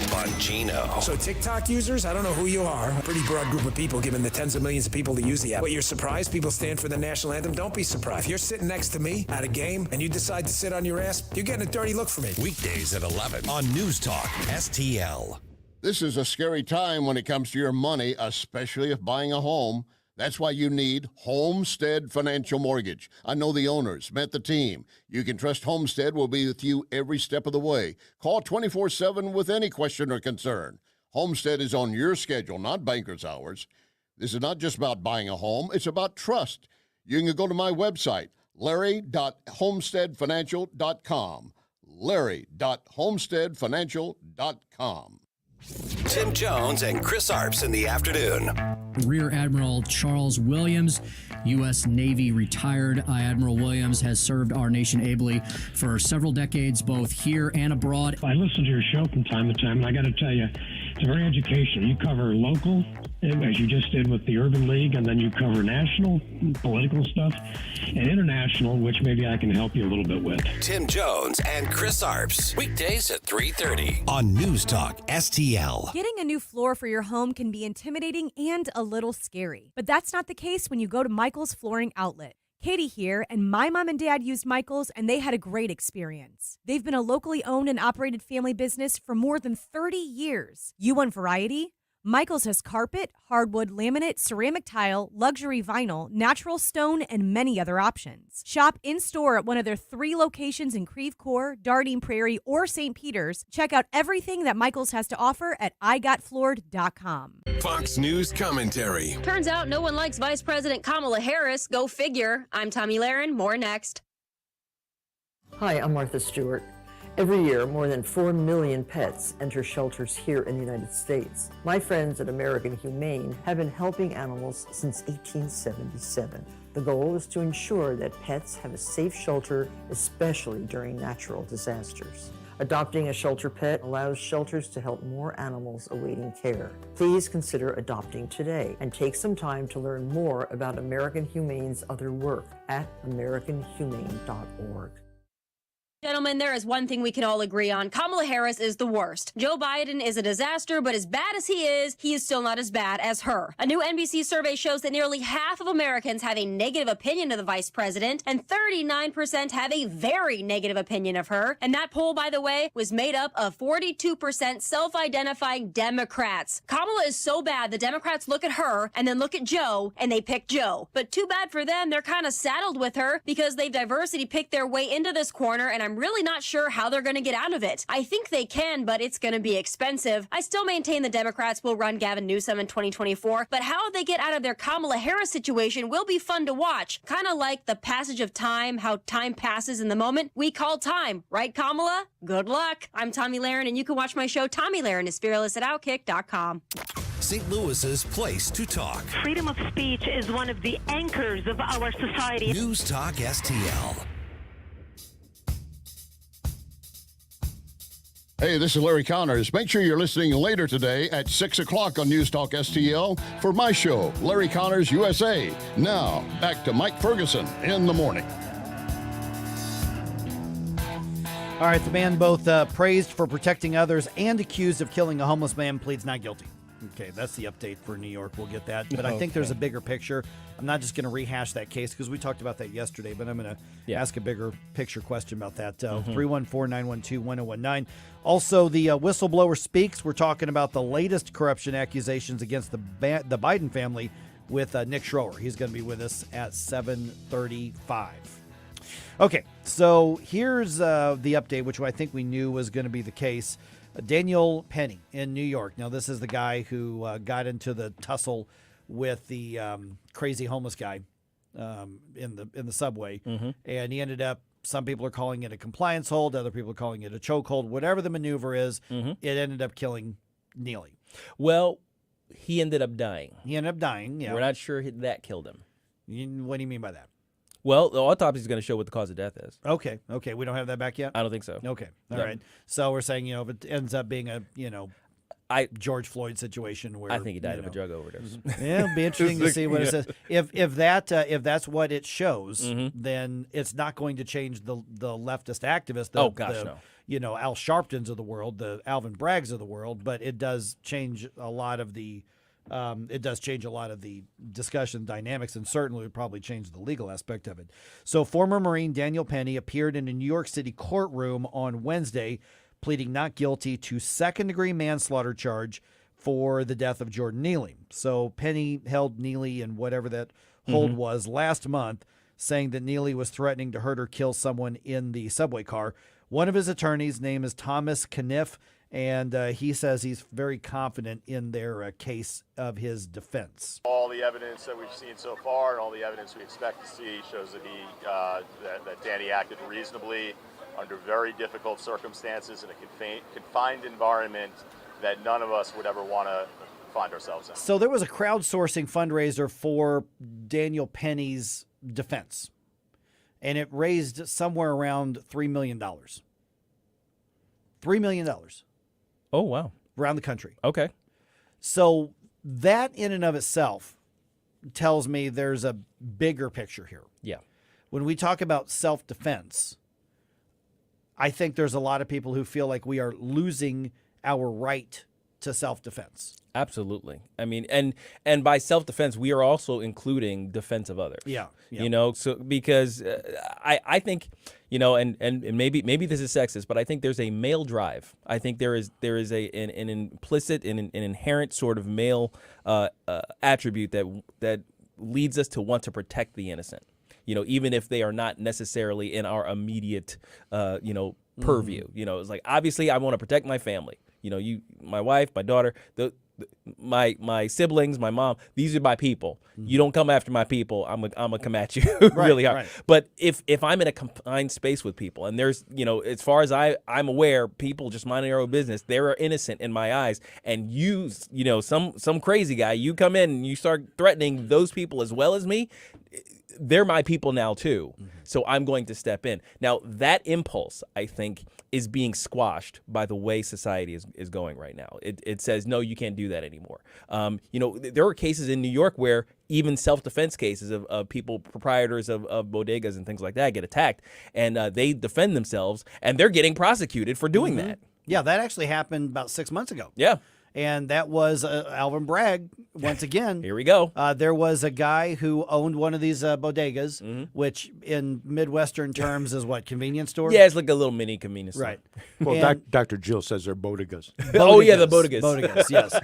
Speaker 1: Bongino.
Speaker 12: So TikTok users, I don't know who you are. A pretty broad group of people given the tens of millions of people that use the app. But you're surprised people stand for the national anthem? Don't be surprised. If you're sitting next to me at a game and you decide to sit on your ass, you're getting a dirty look from me.
Speaker 1: Weekdays at 11 on News Talk STL.
Speaker 13: This is a scary time when it comes to your money, especially if buying a home. That's why you need Homestead Financial Mortgage. I know the owners, met the team. You can trust Homestead will be with you every step of the way. Call 24/7 with any question or concern. Homestead is on your schedule, not banker's hours. This is not just about buying a home. It's about trust. You can go to my website, larry.homesteadfinancial.com. larry.homesteadfinancial.com.
Speaker 1: Tim Jones and Chris Arps in the afternoon.
Speaker 14: Rear Admiral Charles Williams, U.S. Navy retired. Admiral Williams has served our nation ably for several decades, both here and abroad.
Speaker 15: I listen to your show from time to time, and I got to tell you, it's very educational. You cover local, as you just did with the Urban League, and then you cover national, political stuff, and international, which maybe I can help you a little bit with.
Speaker 1: Tim Jones and Chris Arps. Weekdays at 3:30 on News Talk STL.
Speaker 20: Getting a new floor for your home can be intimidating and a little scary. But that's not the case when you go to Michael's Flooring Outlet. Katie here, and my mom and dad used Michael's, and they had a great experience. They've been a locally owned and operated family business for more than 30 years. You want variety? Michael's has carpet, hardwood, laminate, ceramic tile, luxury vinyl, natural stone, and many other options. Shop in-store at one of their 3 locations in Creve Coeur, Dardine Prairie, or St. Peters. Check out everything that Michael's has to offer at igotfloored.com.
Speaker 21: Fox News commentary.
Speaker 22: Turns out no one likes Vice President Kamala Harris. Go figure. I'm Tommy Lahren. More next.
Speaker 23: Hi, I'm Martha Stewart. Every year, more than 4 million pets enter shelters here in the United States. My friends at American Humane have been helping animals since 1877. The goal is to ensure that pets have a safe shelter, especially during natural disasters. Adopting a shelter pet allows shelters to help more animals awaiting care. Please consider adopting today and take some time to learn more about American Humane's other work at americanhumane.org.
Speaker 22: Gentlemen, there is one thing we can all agree on. Kamala Harris is the worst. Joe Biden is a disaster, but as bad as he is still not as bad as her. A new NBC survey shows that nearly half of Americans have a negative opinion of the vice president, and 39% have a very negative opinion of her. And that poll, by the way, was made up of 42% self-identifying Democrats. Kamala is so bad, the Democrats look at her and then look at Joe, and they pick Joe. But too bad for them, they're kind of saddled with her because they've diversity picked their way into this corner, and I'm really not sure how they're going to get out of it. I think they can, but it's going to be expensive. I still maintain the Democrats will run Gavin Newsom in 2024, but how they get out of their Kamala Harris situation will be fun to watch. Kind of like the passage of time, how time passes in the moment we call time. Right, Kamala? Good luck. I'm Tommy Lahren, and you can watch my show, Tommy Lahren is Fearless at Outkick.com.
Speaker 1: St. Louis's place to talk.
Speaker 25: Freedom of speech is one of the anchors of our society.
Speaker 1: News Talk STL.
Speaker 13: Hey, this is Larry Connors. Make sure you're listening later today at 6 o'clock on News Talk STL for my show, Larry Connors USA. Now, back to Mike Ferguson in the morning.
Speaker 8: All right, the man both praised for protecting others and accused of killing a homeless man pleads not guilty. Okay, that's the update for New York. We'll get that. But I think there's a bigger picture. I'm not just going to rehash that case because we talked about that yesterday, but I'm going to ask a bigger picture question about that. 314-912-1019. Also, the whistleblower speaks. We're talking about the latest corruption accusations against the Biden family with Nick Schroer. He's going to be with us at 7:35. Okay, so here's the update, which I think we knew was going to be the case. Daniel Penny in New York. Now, this is the guy who got into the tussle with the crazy homeless guy in the subway, and he ended up. Some people are calling it a compliance hold. Other people are calling it a chokehold. Whatever the maneuver is, it ended up killing Neely.
Speaker 5: Well, he ended up dying.
Speaker 8: Yeah.
Speaker 5: We're not sure that killed him.
Speaker 8: What do you mean by that?
Speaker 5: Well, the autopsy is going to show what the cause of death is.
Speaker 8: Okay. We don't have that back yet?
Speaker 5: I don't think so.
Speaker 8: Okay. All
Speaker 5: No.
Speaker 8: right. So we're saying, if it ends up being a, George Floyd situation where
Speaker 5: I think he died of a drug overdose.
Speaker 8: Yeah, it'll be interesting to see what it says. If that's what it shows, then it's not going to change the leftist activists.
Speaker 5: Oh, gosh, no.
Speaker 8: Al Sharptons of the world, the Alvin Braggs of the world, but it does change a lot of the discussion dynamics, and certainly would probably change the legal aspect of it. So former Marine Daniel Penny appeared in a New York City courtroom on Wednesday, pleading not guilty to second-degree manslaughter charge for the death of Jordan Neely. So Penny held Neely in whatever that hold was last month, saying that Neely was threatening to hurt or kill someone in the subway car. One of his attorneys' name is Thomas Caniff, and he says he's very confident in their case of his defense.
Speaker 2: All the evidence that we've seen so far and all the evidence we expect to see shows that that Danny acted reasonably under very difficult circumstances in a confined environment that none of us would ever want to find ourselves in.
Speaker 8: So there was a crowdsourcing fundraiser for Daniel Penny's defense, and it raised somewhere around $3 million. $3 million.
Speaker 5: Oh, wow.
Speaker 8: Around the country.
Speaker 5: Okay.
Speaker 8: So that in and of itself tells me there's a bigger picture here.
Speaker 5: Yeah.
Speaker 8: When we talk about self-defense, I think there's a lot of people who feel like we are losing our right to self-defense.
Speaker 5: Absolutely. I mean, and by self-defense, we are also including defense of others.
Speaker 8: Yeah.
Speaker 5: So because I think, and maybe this is sexist, but I think there's a male drive. I think there is an implicit and an inherent sort of male attribute that leads us to want to protect the innocent. Even if they are not necessarily in our immediate, purview. It's like, obviously I want to protect my family. My wife, my daughter, my siblings, my mom, these are my people. You don't come after my people, I'm gonna come at you really hard.
Speaker 8: Right.
Speaker 5: But if I'm in a confined space with people, and there's, as far as I'm aware, people just minding their own business, they're innocent in my eyes, and some crazy guy, you come in and you start threatening those people as well as me, they're my people now too. So I'm going to step in. Now, that impulse, I think, is being squashed by the way society is going right now. It says, no, you can't do that anymore. There are cases in New York where even self-defense cases of people, proprietors of bodegas and things like that, get attacked, and they defend themselves, and they're getting prosecuted for doing that.
Speaker 8: Yeah, that actually happened about 6 months ago.
Speaker 5: Yeah.
Speaker 8: And that was Alvin Bragg, once again.
Speaker 5: Here we go.
Speaker 8: There was a guy who owned one of these bodegas, which in Midwestern terms is what, convenience store?
Speaker 5: Yeah, it's like a little mini convenience store.
Speaker 8: Right.
Speaker 11: Well, Dr. Jill says they're bodegas.
Speaker 5: Oh, yeah, the bodegas.
Speaker 8: Bodegas, yes.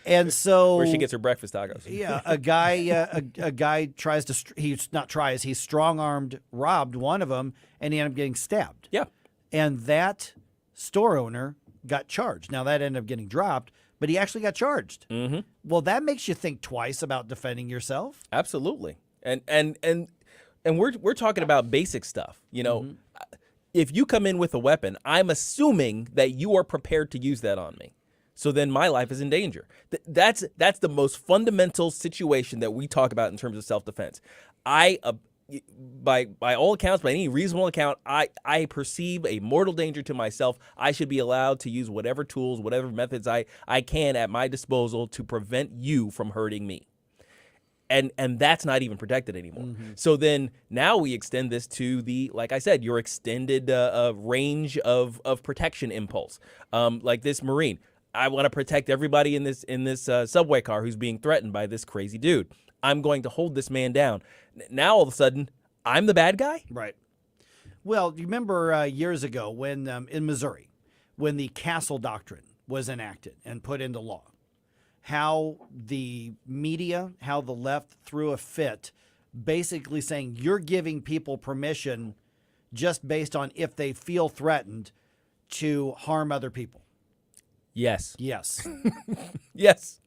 Speaker 8: And so...
Speaker 5: Where she gets her breakfast tacos.
Speaker 8: Yeah, a guy tries to... He strong-armed, robbed one of them, and he ended up getting stabbed.
Speaker 5: Yeah.
Speaker 8: And that store owner got charged. Now, that ended up getting dropped, but he actually got charged.
Speaker 5: Mm-hmm.
Speaker 8: Well, that makes you think twice about defending yourself.
Speaker 5: Absolutely. And we're talking about basic stuff. If you come in with a weapon, I'm assuming that you are prepared to use that on me. So then my life is in danger. That's the most fundamental situation that we talk about in terms of self-defense. By all accounts, by any reasonable account, I perceive a mortal danger to myself. I should be allowed to use whatever tools, whatever methods I can at my disposal to prevent you from hurting me. And that's not even protected anymore. So then now we extend this to like I said, your extended range of protection impulse. Like this Marine, I want to protect everybody in this subway car who's being threatened by this crazy dude. I'm going to hold this man down. Now, all of a sudden, I'm the bad guy?
Speaker 8: Right. Well, you remember years ago when in Missouri, when the Castle Doctrine was enacted and put into law, how the media, how the left threw a fit, basically saying you're giving people permission just based on if they feel threatened to harm other people.
Speaker 5: Yes.
Speaker 8: Yes.
Speaker 5: Yes.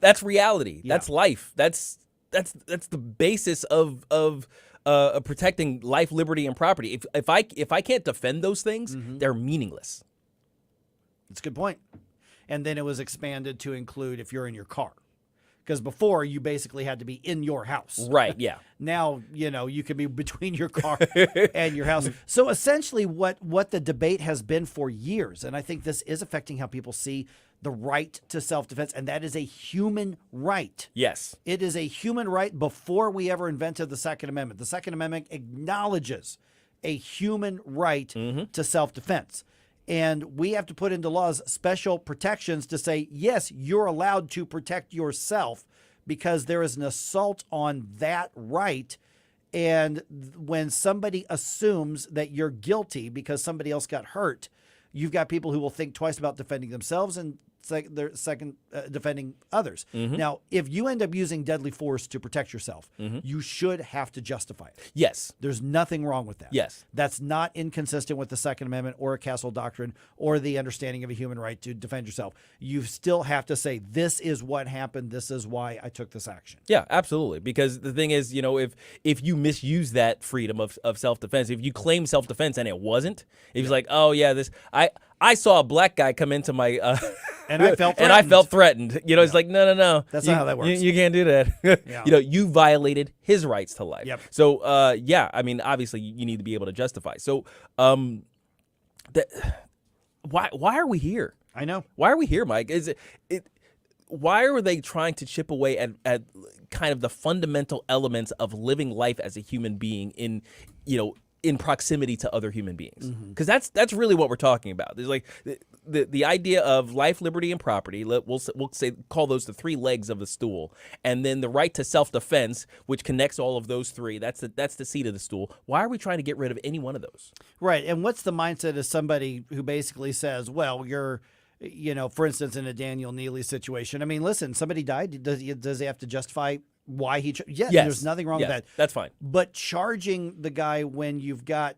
Speaker 5: That's reality.
Speaker 8: Yeah.
Speaker 5: That's life. That's the basis of protecting life, liberty, and property. If I can't defend those things, they're meaningless.
Speaker 8: That's a good point. And then it was expanded to include if you're in your car. Because before, you basically had to be in your house.
Speaker 5: Right, yeah.
Speaker 8: Now, you can be between your car and your house. So essentially what the debate has been for years, and I think this is affecting how people see the right to self-defense, and that is a human right.
Speaker 5: Yes.
Speaker 8: It is a human right before we ever invented the Second Amendment. The Second Amendment acknowledges a human right to self-defense. And we have to put into laws special protections to say, yes, you're allowed to protect yourself because there is an assault on that right. And when somebody assumes that you're guilty because somebody else got hurt, you've got people who will think twice about defending themselves and defending others. Now, if you end up using deadly force to protect yourself, you should have to justify it.
Speaker 5: Yes.
Speaker 8: There's nothing wrong with that.
Speaker 5: Yes.
Speaker 8: That's not inconsistent with the Second Amendment or a Castle Doctrine or the understanding of a human right to defend yourself. You still have to say, this is what happened. This is why I took this action.
Speaker 5: Yeah, absolutely. Because the thing is, if you misuse that freedom of self-defense, if you claim self-defense and it wasn't, if it's like, oh yeah, I saw a black guy come into my
Speaker 8: and I felt threatened.
Speaker 5: And I felt threatened. It's like, no.
Speaker 8: That's not how that works.
Speaker 5: You can't do that.
Speaker 8: Yeah.
Speaker 5: You violated his rights to life.
Speaker 8: Yep.
Speaker 5: So, obviously you need to be able to justify. So, why are we here?
Speaker 8: I know.
Speaker 5: Why are we here, Mike? Why are they trying to chip away at kind of the fundamental elements of living life as a human being in proximity to other human beings? Because that's really what we're talking about. There's like the idea of life, liberty, and property. We'll call those the three legs of the stool, and then the right to self-defense, which connects all of those three. That's the seat of the stool. Why are we trying to get rid of any one of those?
Speaker 8: Right. And what's the mindset of somebody who basically says, well, you're, for instance, in a Daniel Neely situation. I mean, listen, somebody died. Does he have to justify why he? Yes. There's nothing wrong with that.
Speaker 5: That's fine.
Speaker 8: But charging the guy when you've got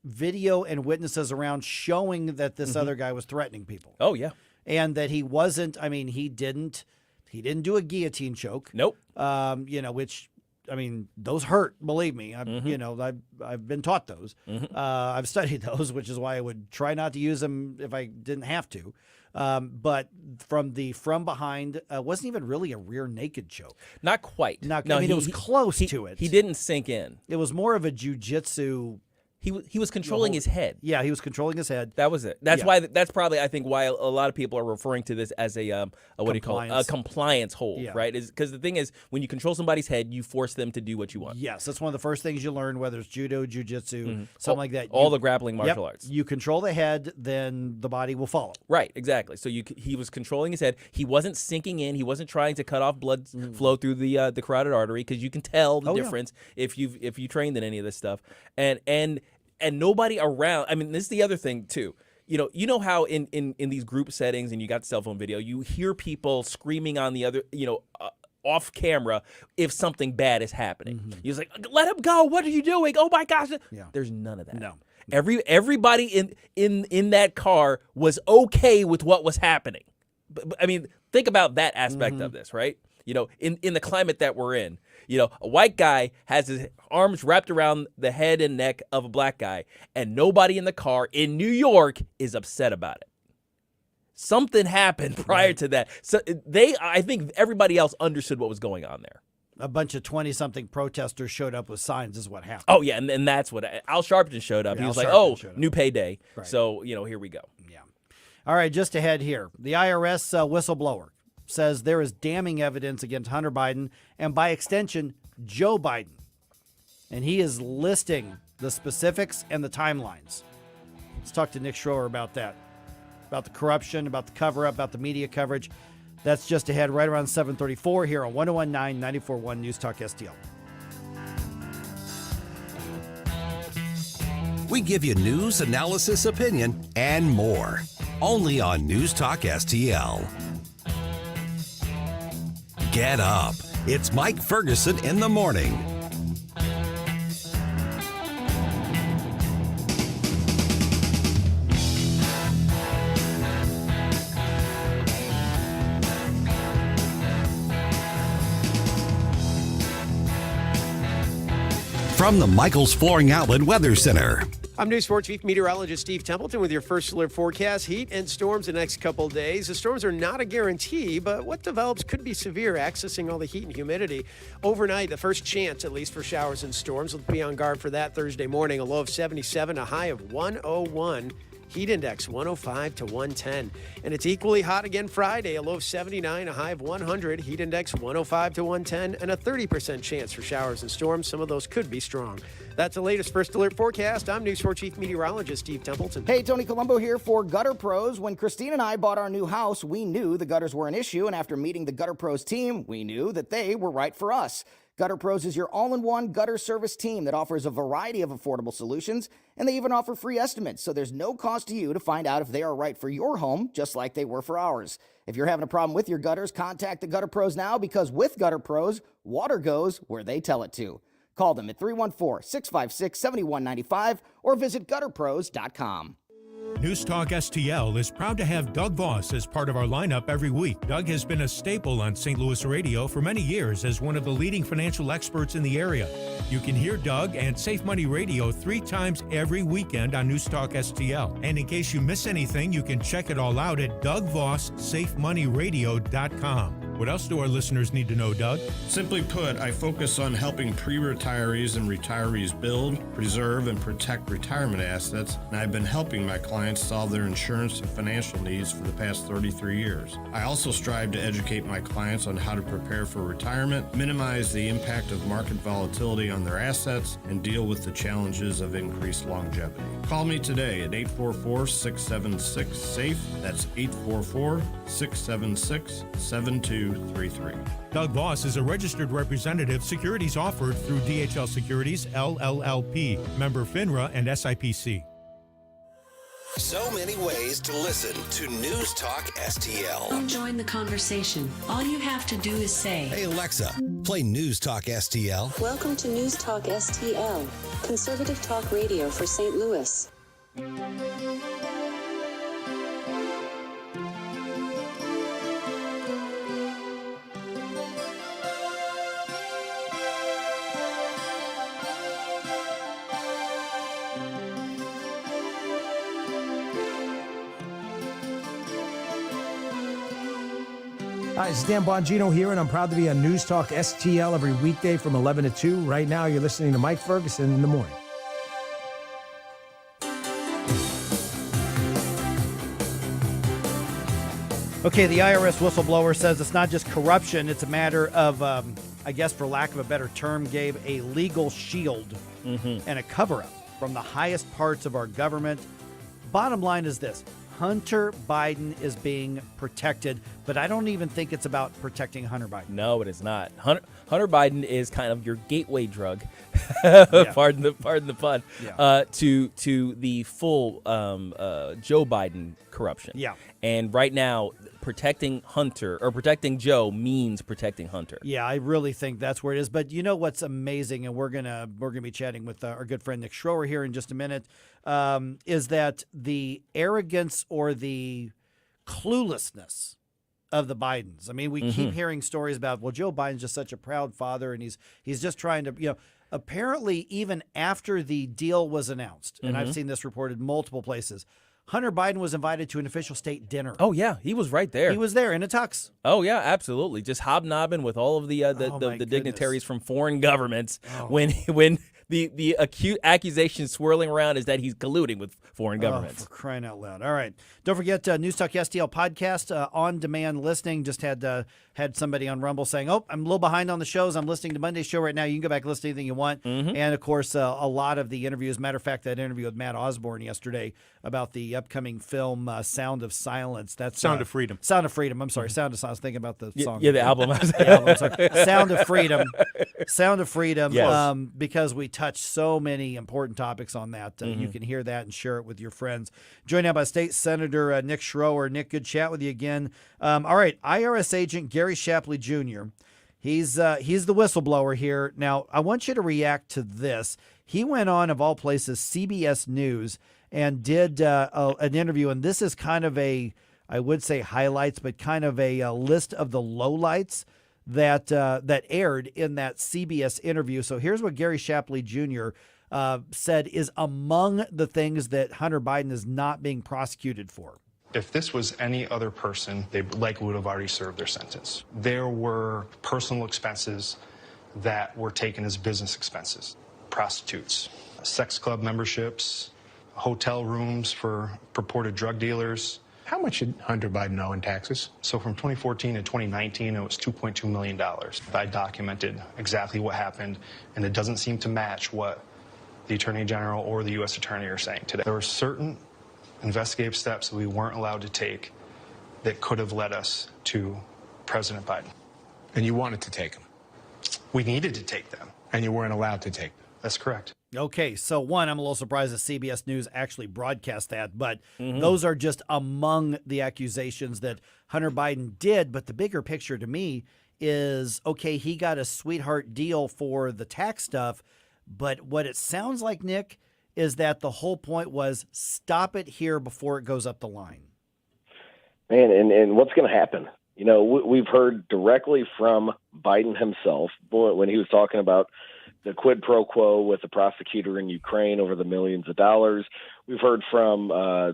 Speaker 8: video and witnesses around showing that this other guy was threatening people.
Speaker 5: Oh yeah,
Speaker 8: and that he wasn't. I mean, he didn't do a guillotine choke.
Speaker 5: Nope.
Speaker 8: Which. I mean, those hurt. Believe me, I've been taught those. I've studied those, which is why I would try not to use them if I didn't have to. But from behind, wasn't even really a rear naked choke.
Speaker 5: Not quite.
Speaker 8: No, it was close to it.
Speaker 5: He didn't sink in.
Speaker 8: It was more of a jujitsu.
Speaker 5: He was controlling his head.
Speaker 8: Yeah, he was controlling his head.
Speaker 5: That was it. That's why. That's probably, I think, why a lot of people are referring to this as a what do you call it? A compliance hold, right? Is because the thing is, when you control somebody's head, you force them to do what you want.
Speaker 8: Yes, that's one of the first things you learn, whether it's judo, jujitsu, something like that.
Speaker 5: All the grappling martial arts.
Speaker 8: You control the head, then the body will follow.
Speaker 5: Right, exactly. So he was controlling his head. He wasn't sinking in. He wasn't trying to cut off blood flow through the carotid artery, because you can tell the difference if you trained in any of this stuff. And nobody around. I mean, this is the other thing too. You know how in these group settings, and you got cell phone video, you hear people screaming on the other, off camera if something bad is happening. You're like, let him go. What are you doing? Oh my gosh.
Speaker 8: Yeah.
Speaker 5: There's none of that.
Speaker 8: No.
Speaker 5: Everybody in that car was okay with what was happening. But I mean, think about that aspect of this, right? In the climate that we're in. A white guy has his arms wrapped around the head and neck of a black guy, and nobody in the car in New York is upset about it. Something happened prior to that. So I think everybody else understood what was going on there.
Speaker 8: A bunch of 20-something protesters showed up with signs is what happened.
Speaker 5: Oh, yeah, and that's what Al Sharpton showed up.
Speaker 8: Yeah,
Speaker 5: he was
Speaker 8: Al
Speaker 5: like,
Speaker 8: Sharpton
Speaker 5: new payday.
Speaker 8: Right.
Speaker 5: So, here we go.
Speaker 8: Yeah. All right, just ahead here. The IRS whistleblower says there is damning evidence against Hunter Biden and, by extension, Joe Biden. And he is listing the specifics and the timelines. Let's talk to Nick Schroer about that, about the corruption, about the cover-up, about the media coverage. That's just ahead right around 7:34 here on 101.9 94.1 News Talk STL.
Speaker 1: We give you news, analysis, opinion, and more. Only on News Talk STL. Get up. It's Mike Ferguson in the morning. From the Michaels Flooring Outlet Weather Center.
Speaker 6: I'm News 4 Chief Meteorologist Steve Templeton with your first alert forecast. Heat and storms the next couple of days. The storms are not a guarantee, but what develops could be severe, accessing all the heat and humidity. Overnight, the first chance, at least, for showers and storms. We'll be on guard for that Thursday morning. A low of 77, a high of 101. Heat index 105 to 110. And it's equally hot again Friday, a low of 79, a high of 100. Heat index 105 to 110, and a 30% chance for showers and storms. Some of those could be strong. That's the latest First Alert forecast. I'm News 4 Chief Meteorologist Steve Templeton.
Speaker 3: Hey, Tony Colombo here for Gutter Pros. When Christine and I bought our new house, we knew the gutters were an issue, and after meeting the Gutter Pros team, we knew that they were right for us. Gutter Pros is your all-in-one gutter service team that offers a variety of affordable solutions, and they even offer free estimates, so there's no cost to you to find out if they are right for your home, just like they were for ours. If you're having a problem with your gutters, contact the Gutter Pros now, because with Gutter Pros, water goes where they tell it to. Call them at 314-656-7195 or visit gutterpros.com.
Speaker 11: News Talk STL is proud to have Doug Voss as part of our lineup every week. Doug has been a staple on St. Louis radio for many years as one of the leading financial experts in the area. You can hear Doug and Safe Money Radio 3 times every weekend on News Talk STL. And in case you miss anything, you can check it all out at DougVossSafeMoneyRadio.com. What else do our listeners need to know, Doug?
Speaker 7: Simply put, I focus on helping pre-retirees and retirees build, preserve, and protect retirement assets, and I've been helping my clients solve their insurance and financial needs for the past 33 years. I also strive to educate my clients on how to prepare for retirement, minimize the impact of market volatility on their assets, and deal with the challenges of increased longevity. Call me today at 844-676-SAFE. That's 844-676-7233.
Speaker 11: Doug Voss is a registered representative. Securities offered through DHL Securities, LLLP, member FINRA and SIPC.
Speaker 1: So many ways to listen to News Talk STL.
Speaker 4: Join the conversation. All you have to do is say,
Speaker 1: Hey Alexa, play News Talk STL.
Speaker 4: Welcome to News Talk STL, conservative talk radio for St. Louis.
Speaker 12: Hi, it's Dan Bongino here, and I'm proud to be on News Talk STL every weekday from 11 to 2. Right now, you're listening to Mike Ferguson in the morning.
Speaker 8: Okay, the IRS whistleblower says it's not just corruption, it's a matter of, I guess for lack of a better term, gave a legal shield and a cover-up from the highest parts of our government. Bottom line is this. Hunter Biden is being protected, but I don't even think it's about protecting Hunter Biden.
Speaker 5: No, it is not. Hunter Biden is kind of your gateway drug, pardon the pun, to the full Joe Biden corruption.
Speaker 8: Yeah.
Speaker 5: And right now, protecting Joe means protecting Hunter.
Speaker 8: Yeah, I really think that's where it is. But you know what's amazing, and we're gonna be chatting with our good friend Nick Schroer here in just a minute, is that the arrogance or the cluelessness of the Bidens. I mean, we keep hearing stories about, well, Joe Biden's just such a proud father, and he's just trying to, apparently even after the deal was announced, and I've seen this reported multiple places, Hunter Biden was invited to an official state dinner.
Speaker 5: Oh yeah, he was right there.
Speaker 8: He was there in a tux.
Speaker 5: Oh yeah, absolutely. Just hobnobbing with all of the dignitaries from foreign governments. When the acute accusation swirling around is that he's colluding with foreign governments.
Speaker 8: For crying out loud! All right, don't forget News Talk STL podcast on demand listening. Just had somebody on Rumble saying, "Oh, I'm a little behind on the shows. I'm listening to Monday's show right now. You can go back and listen to anything you want." And of course, a lot of the interviews. Matter of fact, that interview with Matt Osborne yesterday about the upcoming film Sound of Silence. That's
Speaker 11: Sound of Freedom.
Speaker 8: Sound of Freedom. I'm sorry, Sound of Silence. I was thinking about the song.
Speaker 5: Yeah, the album.
Speaker 8: The album. Sorry. Sound of Freedom. Sound of Freedom.
Speaker 5: Yes.
Speaker 8: Because we touched so many important topics on that. You can hear that and share it with your friends. Joined now by State Senator Nick Schroer. Nick, good chat with you again. All right, IRS agent Gary Shapley Jr. He's the whistleblower here. Now, I want you to react to this. He went on, of all places, CBS News, and did an interview, and this is kind of I would say highlights, but kind of a list of the lowlights that aired in that CBS interview. So here's what Gary Shapley Jr. Said is among the things that Hunter Biden is not being prosecuted for.
Speaker 10: If this was any other person, they likely would have already served their sentence. There were personal expenses that were taken as business expenses. Prostitutes, sex club memberships, hotel rooms for purported drug dealers.
Speaker 16: How much did Hunter Biden owe in taxes?
Speaker 10: So from 2014 to 2019, it was $2.2 million. I documented exactly what happened, and it doesn't seem to match what the Attorney General or the U.S. Attorney are saying today. There were certain investigative steps that we weren't allowed to take that could have led us to President Biden.
Speaker 16: And you wanted to take them?
Speaker 10: We needed to take them.
Speaker 16: And you weren't allowed to take them?
Speaker 10: That's correct.
Speaker 8: Okay, so one, I'm a little surprised that CBS News actually broadcast that, but those are just among the accusations that Hunter Biden did. But the bigger picture to me is, okay, he got a sweetheart deal for the tax stuff, but what it sounds like, Nick, is that the whole point was stop it here before it goes up the line.
Speaker 17: Man, and what's going to happen? You know, we've heard directly from Biden himself when he was talking about the quid pro quo with the prosecutor in Ukraine over the millions of dollars. We've heard from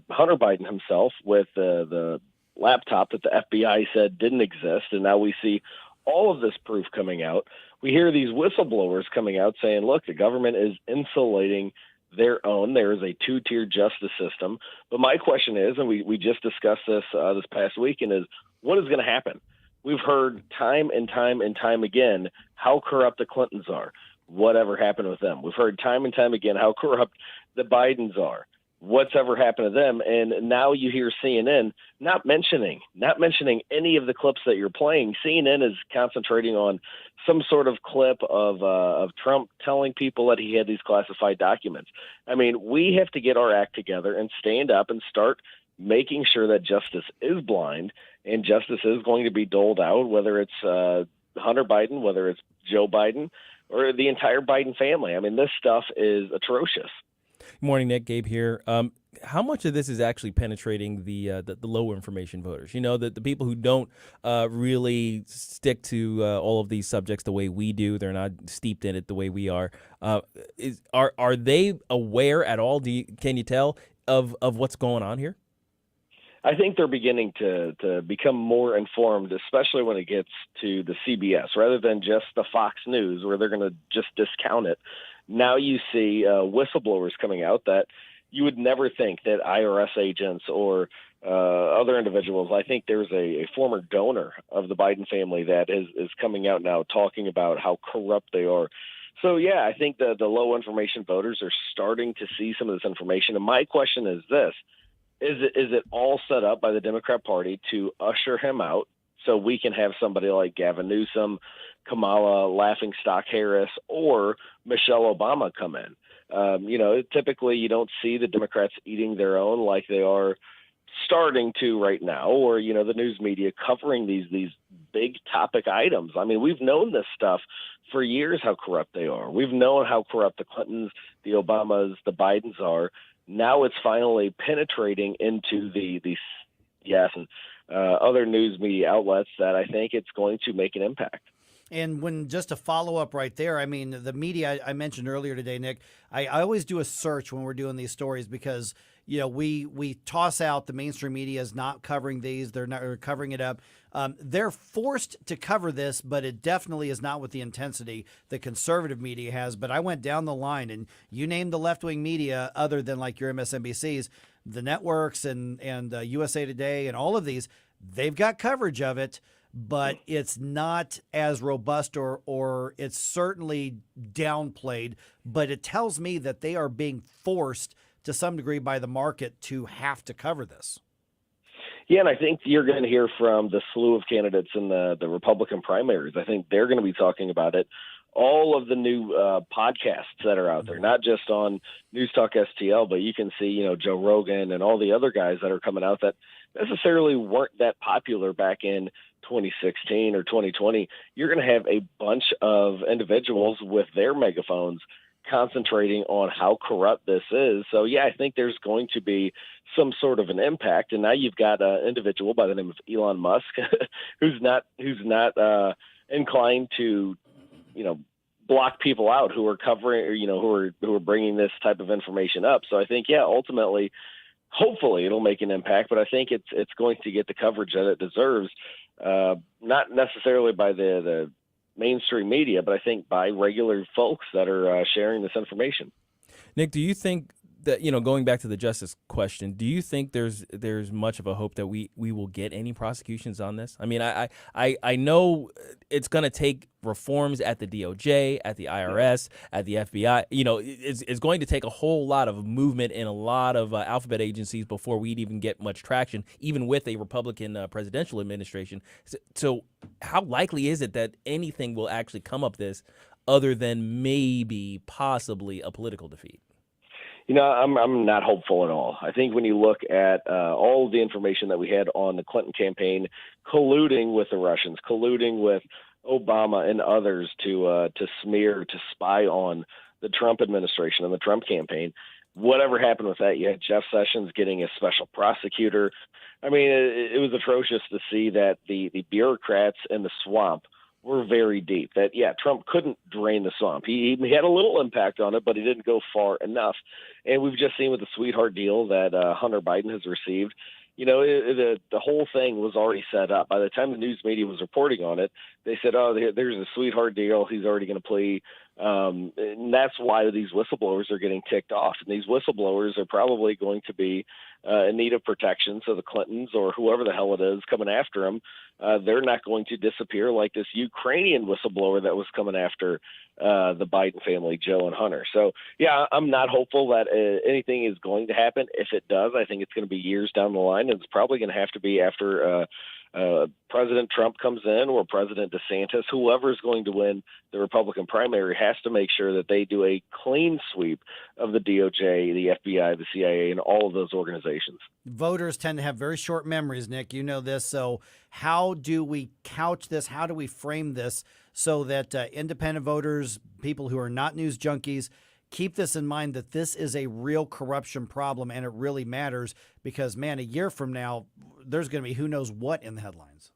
Speaker 17: Hunter Biden himself with the laptop that the FBI said didn't exist, and now we see all of this proof coming out. We hear these whistleblowers coming out saying, look, the government is insulating their own. There is a two-tier justice system. But my question is, and we just discussed this this past weekend, is what is going to happen? We've heard time and time and time again how corrupt the Clintons are. Whatever happened with them? We've heard time and time again how corrupt the Bidens are. What's ever happened to them? And now you hear CNN not mentioning any of the clips that you're playing. CNN is concentrating on some sort of clip of Trump telling people that he had these classified documents. I mean, we have to get our act together and stand up and start making sure that justice is blind and justice is going to be doled out, whether it's Hunter Biden, whether it's Joe Biden, or the entire Biden family. I mean, this stuff is atrocious.
Speaker 5: Good morning, Nick. Gabe here. How much of this is actually penetrating the low information voters? You know, the people who don't really stick to all of these subjects the way we do. They're not steeped in it the way we are. Are they aware at all? Can you tell of what's going on here?
Speaker 17: I think they're beginning to become more informed, especially when it gets to the CBS, rather than just the Fox News, where they're going to just discount it. Now you see whistleblowers coming out that you would never think that IRS agents or other individuals. I think there's a former donor of the Biden family that is coming out now talking about how corrupt they are. So, yeah, I think the low information voters are starting to see some of this information. And my question is this. Is it all set up by the Democrat Party to usher him out so we can have somebody like Gavin Newsom, Kamala Laughingstock Harris, or Michelle Obama come in? You know, typically you don't see the Democrats eating their own like they are starting to right now, or, you know, the news media covering these big topic items. I mean, we've known this stuff for years, how corrupt they are. We've known how corrupt the Clintons, the Obamas, the Bidens are. Now it's finally penetrating into the and other news media outlets that I think it's going to make an impact.
Speaker 8: And when just a follow up right there, I mean, the media I mentioned earlier today, Nick, I always do a search when we're doing these stories because, you know, we toss out the mainstream media is not covering these. They're not covering it up. They're forced to cover this, but it definitely is not with the intensity the conservative media has. But I went down the line, and you named the left-wing media other than like your MSNBCs, the networks and USA Today and all of these, they've got coverage of it, but it's not as robust or it's certainly downplayed. But it tells me that they are being forced to some degree by the market to have to cover this.
Speaker 17: Yeah, and I think you're going to hear from the slew of candidates in the Republican primaries. I think they're going to be talking about it. All of the new podcasts that are out there, not just on News Talk STL, but you can see, you know, Joe Rogan and all the other guys that are coming out that necessarily weren't that popular back in 2016 or 2020. You're going to have a bunch of individuals with their megaphones concentrating on how corrupt this is. So, yeah, I think there's going to be some sort of an impact. And now you've got an individual by the name of Elon Musk who's not inclined to, block people out who are covering, or, who are bringing this type of information up. So I think, ultimately, hopefully it'll make an impact, but I think it's going to get the coverage that it deserves, not necessarily by the mainstream media, but I think by regular folks that are sharing this information.
Speaker 5: Nick, do you think that, going back to the justice question, do you think there's much of a hope that we will get any prosecutions on this? I mean, I know it's going to take reforms at the DOJ, at the IRS, at the FBI. It's going to take a whole lot of movement in a lot of alphabet agencies before we'd even get much traction, even with a Republican presidential administration. So how likely is it that anything will actually come of this other than maybe possibly a political defeat?
Speaker 17: I'm not hopeful at all. I think when you look at all of the information that we had on the Clinton campaign, colluding with the Russians, colluding with Obama and others to smear, to spy on the Trump administration and the Trump campaign, whatever happened with that, you had Jeff Sessions getting a special prosecutor. I mean, it was atrocious to see that the bureaucrats in the swamp were very deep. That, Trump couldn't drain the swamp. He had a little impact on it, but he didn't go far enough. And we've just seen with the sweetheart deal that Hunter Biden has received, the whole thing was already set up. By the time the news media was reporting on it, they said, there's a sweetheart deal. He's already going to plea. And that's why these whistleblowers are getting ticked off. And these whistleblowers are probably going to be in need of protection. So the Clintons or whoever the hell it is coming after them, they're not going to disappear like this Ukrainian whistleblower that was coming after the Biden family, Joe and Hunter. So, I'm not hopeful that anything is going to happen. If it does, I think it's going to be years down the line, and it's probably going to have to be after President Trump comes in or President DeSantis. Whoever is going to win the Republican primary has to make sure that they do a clean sweep of the DOJ, the FBI, the CIA, and all of those organizations.
Speaker 8: Voters tend to have very short memories, Nick. You know this. So how do we couch this? How do we frame this so that independent voters, people who are not news junkies, keep this in mind, that this is a real corruption problem and it really matters? Because, man, a year from now, there's going to be who knows what in the headlines.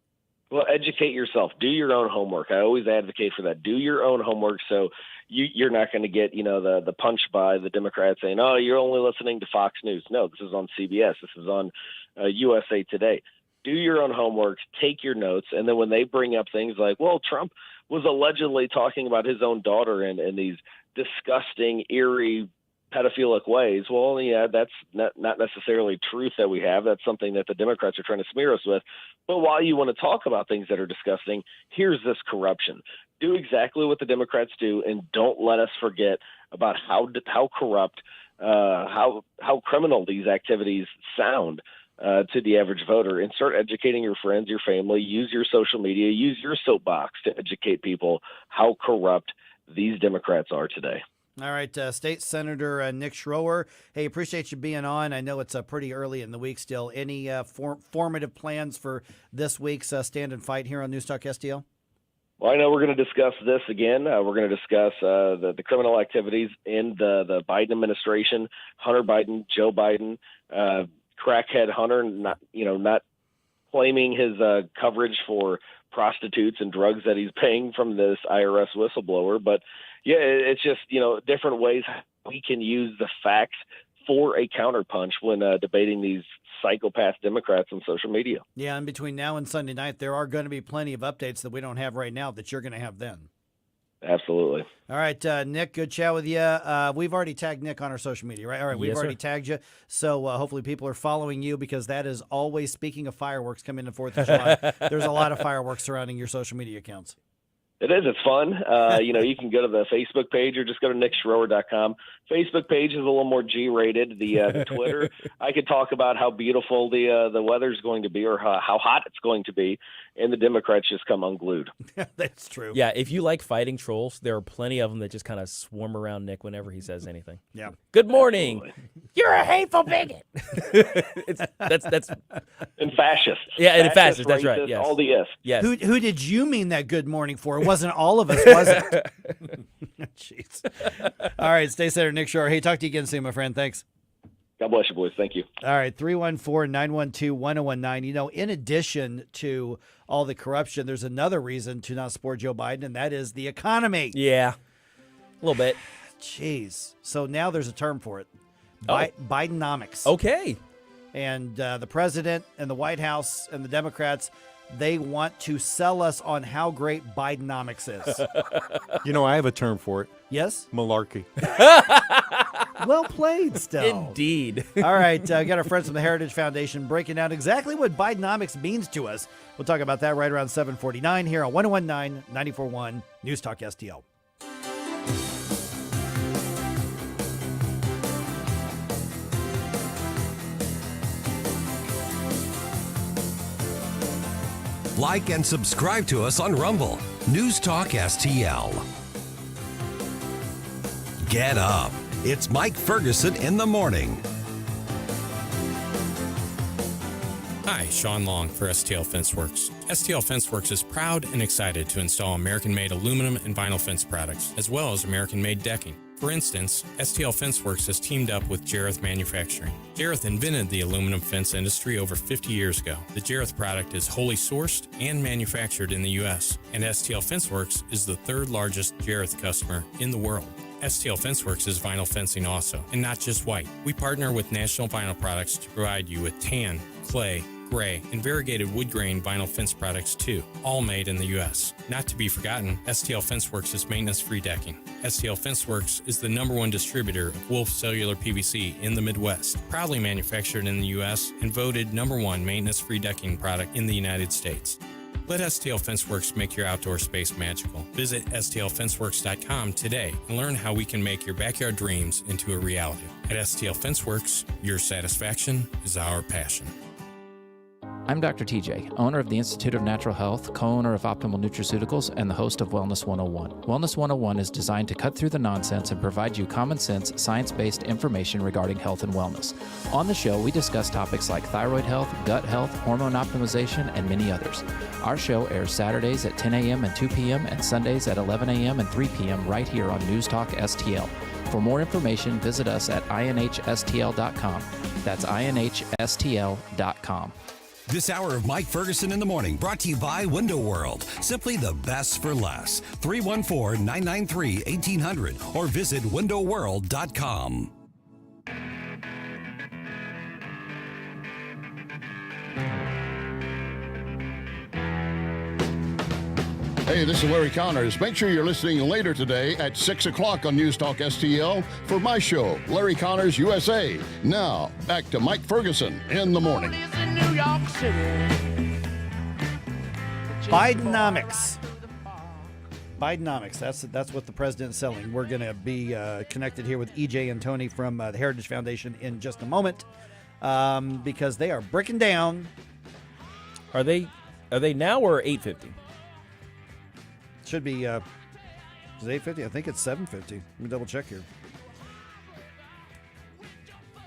Speaker 17: Well, educate yourself. Do your own homework. I always advocate for that. Do your own homework so you're not going to get, the punch by the Democrats saying, oh, you're only listening to Fox News. No, this is on CBS. This is on USA Today. Do your own homework. Take your notes. And then when they bring up things like, well, Trump was allegedly talking about his own daughter in these disgusting, eerie, pedophilic ways. Well, that's not necessarily truth that we have. That's something that the Democrats are trying to smear us with. But while you want to talk about things that are disgusting, here's this corruption. Do exactly what the Democrats do, and don't let us forget about how corrupt, how criminal these activities sound to the average voter, and start educating your friends, your family. Use your social media, use your soapbox to educate people how corrupt these Democrats are today.
Speaker 8: All right, State Senator Nick Schroer. Hey, appreciate you being on. I know it's pretty early in the week still. Any formative plans for this week's Stand and Fight here on News Talk STL?
Speaker 17: Well, I know we're going to discuss this again. We're going to discuss the criminal activities in the Biden administration, Hunter Biden, Joe Biden, crackhead Hunter, not claiming his coverage for prostitutes and drugs that he's paying from this IRS whistleblower. But it's just, different ways we can use the facts for a counterpunch when debating these psychopath Democrats on social media.
Speaker 8: Yeah, and between now and Sunday night, there are going to be plenty of updates that we don't have right now that you're going to have then.
Speaker 17: Absolutely.
Speaker 8: All right, Nick, good chat with you. We've already tagged Nick on our social media, right? All right, we've already tagged you. So hopefully people are following you, because that is always, speaking of fireworks coming in the 4th of July, there's a lot of fireworks surrounding your social media accounts.
Speaker 17: It is. It's fun. You can go to the Facebook page or just go to nickschroer.com. Facebook page is a little more G-rated. The Twitter, I could talk about how beautiful the weather's going to be, or how hot it's going to be, and the Democrats just come unglued.
Speaker 8: That's true.
Speaker 5: Yeah, if you like fighting trolls, there are plenty of them that just kind of swarm around Nick whenever he says anything.
Speaker 8: Yeah.
Speaker 5: Good morning.
Speaker 17: Absolutely.
Speaker 5: You're a hateful bigot. that's
Speaker 17: and fascist.
Speaker 5: Yeah, and fascist. That's right.
Speaker 17: Racist,
Speaker 5: Yes.
Speaker 17: all the ifs.
Speaker 5: Yes.
Speaker 8: Who did you mean that good morning for? It wasn't all of us, was it? Jeez. All right, stay safe, Nick Shore. Hey, talk to you again soon, my friend. Thanks.
Speaker 17: God bless you, boys. Thank you.
Speaker 8: All right, 314-912-1019. You know, in addition to all the corruption, there's another reason to not support Joe Biden, and that is the economy.
Speaker 5: Yeah, a little bit.
Speaker 8: Jeez. So now there's a term for it.
Speaker 5: Oh.
Speaker 8: Bidenomics.
Speaker 5: Okay.
Speaker 8: And the president and the White House and the Democrats, they want to sell us on how great Bidenomics is.
Speaker 11: You know, I have a term for it.
Speaker 8: Yes?
Speaker 11: Malarkey.
Speaker 8: Well played, still.
Speaker 5: Indeed.
Speaker 8: All right, got our friends from the Heritage Foundation breaking down exactly what Bidenomics means to us. We'll talk about that right around 7:49 here on 1019 94.1 News Talk STL.
Speaker 1: Like and subscribe to us on Rumble. News Talk STL. Get up. It's Mike Ferguson in the morning.
Speaker 9: Hi, Sean Long for STL Fenceworks. STL Fenceworks is proud and excited to install American-made aluminum and vinyl fence products, as well as American-made decking. For instance, STL Fenceworks has teamed up with Jareth Manufacturing. Jareth invented the aluminum fence industry over 50 years ago. The Jareth product is wholly sourced and manufactured in the U.S., and STL Fenceworks is the third largest Jareth customer in the world. STL Fenceworks is vinyl fencing also, and not just white. We partner with National Vinyl Products to provide you with tan, clay, gray, and variegated wood grain vinyl fence products too, all made in the U.S. Not to be forgotten, STL Fenceworks is maintenance-free decking. STL Fenceworks is the #1 distributor of Wolf Cellular PVC in the Midwest, proudly manufactured in the U.S. and voted #1 maintenance-free decking product in the United States. Let STL Fenceworks make your outdoor space magical. Visit stlfenceworks.com today and learn how we can make your backyard dreams into a reality. At STL Fenceworks, your satisfaction is our passion.
Speaker 14: I'm Dr. TJ, owner of the Institute of Natural Health, co-owner of Optimal Nutraceuticals, and the host of Wellness 101. Wellness 101 is designed to cut through the nonsense and provide you common sense, science-based information regarding health and wellness. On the show, we discuss topics like thyroid health, gut health, hormone optimization, and many others. Our show airs Saturdays at 10 a.m. and 2 p.m. and Sundays at 11 a.m. and 3 p.m. right here on News Talk STL. For more information, visit us at inhstl.com. That's inhstl.com.
Speaker 1: This hour of Mike Ferguson in the morning brought to you by Window World. Simply the best for less. 314-993-1800 or visit windowworld.com.
Speaker 13: Hey, this is Larry Connors. Make sure you're listening later today at 6 o'clock on News Talk STL for my show, Larry Connors USA. Now, back to Mike Ferguson in the morning.
Speaker 8: Bidenomics. Bidenomics. That's what the president's selling. We're going to be connected here with EJ and Tony from the Heritage Foundation in just a moment because they are breaking down.
Speaker 5: Are they now or 8:50?
Speaker 8: Should be is it 8:50? I think it's 7:50. Let me double check here.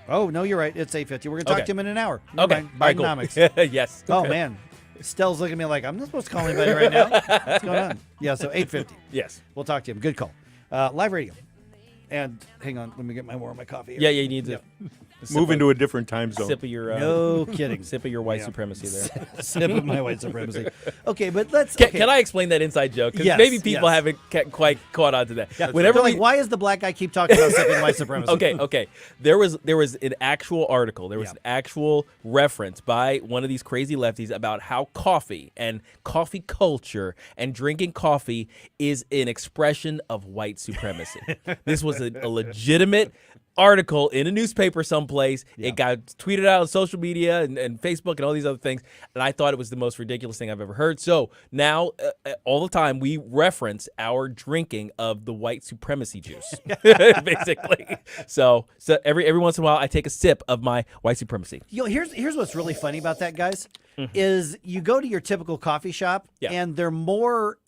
Speaker 8: Oh, no, you're right. It's 8:50. We're going to talk to him in an hour.
Speaker 5: Okay.
Speaker 8: Bidenomics.
Speaker 5: All right, cool. Yes.
Speaker 8: Oh,
Speaker 5: Okay.
Speaker 8: man. Stell's looking at me like, I'm not supposed to call anybody right now. What's going on? Yeah, so 8:50.
Speaker 5: Yes.
Speaker 8: We'll talk to him. Good call. Live radio. And hang on, let me get more of my coffee here.
Speaker 5: Yeah, you need to
Speaker 11: move into a different time zone.
Speaker 5: Sip of your
Speaker 8: no kidding.
Speaker 5: Sip of your white supremacy there.
Speaker 8: Sip of my white supremacy. Okay, but let's.
Speaker 5: Can I explain that inside joke? Because maybe people haven't quite caught on to that.
Speaker 8: Yeah, whenever why is the black guy keep talking about sipping white supremacy?
Speaker 5: Okay. There was an actual article. There was an actual reference by one of these crazy lefties about how coffee and coffee culture and drinking coffee is an expression of white supremacy. This was a legitimate article in a newspaper someplace. Yeah. It got tweeted out on social media and Facebook and all these other things, and I thought it was the most ridiculous thing I've ever heard. So now, all the time, we reference our drinking of the white supremacy juice, basically. So every once in a while, I take a sip of my white supremacy.
Speaker 8: Here's what's really funny about that, guys, is you go to your typical coffee shop, and they're more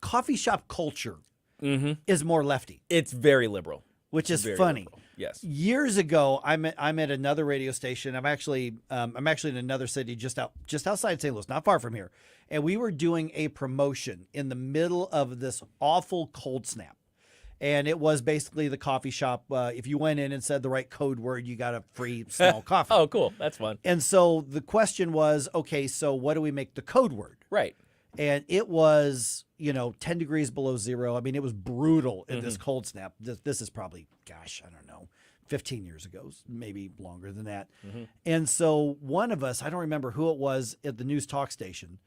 Speaker 8: coffee shop culture is more lefty.
Speaker 5: It's very liberal.
Speaker 8: Which is funny.
Speaker 5: Liberal. Yes.
Speaker 8: Years ago, I'm at another radio station. I'm actually in another city just outside St. Louis, not far from here. And we were doing a promotion in the middle of this awful cold snap. And it was basically the coffee shop. If you went in and said the right code word, you got a free small coffee.
Speaker 5: Oh, cool. That's fun.
Speaker 8: And so the question was, okay, so what do we make the code word?
Speaker 5: Right.
Speaker 8: And it was, 10 degrees below zero. I mean, it was brutal in this cold snap. This is probably, I don't know, 15 years ago, maybe longer than that. And so one of us, I don't remember who it was at the news talk station,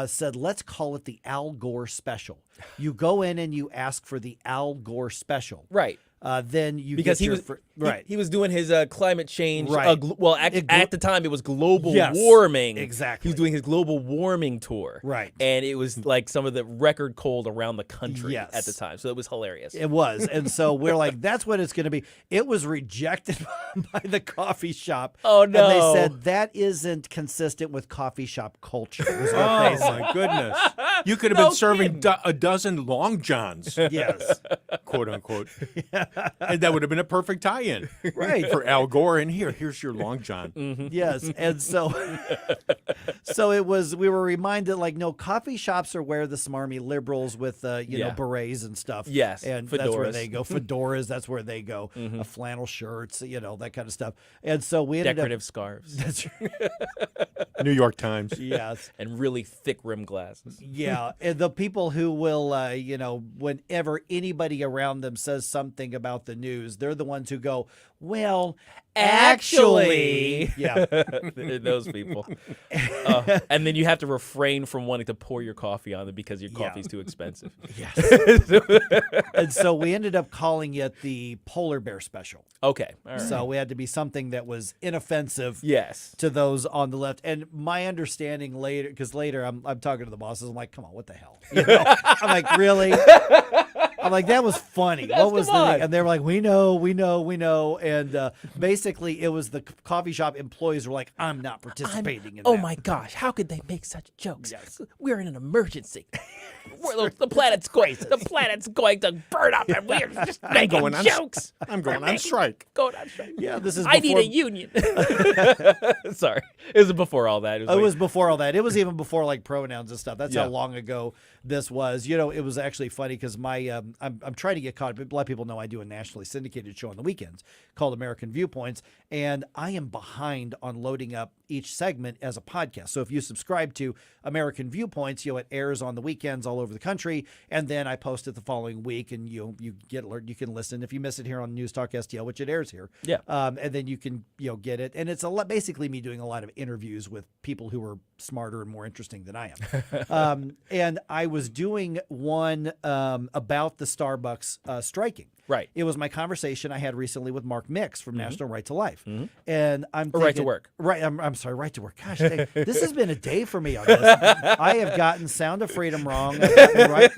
Speaker 8: said, let's call it the Al Gore special. You go in and you ask for the Al Gore special.
Speaker 5: Right.
Speaker 8: Then you
Speaker 5: because
Speaker 8: get
Speaker 5: he was doing his climate change.
Speaker 8: Right.
Speaker 5: At the time it was global
Speaker 8: Yes,
Speaker 5: warming.
Speaker 8: exactly.
Speaker 5: He was doing his global warming tour.
Speaker 8: Right.
Speaker 5: And it was like some of the record cold around the country
Speaker 8: Yes.
Speaker 5: at the time. So it was hilarious.
Speaker 8: It was. And so we're like, that's what it's going to be. It was rejected by the coffee shop.
Speaker 5: Oh, no.
Speaker 8: And they said that isn't consistent with coffee shop culture. is what
Speaker 11: Oh,
Speaker 8: they said.
Speaker 11: my goodness. You could have been serving a dozen Long Johns.
Speaker 8: Yes.
Speaker 11: Quote, unquote. And that would have been a perfect tie-in.
Speaker 8: Right.
Speaker 11: For Al Gore. And here's your Long John.
Speaker 8: Yes. And so we were reminded, like, no, coffee shops are where the smarmy liberals with, berets and stuff.
Speaker 5: Yes.
Speaker 8: And
Speaker 5: fedoras.
Speaker 8: that's where they go. Fedoras, that's where they go. Flannel shirts, that kind of stuff. And so we ended
Speaker 5: Decorative
Speaker 8: up.
Speaker 5: scarves.
Speaker 8: That's
Speaker 11: New York Times.
Speaker 8: Yes.
Speaker 5: And really thick rim glasses.
Speaker 8: Yeah. And the people who will, whenever anybody around them says something about the news, they're the ones who go, well, actually. Yeah.
Speaker 5: Those people. And then you have to refrain from wanting to pour your coffee on them because your coffee's too expensive.
Speaker 8: Yes. And so we ended up calling it the Polar Bear Special.
Speaker 5: Okay. All right.
Speaker 8: So we had to be something that was inoffensive
Speaker 5: Yes.
Speaker 8: to those on the left. And my understanding later, because later I'm talking to the bosses, I'm like, come on, what the hell? I'm like, really? I'm like, that was funny. What was the thing? And they were like, we know. And basically, it was the coffee shop employees were like, I'm not participating in that.
Speaker 5: Oh my gosh, how could they make such jokes? Yes. We're in an emergency. The planet's going to burn up, and we're just making jokes.
Speaker 11: I'm going on strike.
Speaker 5: Going on strike.
Speaker 8: Yeah, this is.
Speaker 5: I need a union. Sorry, it was before all that.
Speaker 8: It was before all that. It was even before like pronouns and stuff. That's how long ago this was. It was actually funny because my I'm trying to get caught up. A lot of people know I do a nationally syndicated show on the weekends called American Viewpoints, and I am behind on loading up each segment as a podcast. So if you subscribe to American Viewpoints, it airs on the weekends all over the country, and then I post it the following week, and you get alert. You can listen if you miss it here on News Talk STL, which it airs here.
Speaker 5: Yeah.
Speaker 8: And then you can get it, and it's basically me doing a lot of interviews with people who are smarter and more interesting than I am. And I was doing one about the Starbucks striking.
Speaker 5: Right.
Speaker 8: It was my conversation I had recently with Mark Mix from National Right to Life. And I'm thinking,
Speaker 5: Right to Work.
Speaker 8: Right. I'm sorry, Right to Work. Gosh, this has been a day for me on this. I have gotten Sound of Freedom wrong. I've gotten right,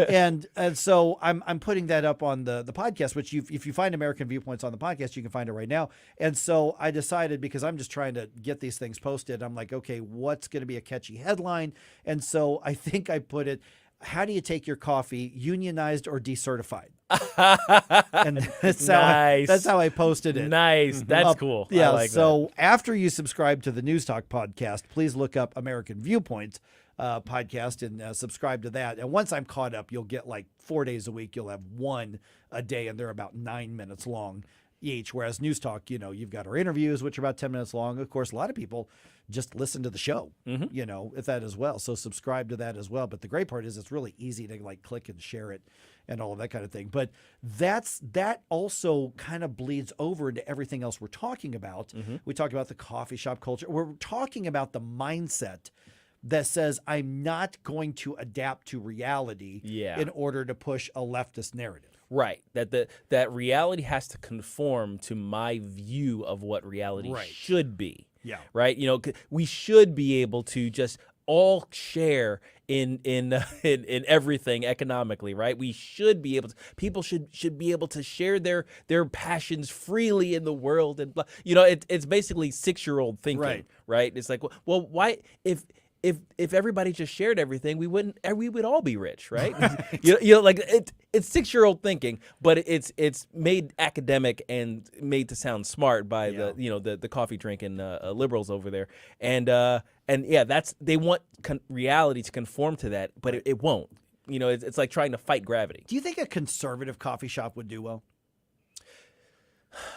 Speaker 8: and so I'm putting that up on the podcast, which if you find American Viewpoints on the podcast, you can find it right now. And so I decided, because I'm just trying to get these things posted, I'm like, okay, what's going to be a catchy headline? And so I think I put it, how do you take your coffee, unionized or decertified? And that's how I posted it.
Speaker 5: Nice. That's cool.
Speaker 8: Yeah.
Speaker 5: I like
Speaker 8: so after you subscribe to the News Talk podcast, please look up American Viewpoints podcast and subscribe to that. And once I'm caught up, you'll get like 4 days a week. You'll have one a day, and they're about 9 minutes long each. Whereas News Talk, you've got our interviews, which are about 10 minutes long. Of course, a lot of people just listen to the show, at that as well. So subscribe to that as well. But the great part is it's really easy to like click and share it and all of that kind of thing. But that also kind of bleeds over into everything else we're talking about. We talked about the coffee shop culture. We're talking about the mindset that says I'm not going to adapt to reality in order to push a leftist narrative.
Speaker 5: Right. That reality has to conform to my view of what reality should be.
Speaker 8: Yeah.
Speaker 5: Right. We should be able to just all share in everything economically, right? We should be able to. People should be able to share their passions freely in the world, and it's basically 6-year-old thinking, right? It's like, well, why if everybody just shared everything, we would all be rich, right? Like it's 6-year-old thinking, but it's made academic and made to sound smart by the coffee drinking liberals over there, and they want reality to conform to that, but it won't. it's like trying to fight gravity.
Speaker 8: Do you think a conservative coffee shop would do well?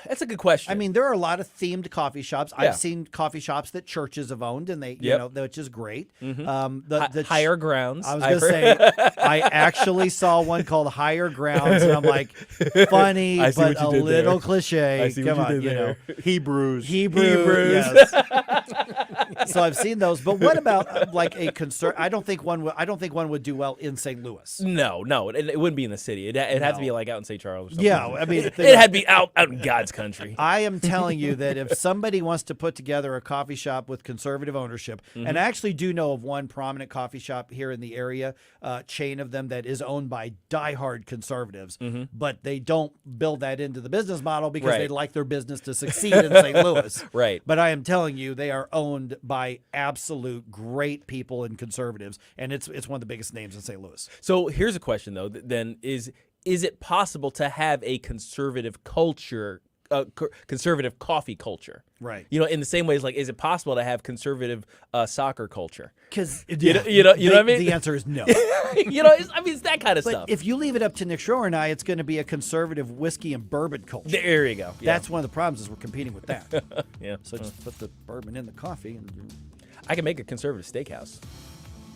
Speaker 5: That's a good question.
Speaker 8: I mean, there are a lot of themed coffee shops.
Speaker 5: Yeah.
Speaker 8: I've seen coffee shops that churches have owned, and they, which is great.
Speaker 5: The Higher Grounds.
Speaker 8: I was going to say, I actually saw one called Higher Grounds, and I'm like, funny, but a little cliche.
Speaker 5: I see
Speaker 8: Come
Speaker 5: what you
Speaker 8: on,
Speaker 5: did there.
Speaker 11: Hebrews.
Speaker 8: Yes. So I've seen those, but what about like a concern? I don't think one would do well in St. Louis.
Speaker 5: No, it wouldn't be in the city. It'd have to be like out in St. Charles or something.
Speaker 8: Yeah, I mean,
Speaker 5: it had to be out in God's country.
Speaker 8: I am telling you that if somebody wants to put together a coffee shop with conservative ownership, and I actually do know of one prominent coffee shop here in the area, chain of them that is owned by diehard conservatives, but they don't build that into the business model because they like their business to succeed in St. Louis.
Speaker 5: Right.
Speaker 8: But I am telling you, they are owned by absolute great people and conservatives, and it's one of the biggest names in St. Louis.
Speaker 5: So here's a question, though, then is it possible to have a conservative culture, conservative coffee culture?
Speaker 8: Right.
Speaker 5: In the same way as like, is it possible to have conservative soccer culture?
Speaker 8: Because
Speaker 5: you know what I mean?
Speaker 8: The answer is no.
Speaker 5: It's that kind of
Speaker 8: But
Speaker 5: stuff.
Speaker 8: if you leave it up to Nick Schroer and I, it's going to be a conservative whiskey and bourbon culture.
Speaker 5: There you go. Yeah.
Speaker 8: That's one of the problems is we're competing with that.
Speaker 5: Yeah.
Speaker 8: So just put the bourbon in the coffee. And
Speaker 5: I can make a conservative steakhouse.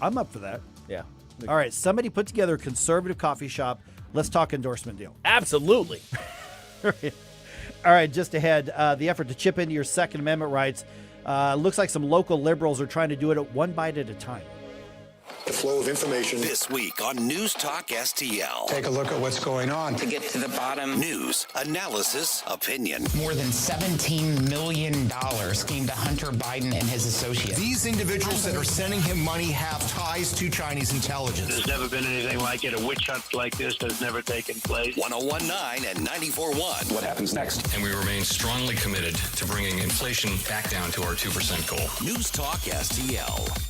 Speaker 8: I'm up for that.
Speaker 5: Yeah.
Speaker 8: All right. Somebody put together a conservative coffee shop. Let's talk endorsement deal.
Speaker 5: Absolutely.
Speaker 8: All right, just ahead, the effort to chip into your Second Amendment rights. Looks like some local liberals are trying to do it at one bite at a time.
Speaker 15: The flow of information.
Speaker 1: This week on News Talk STL.
Speaker 16: Take a look at what's going on.
Speaker 18: To get to the bottom.
Speaker 1: News, analysis, opinion.
Speaker 18: More than $17 million came to Hunter Biden and his associates.
Speaker 19: These individuals that are sending him money have ties to Chinese intelligence.
Speaker 20: There's never been anything like it. A witch hunt like this has never taken place.
Speaker 1: 1019 and 94.1.
Speaker 21: What happens next?
Speaker 9: And we remain strongly committed to bringing inflation back down to our 2% goal.
Speaker 1: News Talk STL.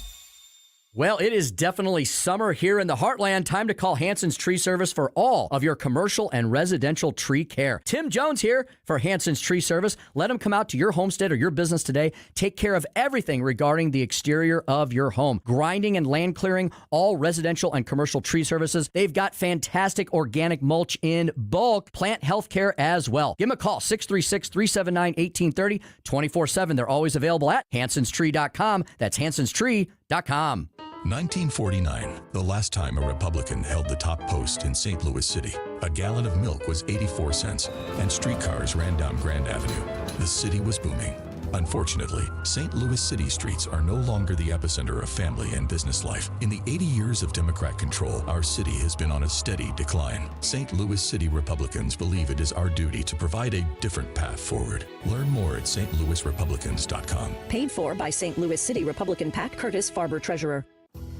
Speaker 24: Well, it is definitely summer here in the heartland. Time to call Hanson's Tree Service for all of your commercial and residential tree care. Tim Jones here for Hanson's Tree Service. Let them come out to your homestead or your business today. Take care of everything regarding the exterior of your home. Grinding and land clearing, all residential and commercial tree services. They've got fantastic organic mulch in bulk. Plant health care as well. Give them a call, 636-379-1830, 24/7. They're always available at hansonstree.com. That's hansonstree.com.
Speaker 26: 1949, the last time a Republican held the top post in St. Louis City. A gallon of milk was 84 cents, and streetcars ran down Grand Avenue. The city was booming. Unfortunately, St. Louis city streets are no longer the epicenter of family and business life. In the 80 years of Democrat control, our city has been on a steady decline. St. Louis City Republicans believe it is our duty to provide a different path forward. Learn more at stlouisrepublicans.com.
Speaker 27: Paid for by St. Louis City Republican Pat Curtis, Farber Treasurer.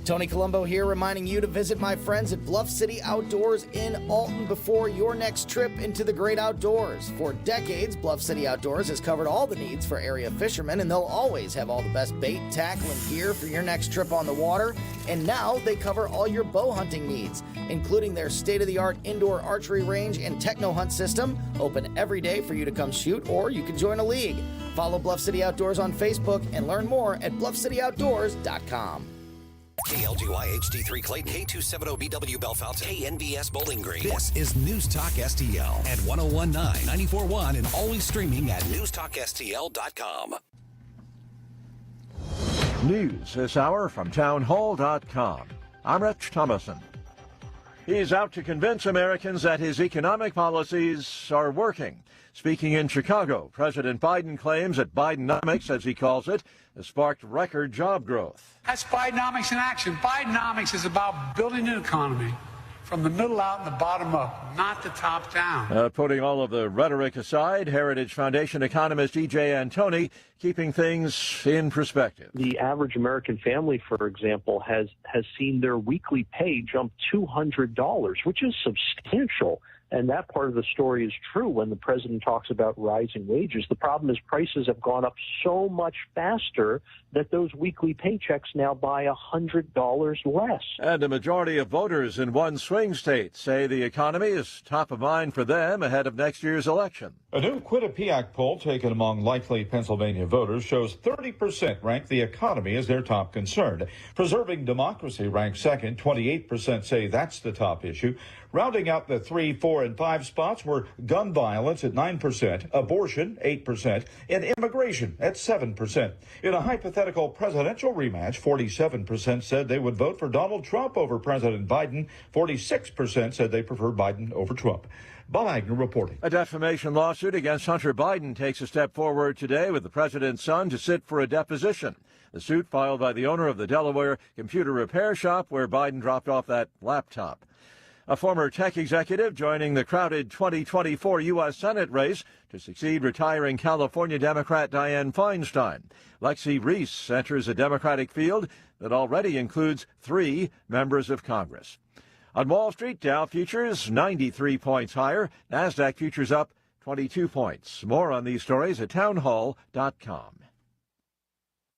Speaker 3: Tony Colombo here, reminding you to visit my friends at Bluff City Outdoors in Alton before your next trip into the great outdoors. For decades, Bluff City Outdoors has covered all the needs for area fishermen, and they'll always have all the best bait, tackle, and gear for your next trip on the water. And now they cover all your bow hunting needs, including their state-of-the-art indoor archery range and techno hunt system, open every day for you to come shoot, or you can join a league. Follow Bluff City Outdoors on Facebook and learn more at bluffcityoutdoors.com.
Speaker 1: KLGY HD3 Clayton, K270BW Bellefonte, KNBS Bowling Green. This is News Talk STL at 1019, 94.1, and always streaming at newstalkstl.com.
Speaker 28: News this hour from townhall.com. I'm Rich Thomason. He's out to convince Americans that his economic policies are working. Speaking in Chicago, President Biden claims that Bidenomics, as he calls it, has sparked record job growth.
Speaker 29: That's Bidenomics in action. Bidenomics is about building an economy from the middle out and the bottom up, not the top down.
Speaker 28: Putting all of the rhetoric aside, Heritage Foundation economist E.J. Antoni keeping things in perspective.
Speaker 30: The average American family, for example, has seen their weekly pay jump $200, which is substantial. And that part of the story is true when the president talks about rising wages. The problem is prices have gone up so much faster that those weekly paychecks now buy $100 less.
Speaker 28: And a majority of voters in one swing state say the economy is top of mind for them ahead of next year's election.
Speaker 2: A new Quinnipiac poll taken among likely Pennsylvania voters shows 30% rank the economy as their top concern. Preserving democracy ranks second. 28% say that's the top issue. Rounding out the 3, 4, and 5 spots were gun violence at 9%, abortion 8%, and immigration at 7%. In a hypothetical presidential rematch, 47% said they would vote for Donald Trump over President Biden. 46% said they prefer Biden over Trump. Bob Agnew reporting.
Speaker 28: A defamation lawsuit against Hunter Biden takes a step forward today with the president's son to sit for a deposition. The suit filed by the owner of the Delaware computer repair shop where Biden dropped off that laptop. A former tech executive joining the crowded 2024 U.S. Senate race to succeed retiring California Democrat Dianne Feinstein. Lexi Reese enters a Democratic field that already includes 3 members of Congress. On Wall Street, Dow futures 93 points higher. NASDAQ futures up 22 points. More on these stories at townhall.com.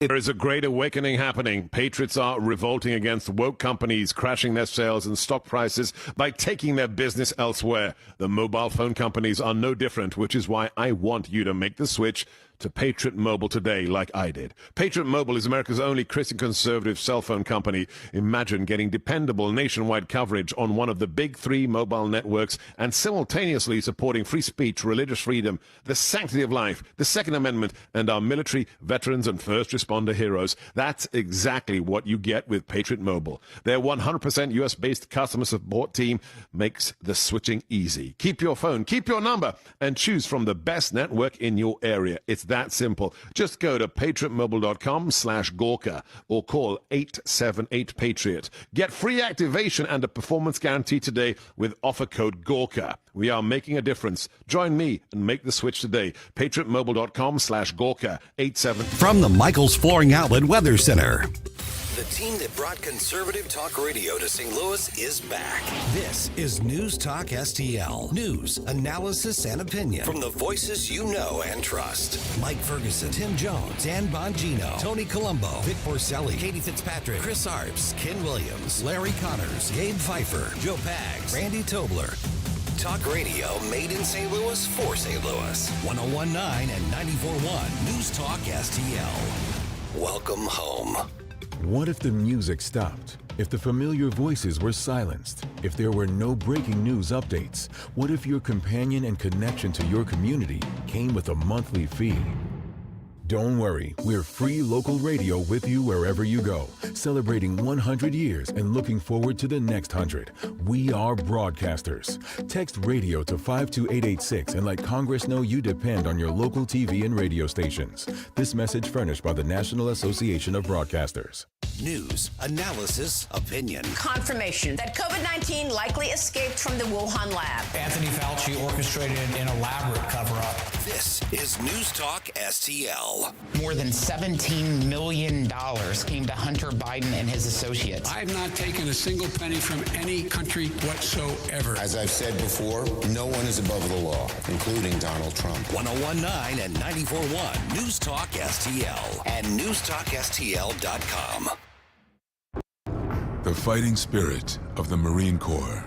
Speaker 21: There is a great awakening happening. Patriots are revolting against woke companies crashing their sales and stock prices by taking their business elsewhere. The mobile phone companies are no different, which is why I want you to make the switch to Patriot Mobile today, like I did. Patriot Mobile is America's only Christian conservative cell phone company. Imagine getting dependable nationwide coverage on one of the big 3 mobile networks and simultaneously supporting free speech, religious freedom, the sanctity of life, the Second Amendment, and our military, veterans, and first responder heroes. That's exactly what you get with Patriot Mobile. Their 100% U.S.-based customer support team makes the switching easy. Keep your phone, keep your number, and choose from the best network in your area. It's that simple. Just go to patriotmobile.com/Gorka or call 878-PATRIOT. Get free activation and a performance guarantee today with offer code Gorka. We are making a difference. Join me and make the switch today. patriotmobile.com/Gorka 87.
Speaker 1: From the Michaels Flooring Outlet Weather Center. The team that brought conservative talk radio to St. Louis is back. This is News Talk STL. News, analysis, and opinion from the voices you know and trust. Mike Ferguson, Tim Jones, Dan Bongino, Tony Colombo, Vic Porcelli, Katie Fitzpatrick, Chris Arps, Ken Williams, Larry Connors, Gabe Pfeiffer, Joe Pags, Randy Tobler. Talk radio made in St. Louis for St. Louis. 101.9 and 94.1 News Talk STL. Welcome home.
Speaker 4: What if the music stopped? If the familiar voices were silenced? If there were no breaking news updates? What if your companion and connection to your community came with a monthly fee? Don't worry, we're free local radio with you wherever you go, celebrating 100 years and looking forward to the next 100. We are broadcasters. Text radio to 52886 and let Congress know you depend on your local TV and radio stations. This message furnished by the National Association of Broadcasters.
Speaker 1: News, analysis, opinion.
Speaker 6: Confirmation that COVID-19 likely escaped from the Wuhan lab.
Speaker 7: Anthony Fauci orchestrated an elaborate cover-up.
Speaker 1: This is News Talk STL.
Speaker 18: More than $17 million came to Hunter Biden and his associates.
Speaker 29: I have not taken a single penny from any country whatsoever.
Speaker 10: As I've said before, no one is above the law, including Donald Trump.
Speaker 1: 101.9 and 94.1 News Talk STL and newstalkstl.com.
Speaker 12: The fighting spirit of the Marine Corps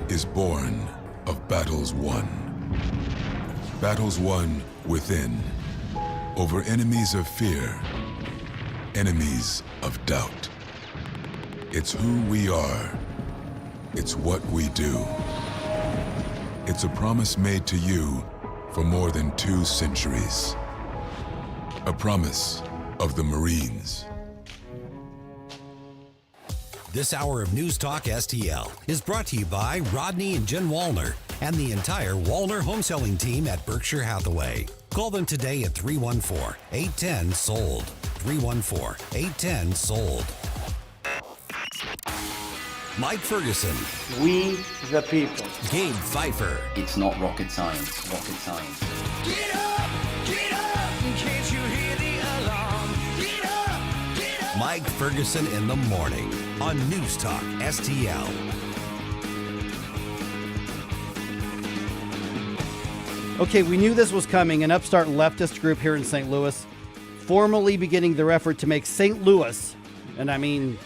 Speaker 12: is born of battles won. Battles won within, over enemies of fear, enemies of doubt. It's who we are. It's what we do. It's a promise made to you for more than 2 centuries. A promise of the Marines.
Speaker 1: This hour of News Talk STL is brought to you by Rodney and Jen Wallner and the entire Wallner home selling team at Berkshire Hathaway. Call them today at 314-810-SOLD. 314-810-SOLD. Mike Ferguson.
Speaker 17: We the people.
Speaker 1: Gabe Pfeiffer.
Speaker 22: It's not rocket science. Rocket science.
Speaker 23: Get up, can't you hear the alarm? Get up.
Speaker 1: Mike Ferguson in the morning on News Talk STL.
Speaker 5: Okay, we knew this was coming. An upstart leftist group here in St. Louis formally beginning their effort to make St. Louis, and I mean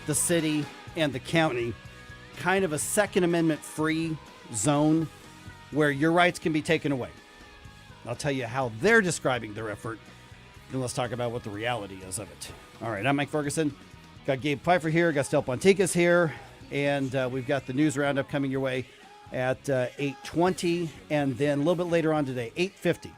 Speaker 5: the city and the county, kind of a Second Amendment free zone where your rights can be taken away. I'll tell you how they're describing their effort, then let's talk about what the reality is of it. All right, I'm Mike Ferguson. Got Gabe Pfeiffer here, got Stel Ponticus here, and we've got the news roundup coming your way at 8:20, and then a little bit later on today, 8:50.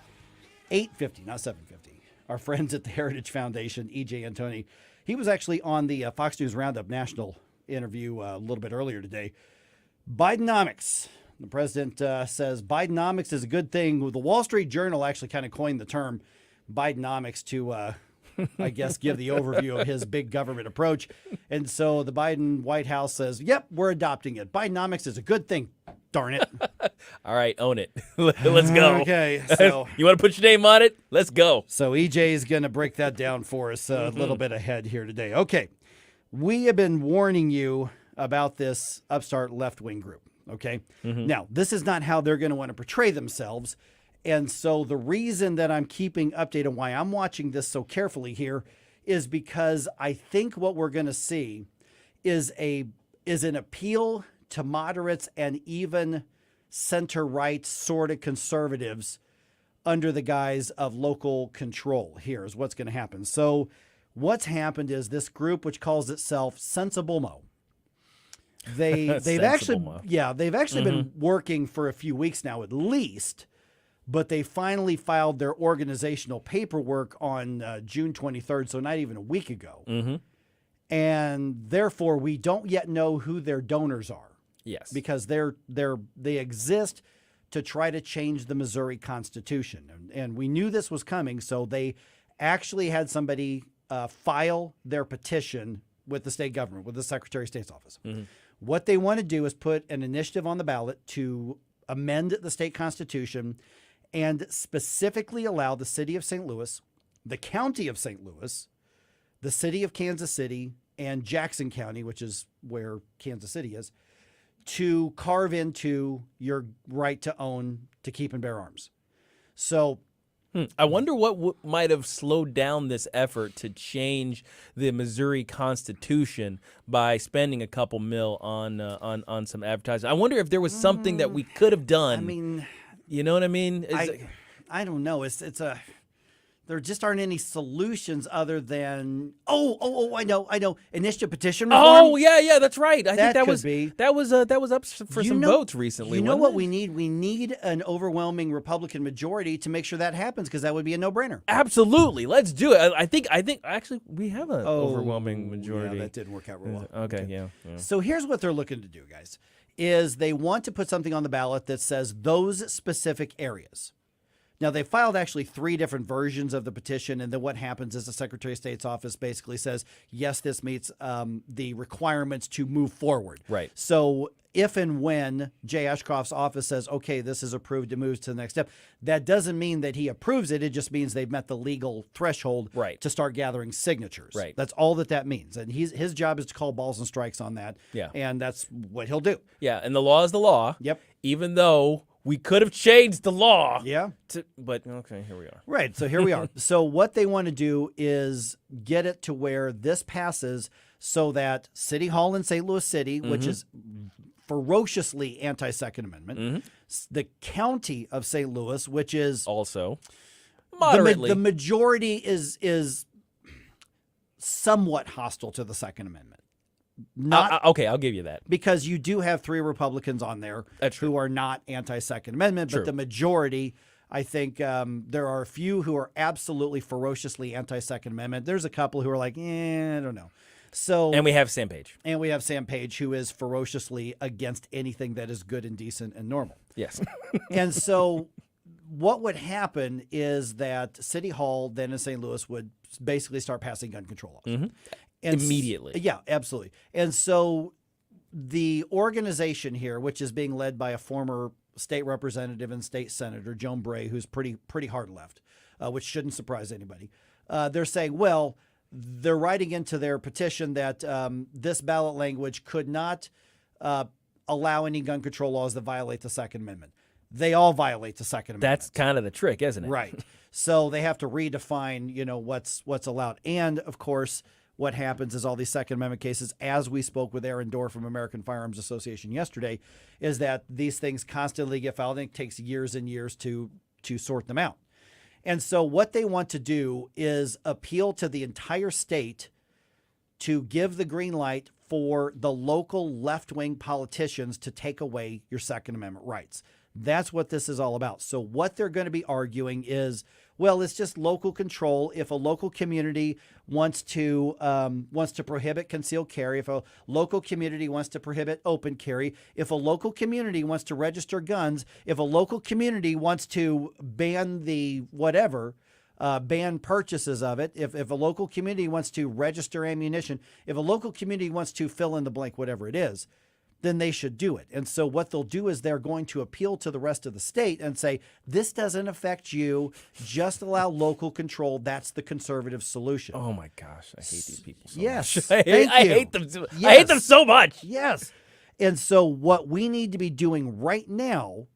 Speaker 5: 8:50, not 7:50. Our friends at the Heritage Foundation, E.J. Antoni, he was actually on the Fox News Roundup National interview a little bit earlier today. Bidenomics. The president says Bidenomics is a good thing. The Wall Street Journal actually kind of coined the term Bidenomics to, I guess, give the overview of his big government approach. And so the Biden White House says, yep, we're adopting it. Bidenomics is a good thing. Darn it.
Speaker 8: All right, own it. Let's go.
Speaker 5: Okay. So
Speaker 8: you want to put your name on it? Let's go.
Speaker 5: So EJ is going to break that down for us a little bit ahead here today. Okay. We have been warning you about this upstart left-wing group. Okay. Now, this is not how they're going to want to portray themselves. And so the reason that I'm keeping updated on why I'm watching this so carefully here is because I think what we're going to see is an appeal to moderates and even center-right sort of conservatives under the guise of local control. Here's what's going to happen. So what's happened is this group, which calls itself Sensible Mo, they've actually been working for a few weeks now at least, but they finally filed their organizational paperwork on June 23rd, so not even a week ago. And therefore, we don't yet know who their donors are.
Speaker 8: Yes.
Speaker 5: Because they exist to try to change the Missouri Constitution. And we knew this was coming, so they actually had somebody file their petition with the state government, with the Secretary of State's office. What they want to do is put an initiative on the ballot to amend the state constitution and specifically allow the city of St. Louis, the county of St. Louis, the city of Kansas City, and Jackson County, which is where Kansas City is, to carve into your right to own, to keep and bear arms. So
Speaker 8: I wonder what might have slowed down this effort to change the Missouri Constitution by spending a couple mil on some advertising. I wonder if there was something that we could have done.
Speaker 5: I mean,
Speaker 8: you know what I mean?
Speaker 5: I don't know. There just aren't any solutions other than I know initiative petition reform.
Speaker 8: Oh yeah, that's right. I think that was up for some votes recently.
Speaker 5: You know what we need? We need an overwhelming Republican majority to make sure that happens, because that would be a no-brainer.
Speaker 8: Absolutely, let's do it. I think actually we have an overwhelming majority.
Speaker 5: Yeah, that didn't work out real well.
Speaker 8: Okay, yeah.
Speaker 5: So here's what they're looking to do, guys: is they want to put something on the ballot that says those specific areas. Now, they filed actually 3 different versions of the petition, and then what happens is the Secretary of State's office basically says, yes, this meets the requirements to move forward.
Speaker 8: Right.
Speaker 5: So if and when Jay Ashcroft's office says, okay, this is approved, it moves to the next step, that doesn't mean that he approves it. It just means they've met the legal threshold to start gathering signatures.
Speaker 8: Right.
Speaker 5: That's all that means. And his job is to call balls and strikes on that.
Speaker 8: Yeah.
Speaker 5: And that's what he'll do.
Speaker 8: Yeah, and the law is the law.
Speaker 5: Yep.
Speaker 8: Even though we could have changed the law.
Speaker 5: Yeah.
Speaker 8: But, okay, here we are.
Speaker 5: Right. So here we are. So what they want to do is get it to where this passes so that City Hall in St. Louis City, which is ferociously anti-Second Amendment, the county of St. Louis, which is
Speaker 8: also moderately.
Speaker 5: The majority is somewhat hostile to the Second Amendment.
Speaker 8: Okay, I'll give you that.
Speaker 5: Because you do have 3 Republicans on there who are not anti-Second Amendment, but the majority, I think there are a few who are absolutely ferociously anti-Second Amendment. There's a couple who are like, I don't know. And
Speaker 8: we have Sam Page.
Speaker 5: And we have Sam Page, who is ferociously against anything that is good and decent and normal.
Speaker 8: Yes.
Speaker 5: And so what would happen is that City Hall then in St. Louis would basically start passing gun control laws.
Speaker 8: Immediately.
Speaker 5: Yeah, absolutely. And so the organization here, which is being led by a former state representative and state senator, Joan Bray, who's pretty hard left, which shouldn't surprise anybody. They're saying, well, they're writing into their petition that this ballot language could not allow any gun control laws that violate the Second Amendment. they all violate the Second Amendment.
Speaker 8: That's kind of the trick, isn't it?
Speaker 5: Right. So they have to redefine, what's allowed. And of course, what happens is all these Second Amendment cases, as we spoke with Aaron Dorr from American Firearms Association yesterday, is that these things constantly get filed and it takes years and years to sort them out. And so what they want to do is appeal to the entire state to give the green light for the local left-wing politicians to take away your Second Amendment rights. That's what this is all about. So what they're going to be arguing is, well, it's just local control. If a local community wants to prohibit concealed carry, if a local community wants to prohibit open carry, if a local community wants to register guns, if a local community wants to ban the whatever, ban purchases of it, if a local community wants to register ammunition, if a local community wants to fill in the blank, whatever it is, then they should do it. And so what they'll do is they're going to appeal to the rest of the state and say, this doesn't affect you. Just allow local control. That's the conservative solution.
Speaker 8: Oh my gosh, I hate these people so
Speaker 5: yes.
Speaker 8: much.
Speaker 5: Thank
Speaker 8: I
Speaker 5: you.
Speaker 8: hate them.
Speaker 5: Yes.
Speaker 8: I hate them so much.
Speaker 5: Yes. And so what we need to be doing right now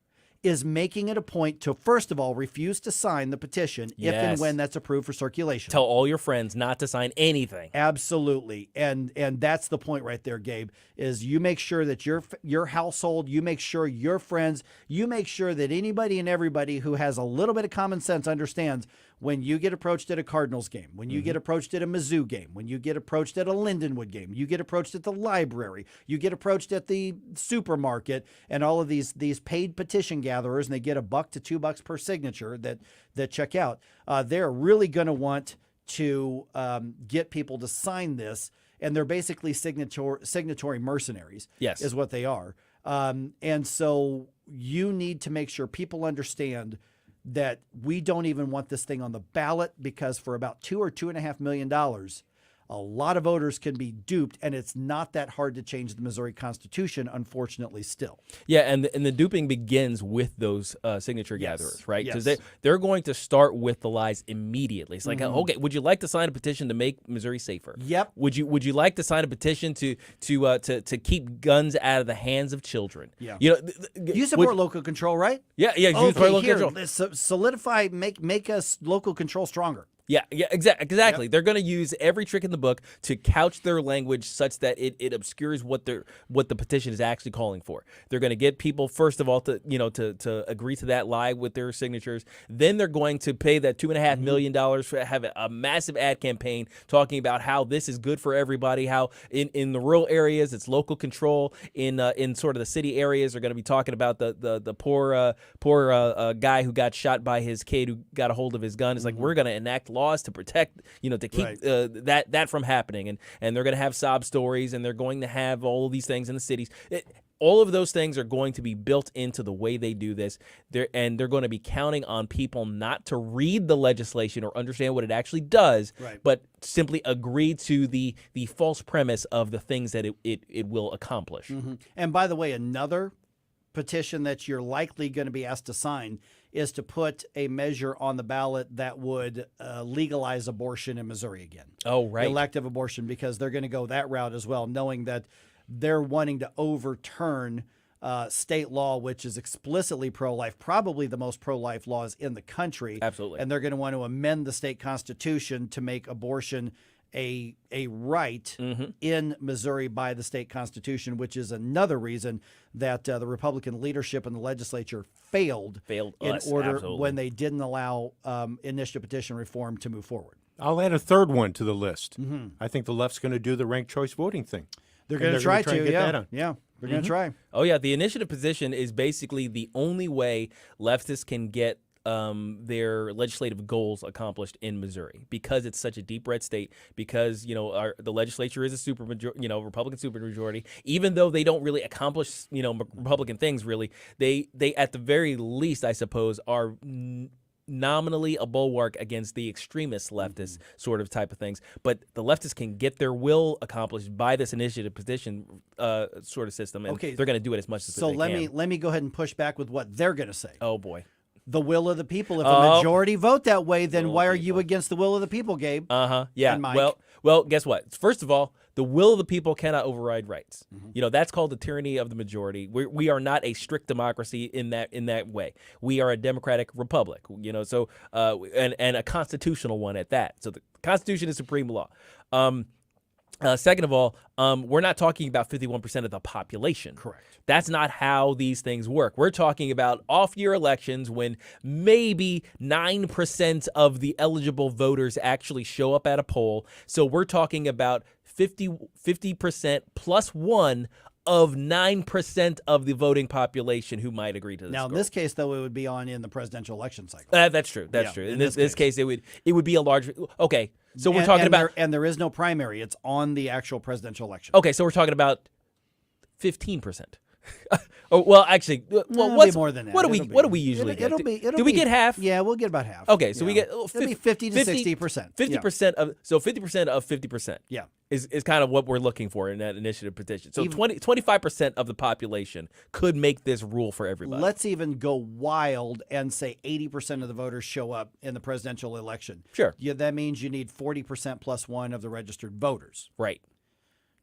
Speaker 5: is making it a point to, first of all, refuse to sign the petition if and when that's approved for circulation.
Speaker 8: Tell all your friends not to sign anything.
Speaker 5: Absolutely. And that's the point right there, Gabe, is you make sure that your household, you make sure your friends, you make sure that anybody and everybody who has a little bit of common sense understands when you get approached at a Cardinals game, when you get approached at a Mizzou game, when you get approached at a Lindenwood game, you get approached at the library, you get approached at the supermarket, and all of these paid petition gatherers, and they get $1 to $2 per signature that check out. They're really going to want to get people to sign this, and they're basically signatory mercenaries.
Speaker 8: Yes,
Speaker 5: is what they are. And so you need to make sure people understand that we don't even want this thing on the ballot, because for about $2 or $2.5 million, a lot of voters can be duped, and it's not that hard to change the Missouri Constitution, unfortunately, still.
Speaker 8: Yeah, and the duping begins with those signature gatherers, right? Because
Speaker 5: Yes.
Speaker 8: they're going to start with the lies immediately. It's like, okay, would you like to sign a petition to make Missouri safer?
Speaker 5: Yep.
Speaker 8: Would you like to sign a petition to keep guns out of the hands of children?
Speaker 5: Yeah.
Speaker 8: You
Speaker 5: support local control, right?
Speaker 8: Yeah. You support local control.
Speaker 5: Solidify, make us local control stronger.
Speaker 8: Yeah, exactly. Yep. They're going to use every trick in the book to couch their language such that it obscures what the petition is actually calling for. They're going to get people, first of all, to agree to that lie with their signatures. Then they're going to pay that $2.5 million for have a massive ad campaign talking about how this is good for everybody. How in the rural areas it's local control. In sort of the city areas, they're going to be talking about the poor guy who got shot by his kid who got a hold of his gun. It's like, we're going to enact laws to protect, to keep that from happening, and they're going to have sob stories, and they're going to have all of these things in the cities. All of those things are going to be built into the way they do this. They're going to be counting on people not to read the legislation or understand what it actually does, but simply agree to the false premise of the things that it will accomplish.
Speaker 5: Mm-hmm. And by the way, another petition that you're likely going to be asked to sign is to put a measure on the ballot that would legalize abortion in Missouri again.
Speaker 8: Oh, right.
Speaker 5: Elective abortion, because they're going to go that route as well, knowing that they're wanting to overturn state law, which is explicitly pro-life, probably the most pro-life laws in the country.
Speaker 8: Absolutely.
Speaker 5: And they're going to want to amend the state constitution to make abortion a right in Missouri by the state constitution, which is another reason that the Republican leadership in the legislature failed in order when they didn't allow initiative petition reform to move forward.
Speaker 9: I'll add a third one to the list. I think the left's going to do the ranked choice voting thing.
Speaker 5: They're going to try to
Speaker 9: get that on.
Speaker 5: Yeah, they're going to try.
Speaker 8: Oh, yeah. The initiative petition is basically the only way leftists can get their legislative goals accomplished in Missouri, because it's such a deep red state, because the legislature is a Republican supermajority. Even though they don't really accomplish Republican things, really, they at the very least, I suppose, are nominally a bulwark against the extremist leftist sort of type of things. But the leftists can get their will accomplished by this initiative petition sort of system, and they're going to do it as much as they can.
Speaker 5: So let me go ahead and push back with what they're going to say.
Speaker 8: Oh boy.
Speaker 5: The will of the people. If a majority vote that way, then why are you against the will of the people, Gabe?
Speaker 8: Yeah.
Speaker 5: And Mike?
Speaker 8: Well, guess what? First of all, the will of the people cannot override rights. That's called the tyranny of the majority. We are not a strict democracy in that way. We are a democratic republic. So and a constitutional one at that. So the Constitution is supreme law. Second of all, we're not talking about 51% of the population.
Speaker 5: Correct.
Speaker 8: That's not how these things work. We're talking about off-year elections when maybe 9% of the eligible voters actually show up at a poll. So we're talking about 50% plus one of 9% of the voting population who might agree to this.
Speaker 5: Now, in
Speaker 8: goal.
Speaker 5: this case, though, it would be on in the presidential election cycle.
Speaker 8: That's true. That's true. In this case, it would be a large. Okay, so we're talking about,
Speaker 5: and there is no primary. It's on the actual presidential election.
Speaker 8: Okay, so we're talking about 15%. Oh, well, actually,
Speaker 5: what's more than that?
Speaker 8: What do we usually get? Do we get half?
Speaker 5: Yeah, we'll get about half.
Speaker 8: Okay, so we get
Speaker 5: it'll be 50 to 60%.
Speaker 8: 50% of 50% of 50%.
Speaker 5: Yeah.
Speaker 8: Is kind of what we're looking for in that initiative petition. So 25% of the population could make this rule for everybody.
Speaker 5: Let's even go wild and say 80% of the voters show up in the presidential election.
Speaker 8: Sure.
Speaker 5: Yeah, that means you need 40% plus one of the registered voters.
Speaker 8: Right.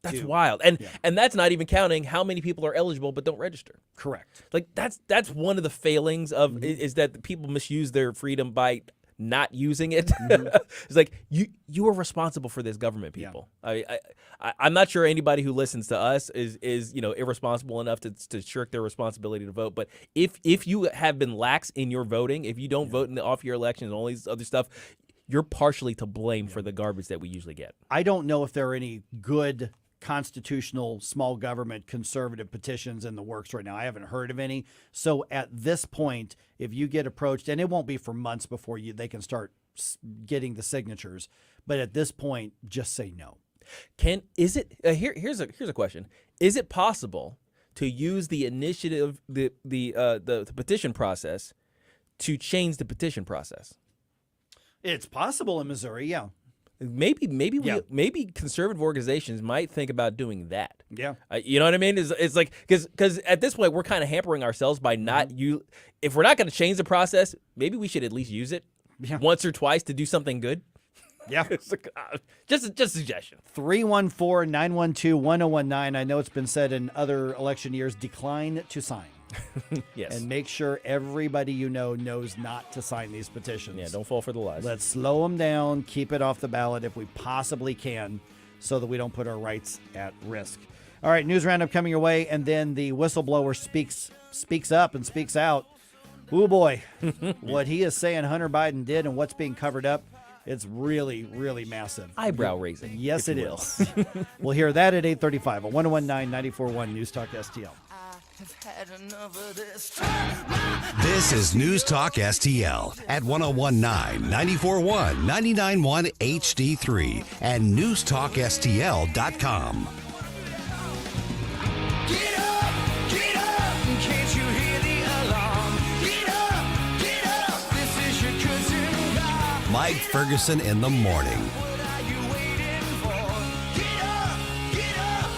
Speaker 8: That's wild. And that's not even counting how many people are eligible but don't register.
Speaker 5: Correct.
Speaker 8: Like that's one of the failings of is that people misuse their freedom by not using it. It's like you are responsible for this, government people. Yeah. I'm not sure anybody who listens to us is irresponsible enough to shirk their responsibility to vote. But if you have been lax in your voting, if you don't vote in the off-year elections and all these other stuff, you're partially to blame for the garbage that we usually get.
Speaker 5: I don't know if there are any good constitutional small government conservative petitions in the works right now. I haven't heard of any. So at this point, if you get approached, and it won't be for months before they can start getting the signatures, but at this point, just say no.
Speaker 8: Here's a question. Is it possible to use the initiative, the petition process to change the petition process?
Speaker 5: It's possible in Missouri, yeah.
Speaker 8: Maybe conservative organizations might think about doing that.
Speaker 5: Yeah,
Speaker 8: you know what I mean? It's like because at this point we're kind of hampering ourselves by not if we're not going to change the process, maybe we should at least use it once or twice to do something good.
Speaker 5: Yeah,
Speaker 8: it's like, just a suggestion.
Speaker 5: 314-912-1019. I know it's been said in other election years. Decline to sign.
Speaker 8: Yes.
Speaker 5: And make sure everybody knows not to sign these petitions.
Speaker 8: Yeah, don't fall for the lies.
Speaker 5: Let's slow them down, keep it off the ballot if we possibly can, so that we don't put our rights at risk. All right, news roundup coming your way, and then the whistleblower speaks up and speaks out. Oh boy, what he is saying Hunter Biden did and what's being covered up, it's really, really massive.
Speaker 8: Eyebrow raising.
Speaker 5: Yes, it is. We'll hear that at 8:35 on 1019-94.1 News Talk STL.
Speaker 1: This is News Talk STL at 1019, 94.1, 99.1 HD3 and newstalkstl.com.
Speaker 23: Get up, can't you hear the alarm? Get up, this is your cousin Rob.
Speaker 1: Mike Ferguson in the morning.
Speaker 23: What are you waiting for? Get up, get up.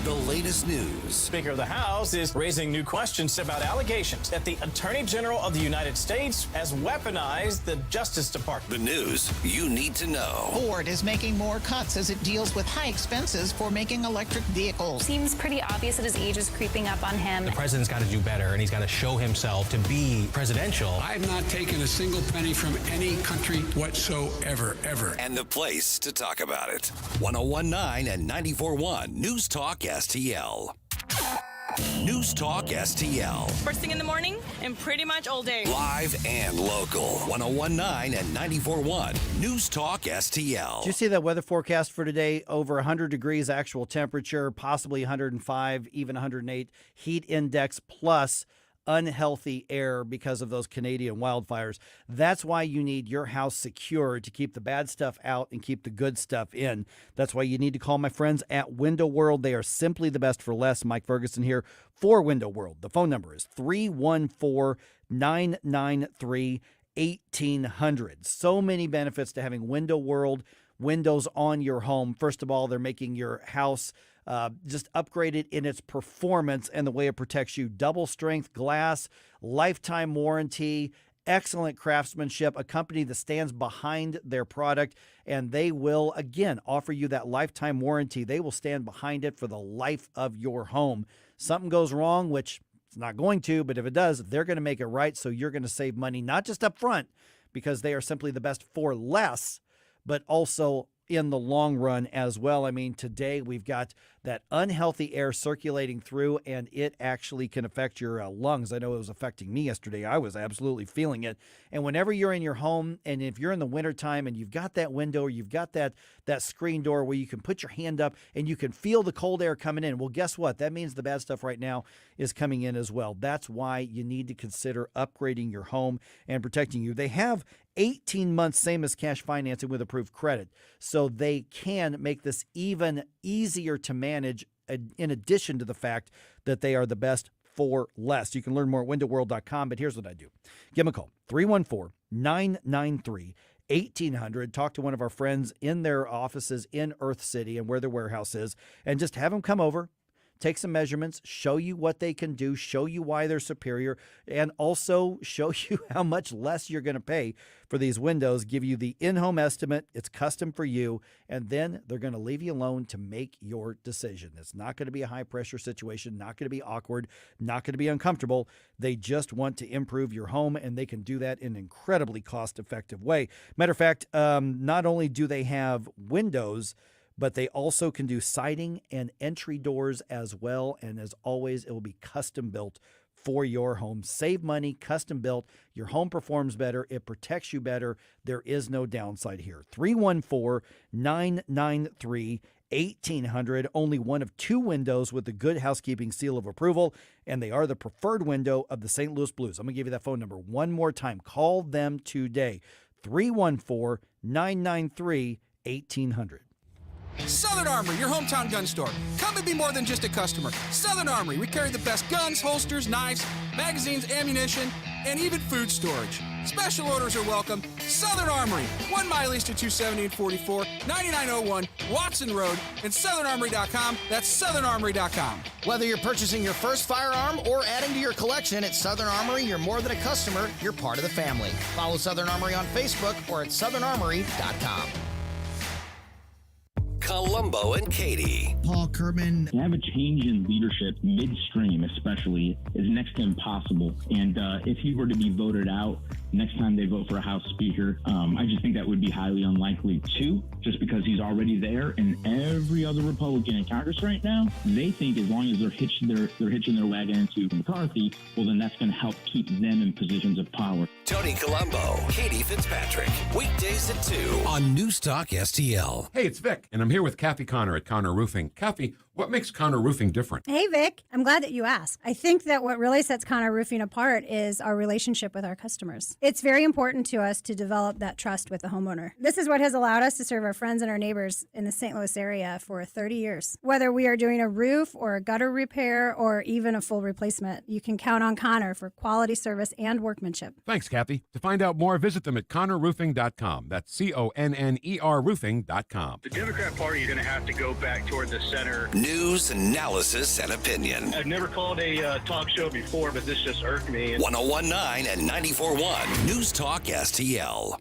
Speaker 1: The latest news.
Speaker 11: Speaker of the House is raising new questions about allegations that the Attorney General of the United States has weaponized the Justice Department.
Speaker 1: The news you need to know.
Speaker 18: Ford is making more cuts as it deals with high expenses for making electric vehicles.
Speaker 13: Seems pretty obvious that his age is creeping up on him.
Speaker 7: The president's got to do better, and he's got to show himself to be presidential.
Speaker 14: I've not taken a single penny from any country whatsoever, ever.
Speaker 1: And the place to talk about it. 1019 and 94.1 News Talk STL. News Talk STL.
Speaker 15: First thing in the morning and pretty much all day.
Speaker 1: Live and local. 1019 and 94.1 News Talk STL.
Speaker 5: Did you see that weather forecast for today? Over 100 degrees actual temperature, possibly 105, even 108. Heat index plus unhealthy air because of those Canadian wildfires. That's why you need your house secure to keep the bad stuff out and keep the good stuff in. That's why you need to call my friends at Window World. They are simply the best for less. Mike Ferguson here for Window World. The phone number is 314-993-1800. So many benefits to having Window World windows on your home. First of all, they're making your house just upgraded in its performance and the way it protects you. Double strength glass, lifetime warranty, excellent craftsmanship, a company that stands behind their product, and they will, again, offer you that lifetime warranty. They will stand behind it for the life of your home. Something goes wrong, which it's not going to, but if it does, they're going to make it right, so you're going to save money, not just up front, because they are simply the best for less, but also in the long run as well. I mean, today we've got that unhealthy air circulating through, and it actually can affect your lungs. I know it was affecting me yesterday. I was absolutely feeling it. And whenever you're in your home, and if you're in the wintertime and you've got that window or you've got that screen door where you can put your hand up and you can feel the cold air coming in, well, guess what? That means the bad stuff right now is coming in as well. That's why you need to consider upgrading your home and protecting you. They have 18 months, same as cash financing with approved credit. So they can make this even easier to manage, in addition to the fact that they are the best for less. You can learn more at windowworld.com, but here's what I do. Give them a call, 314-993-1800. Talk to one of our friends in their offices in Earth City and where their warehouse is, and just have them come over, take some measurements, show you what they can do, show you why they're superior, and also show you how much less you're going to pay for these windows, give you the in-home estimate. It's custom for you, and then they're going to leave you alone to make your decision. It's not going to be a high-pressure situation, not going to be awkward, not going to be uncomfortable. They just want to improve your home, and they can do that in an incredibly cost-effective way. Matter of fact, not only do they have windows, but they also can do siding and entry doors as well. And as always, it will be custom built for your home. Save money, custom built. Your home performs better. It protects you better. There is no downside here. 314-993-1800. Only one of two windows with the Good Housekeeping seal of approval, and they are the preferred window of the St. Louis Blues. I'm going to give you that phone number one more time. Call them today. 314-993-1800.
Speaker 2: Southern Armory, your hometown gun store. Come and be more than just a customer. Southern Armory, we carry the best guns, holsters, knives, magazines, ammunition, and even food storage. Special orders are welcome. Southern Armory, 1 mile east of 270 and 44, 9901 Watson Road, and SouthernArmory.com. That's SouthernArmory.com.
Speaker 3: Whether you're purchasing your first firearm or adding to your collection at Southern Armory, you're more than a customer, you're part of the family. Follow Southern Armory on Facebook or at SouthernArmory.com.
Speaker 1: Columbo and Katie.
Speaker 16: Paul Kerman.
Speaker 19: To have a change in leadership midstream, especially, is next to impossible. And if he were to be voted out next time they vote for a House Speaker, I just think that would be highly unlikely too, just because he's already there. And every other Republican in Congress right now, they think as long as they're hitching their wagon to McCarthy, well, then that's going to help keep them in positions of power.
Speaker 1: Tony Columbo, Katie Fitzpatrick, weekdays at 2 on News Talk STL.
Speaker 20: Hey, it's Vic, and I'm here with Kathy Connor at Connor Roofing. Kathy, what makes Connor Roofing different?
Speaker 24: Hey, Vic. I'm glad that you asked. I think that what really sets Connor Roofing apart is our relationship with our customers. It's very important to us to develop that trust with the homeowner. This is what has allowed us to serve our friends and our neighbors in the St. Louis area for 30 years. Whether we are doing a roof or a gutter repair or even a full replacement, you can count on Connor for quality service and workmanship.
Speaker 20: Thanks, Kathy. To find out more, visit them at ConnorRoofing.com. That's CONNER Roofing.com.
Speaker 25: The Democrat Party is going to have to go back toward the center.
Speaker 1: News, analysis, and opinion.
Speaker 25: I've never called a talk show before, but this just irked me.
Speaker 1: 101.9 and 94.1 News Talk STL.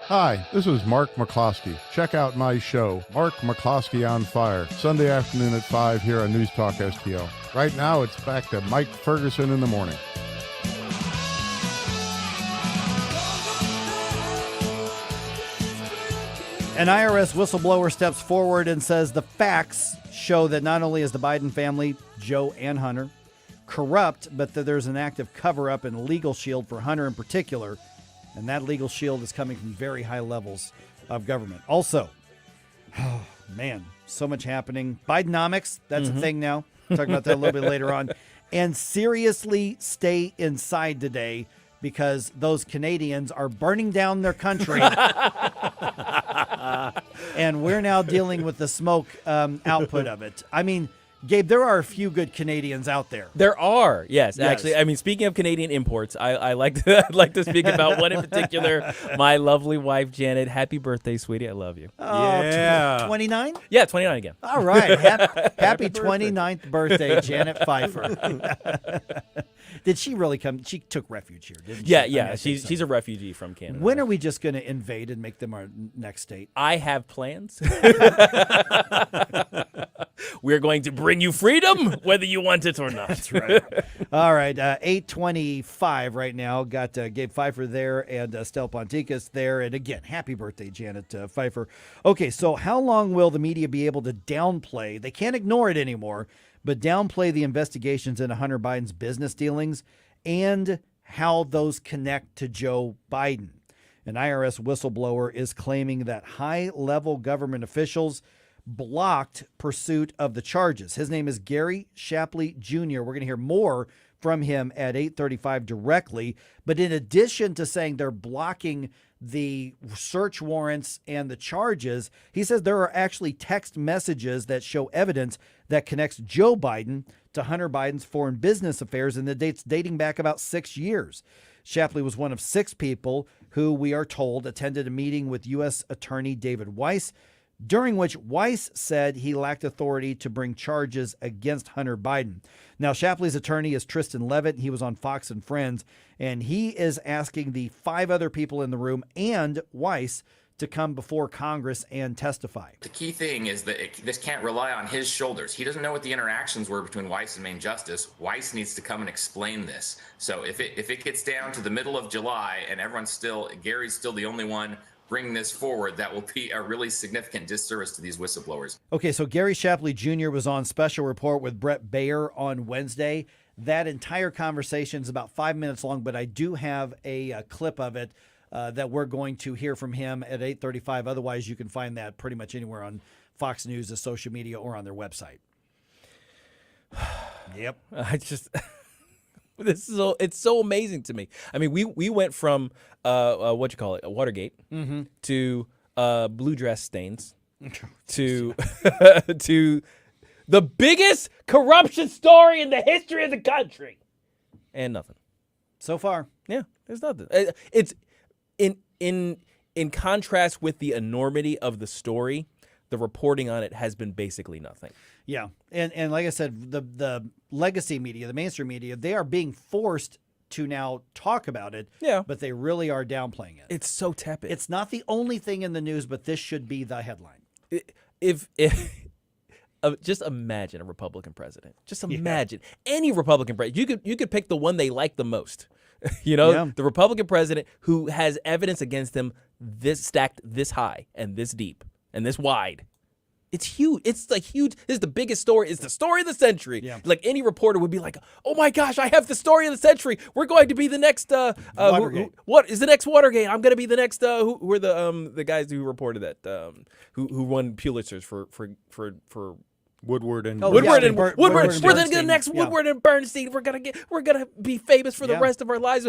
Speaker 26: Hi, this is Mark McCloskey. Check out my show, Mark McCloskey on Fire, Sunday afternoon at 5 here on News Talk STL. Right now, it's back to Mike Ferguson in the morning.
Speaker 5: An IRS whistleblower steps forward and says the facts show that not only is the Biden family, Joe and Hunter, corrupt, but that there's an active cover-up and legal shield for Hunter in particular, and that legal shield is coming from very high levels of government. Also, oh man, so much happening. Bidenomics, that's a thing now. We'll talk about that a little bit later on. And seriously stay inside today because those Canadians are burning down their country. And we're now dealing with the smoke output of it. I mean, Gabe, there are a few good Canadians out there.
Speaker 8: There are, yes. Actually, I mean, speaking of Canadian imports, I'd like to speak about one in particular. My lovely wife, Janet. Happy birthday, sweetie. I love you.
Speaker 5: Oh, yeah. 29?
Speaker 8: Yeah, 29 again.
Speaker 5: All right. Happy 29th birthday, Janet Pfeiffer. Did she really come? She took refuge here, didn't she?
Speaker 8: Yeah. She's a refugee from Canada.
Speaker 5: When are we just going to invade and make them our next state?
Speaker 8: I have plans. We're going to bring you freedom, whether you want it or not.
Speaker 5: That's right. All right, 8:25 right now. Got Gabe Pfeiffer there and Stel Ponticus there. And again, happy birthday, Janet Pfeiffer. Okay, so how long will the media be able to downplay? They can't ignore it anymore, but downplay the investigations into Hunter Biden's business dealings and how those connect to Joe Biden. An IRS whistleblower is claiming that high-level government officials blocked pursuit of the charges. His name is Gary Shapley Jr. We're going to hear more from him at 8:35 directly. But in addition to saying they're blocking the search warrants and the charges, he says there are actually text messages that show evidence that connects Joe Biden to Hunter Biden's foreign business affairs, and the dates dating back about 6 years. Shapley was one of 6 people who, we are told, attended a meeting with U.S. Attorney David Weiss, during which Weiss said he lacked authority to bring charges against Hunter Biden. Now, Shapley's attorney is Tristan Levitt. He was on Fox and Friends, and he is asking the 5 other people in the room and Weiss to come before Congress and testify.
Speaker 4: The key thing is that this can't rely on his shoulders. He doesn't know what the interactions were between Weiss and Main Justice. Weiss needs to come and explain this. So if it gets down to the middle of July and Gary's still the only one bring this forward, that will be a really significant disservice to these whistleblowers.
Speaker 5: Okay, so Gary Shapley Jr. was on Special Report with Brett Baer on Wednesday. That entire conversation is about 5 minutes long, but I do have a clip of it that we're going to hear from him at 8:35. Otherwise, you can find that pretty much anywhere on Fox News, the social media, or on their website. Yep.
Speaker 8: It's so amazing to me. I mean, we went from Watergate to blue dress stains to to the biggest corruption story in the history of the country, and nothing
Speaker 5: so far.
Speaker 8: Yeah, there's nothing. It's in contrast with the enormity of the story, the reporting on it has been basically nothing.
Speaker 5: Yeah, and like I said, the legacy media, the mainstream media, they are being forced to now talk about it.
Speaker 8: Yeah,
Speaker 5: but they really are downplaying it.
Speaker 8: It's so tepid.
Speaker 5: It's not the only thing in the news, but this should be the headline.
Speaker 8: If just imagine a Republican president. Just imagine any Republican president. You could pick the one they like the most. The Republican president who has evidence against him this stacked this high and this deep and this wide. It's huge. It's like huge. This is the biggest story. It's the story of the century. Yeah. Like any reporter would be like, "Oh my gosh, I have the story of the century. We're going to be the next
Speaker 5: Watergate.
Speaker 8: What is the next Watergate? I'm going to be the next who were the guys who reported that who won Pulitzers for
Speaker 9: Woodward and
Speaker 8: Woodward. We're
Speaker 5: Bernstein.
Speaker 8: the next Woodward and Bernstein. We're gonna be famous for the rest of our lives.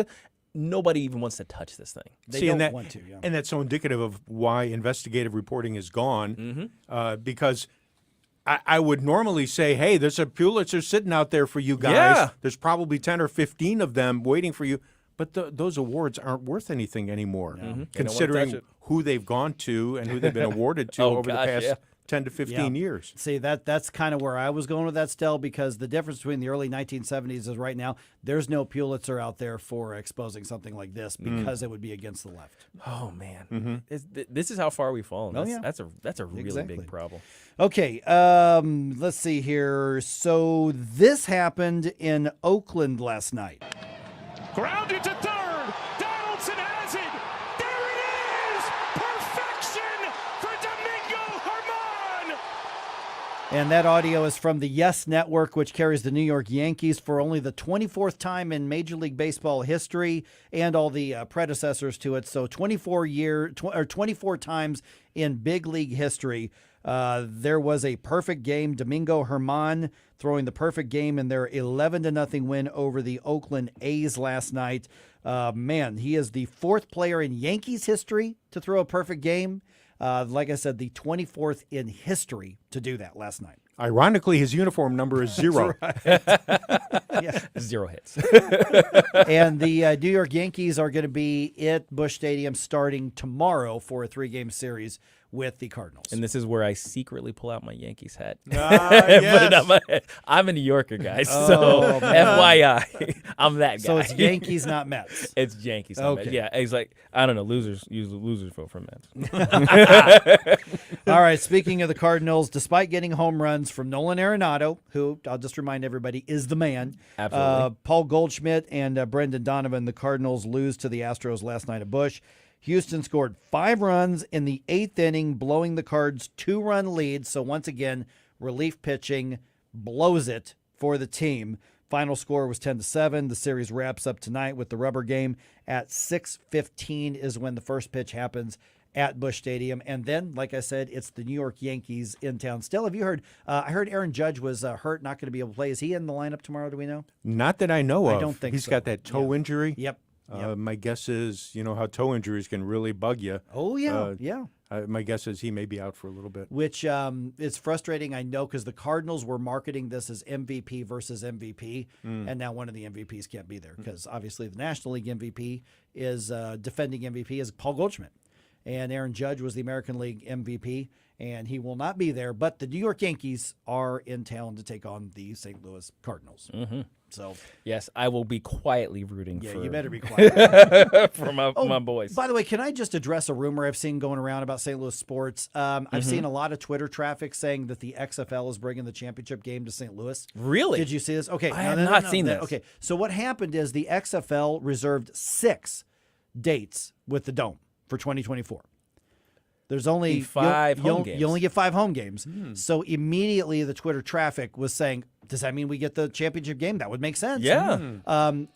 Speaker 8: Nobody even wants to touch this thing.
Speaker 5: They don't want to. Yeah.
Speaker 9: And that's so indicative of why investigative reporting is gone. Because I would normally say, hey, there's a Pulitzer sitting out there for you guys.
Speaker 8: Yeah.
Speaker 9: There's probably 10 or 15 of them waiting for you. But those awards aren't worth anything anymore, considering who they've gone to and who they've been awarded to over the past 10 to 15 years.
Speaker 5: See, that's kind of where I was going with that, Stel, because the difference between the early 1970s is right now, there's no Pulitzer out there for exposing something like this because it would be against the left.
Speaker 8: Oh, man. This is how far we've fallen. That's a really big problem.
Speaker 5: Okay, let's see here. So this happened in Oakland last night.
Speaker 23: Grounded to third. Donaldson has it. There it is. Perfection for Domingo Germán.
Speaker 5: And that audio is from the Yes Network, which carries the New York Yankees for only the 24th time in Major League Baseball history and all the predecessors to it. So 24 times in big league history. There was a perfect game. Domingo Germán throwing the perfect game in their 11-0 win over the Oakland A's last night. Man, he is the 4th player in Yankees history to throw a perfect game. Like I said, the 24th in history to do that last night.
Speaker 9: Ironically, his uniform number is 0.
Speaker 5: Yeah.
Speaker 8: 0 hits.
Speaker 5: And the New York Yankees are going to be at Busch Stadium starting tomorrow for a 3-game series with the Cardinals.
Speaker 8: And this is where I secretly pull out my Yankees hat.
Speaker 9: Yes.
Speaker 8: Put it on my head. I'm a New Yorker, guys. So FYI, I'm that guy.
Speaker 5: So it's Yankees, not Mets.
Speaker 8: It's Yankees, not Mets. Yeah, it's like, I don't know, losers vote for Mets.
Speaker 5: All right, speaking of the Cardinals, despite getting home runs from Nolan Arenado, who, I'll just remind everybody, is the man.
Speaker 8: Absolutely.
Speaker 5: Paul Goldschmidt and Brendan Donovan, the Cardinals lose to the Astros last night at Busch. Houston scored 5 runs in the 8th inning, blowing the Cards' 2-run lead. So once again, relief pitching blows it for the team. Final score was 10-7. The series wraps up tonight with the rubber game at 6:15 is when the first pitch happens at Busch Stadium. And then, like I said, it's the New York Yankees in town. Still, have you heard? I heard Aaron Judge was hurt, not going to be able to play. Is he in the lineup tomorrow? Do we know?
Speaker 9: Not that I know of.
Speaker 5: I don't think
Speaker 9: He's
Speaker 5: so.
Speaker 9: got that toe injury.
Speaker 5: Yep.
Speaker 9: My guess is, you know how toe injuries can really bug you.
Speaker 5: Oh, yeah, yeah.
Speaker 9: My guess is he may be out for a little bit.
Speaker 5: Which is frustrating, I know, because the Cardinals were marketing this as MVP versus MVP, and now one of the MVPs can't be there because obviously the National League MVP is defending MVP is Paul Goldschmidt, and Aaron Judge was the American League MVP, and he will not be there. But the New York Yankees are in town to take on the St. Louis Cardinals.
Speaker 8: Mm-hmm.
Speaker 5: So
Speaker 8: yes, I will be quietly rooting for.
Speaker 5: Yeah, you better be quiet
Speaker 8: for my boys.
Speaker 5: By the way, can I just address a rumor I've seen going around about St. Louis sports? I've seen a lot of Twitter traffic saying that the XFL is bringing the championship game to St. Louis.
Speaker 8: Really?
Speaker 5: Did you see this? Okay,
Speaker 8: I have not seen this.
Speaker 5: Okay, so what happened is the XFL reserved 6 dates with the Dome for 2024. There's only
Speaker 8: 5 home games.
Speaker 5: You only get 5 home games. So immediately the Twitter traffic was saying, does that mean we get the championship game? That would make sense.
Speaker 8: Yeah.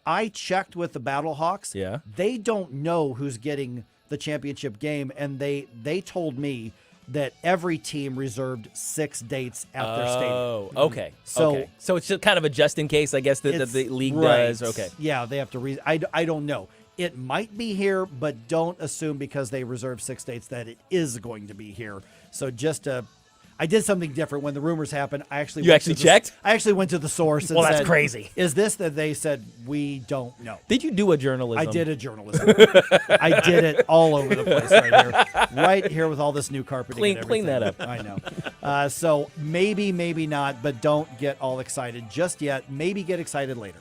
Speaker 5: I checked with the Battlehawks.
Speaker 8: Yeah.
Speaker 5: They don't know who's getting the championship game, and they told me that every team reserved 6 dates at their stadium.
Speaker 8: Oh, okay. So it's just kind of a just in case, I guess, that the league does. Okay.
Speaker 5: Yeah, they have to I don't know. It might be here, but don't assume because they reserved 6 dates that it is going to be here. So just I did something different when the rumors happened. I actually
Speaker 8: checked?
Speaker 5: I actually went to the source and
Speaker 8: that's
Speaker 5: said,
Speaker 8: crazy.
Speaker 5: Is this that they said we don't know?
Speaker 8: Did you do a journalism?
Speaker 5: I did a journalism. I did it all over the place right here with all this new carpeting.
Speaker 8: Clean that up.
Speaker 5: I know. So maybe not, but don't get all excited just yet. Maybe get excited later.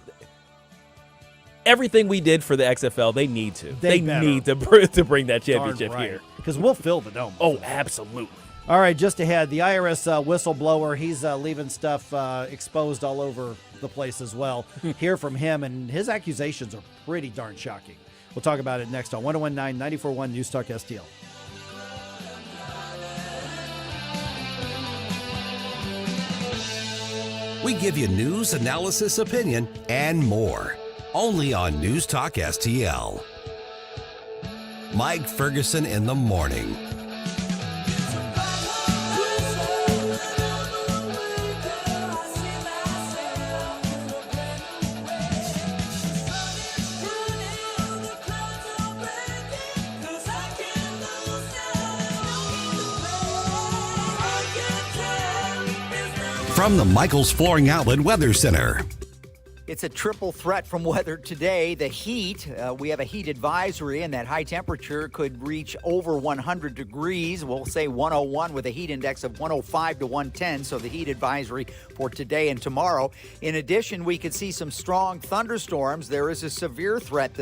Speaker 8: Everything we did for the XFL, they need to. They need to bring that championship here.
Speaker 5: Because we'll fill the Dome.
Speaker 8: Oh, absolutely.
Speaker 5: All right, just ahead, the IRS whistleblower, he's leaving stuff exposed all over the place as well. Hear from him, and his accusations are pretty darn shocking. We'll talk about it next on 101.9 94.1 News Talk STL.
Speaker 1: We give you news, analysis, opinion, and more. Only on News Talk STL. Mike Ferguson in the morning. From the Michaels Flooring Outlet Weather Center.
Speaker 6: It's a triple threat from weather today. The heat, we have a heat advisory, and that high temperature could reach over 100 degrees. We'll say 101 with a heat index of 105 to 110, so the heat advisory for today and tomorrow. In addition, we could see some strong thunderstorms. There is a severe threat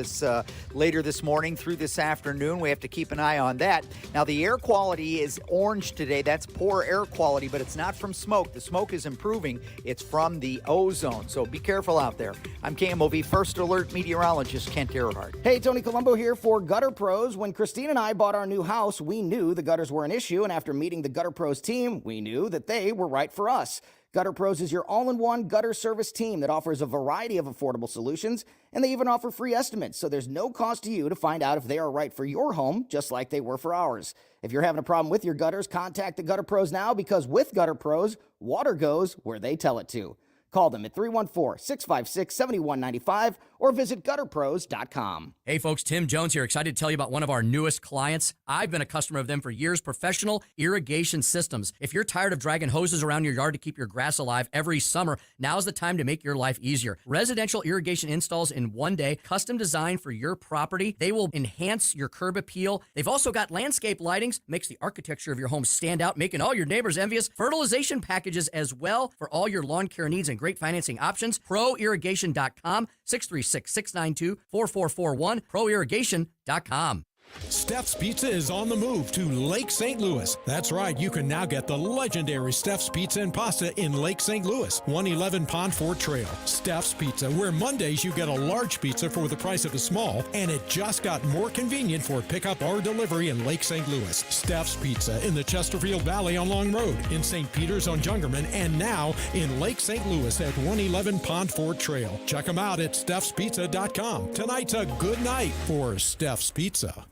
Speaker 6: later this morning through this afternoon. We have to keep an eye on that. Now, the air quality is orange today. That's poor air quality, but it's not from smoke. The smoke is improving. It's from the ozone, so be careful out there. I'm KMOV First Alert meteorologist Kent Earhart.
Speaker 3: Hey, Tony Colombo here for Gutter Pros. When Christine and I bought our new house, we knew the gutters were an issue, and after meeting the Gutter Pros team, we knew that they were right for us. Gutter Pros is your all-in-one gutter service team that offers a variety of affordable solutions, and they even offer free estimates, so there's no cost to you to find out if they are right for your home, just like they were for ours. If you're having a problem with your gutters, contact the Gutter Pros now, because with Gutter Pros, water goes where they tell it to. Call them at 314-656-7195 or visit gutterpros.com.
Speaker 10: Hey folks, Tim Jones here, excited to tell you about one of our newest clients. I've been a customer of them for years, Professional Irrigation Systems. If you're tired of dragging hoses around your yard to keep your grass alive every summer, now's the time to make your life easier. Residential irrigation installs in one day, custom designed for your property. They will enhance your curb appeal. They've also got landscape lightings, makes the architecture of your home stand out, making all your neighbors envious. Fertilization packages as well for all your lawn care needs and great financing options. ProIrrigation.com, 636-692-4441, ProIrrigation.com.
Speaker 12: Steph's Pizza is on the move to Lake St. Louis. That's right, you can now get the legendary Steph's Pizza and Pasta in Lake St. Louis, 111 Pond Fort Trail. Steph's Pizza, where Mondays you get a large pizza for the price of a small, and it just got more convenient for pickup or delivery in Lake St. Louis. Steph's Pizza in the Chesterfield Valley on Long Road, in St. Peter's on Jungerman, and now in Lake St. Louis at 111 Pond Fort Trail. Check them out at stephspizza.com. Tonight's a good night for Steph's Pizza.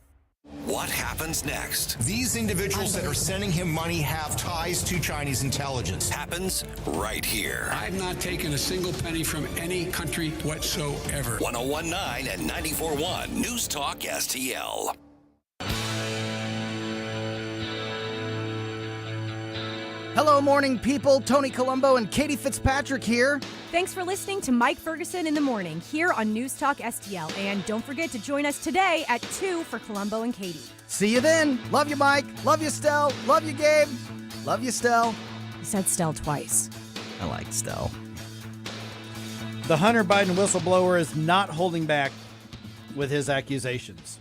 Speaker 16: What happens next? These individuals that are sending him money have ties to Chinese intelligence. Happens right here.
Speaker 14: I've not taken a single penny from any country whatsoever.
Speaker 16: 1019 and 94.1 News Talk STL.
Speaker 3: Hello, morning people. Tony Colombo and Katie Fitzpatrick here.
Speaker 17: Thanks for listening to Mike Ferguson in the morning here on News Talk STL. And don't forget to join us today at 2 for Colombo and Katie.
Speaker 3: See you then. Love you, Mike. Love you, Stell. Love you, Gabe. Love you, Stell.
Speaker 17: You said Stell twice.
Speaker 3: I like Stell.
Speaker 5: The Hunter Biden whistleblower is not holding back with his accusations.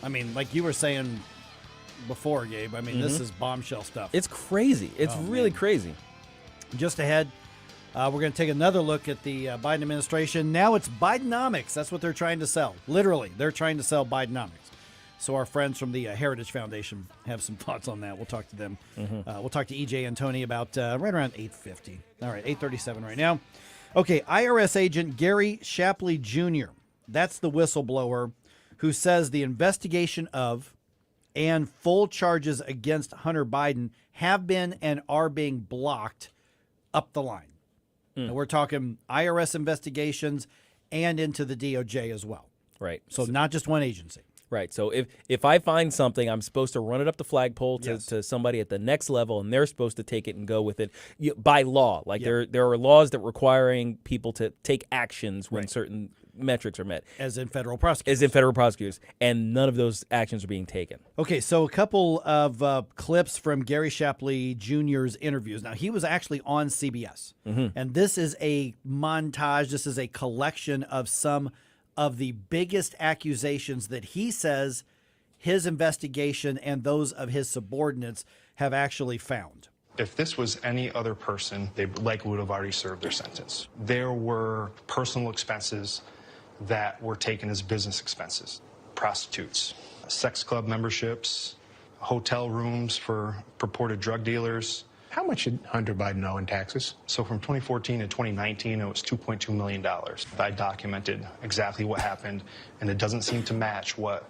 Speaker 5: I mean, like you were saying before, Gabe, I mean, this is bombshell stuff.
Speaker 8: It's crazy. It's really crazy.
Speaker 5: Just ahead, we're going to take another look at the Biden administration. Now it's Bidenomics. That's what they're trying to sell. Literally, they're trying to sell Bidenomics. So our friends from the Heritage Foundation have some thoughts on that. We'll talk to them. We'll talk to EJ and Tony about right around 8:50. All right, 8:37 right now. Okay, IRS agent Gary Shapley Jr., that's the whistleblower who says the investigation of and full charges against Hunter Biden have been and are being blocked up the line. And we're talking IRS investigations and into the DOJ as well.
Speaker 8: Right.
Speaker 5: So not just one agency.
Speaker 8: Right. So if I find something, I'm supposed to run it up the flagpole to somebody at the next level, and they're supposed to take it and go with it by law. Like there are laws that requiring people to take actions when certain metrics are met.
Speaker 5: As in federal prosecutors.
Speaker 8: And none of those actions are being taken.
Speaker 5: Okay, so a couple of clips from Gary Shapley Jr.'s interviews. Now, he was actually on CBS, and this is a montage. This is a collection of some of the biggest accusations that he says his investigation and those of his subordinates have actually found.
Speaker 21: If this was any other person, they likely would have already served their sentence. There were personal expenses that were taken as business expenses. Prostitutes, sex club memberships, hotel rooms for purported drug dealers.
Speaker 22: How much did Hunter Biden owe in taxes?
Speaker 21: So from 2014 to 2019, it was $2.2 million. I documented exactly what happened, and it doesn't seem to match what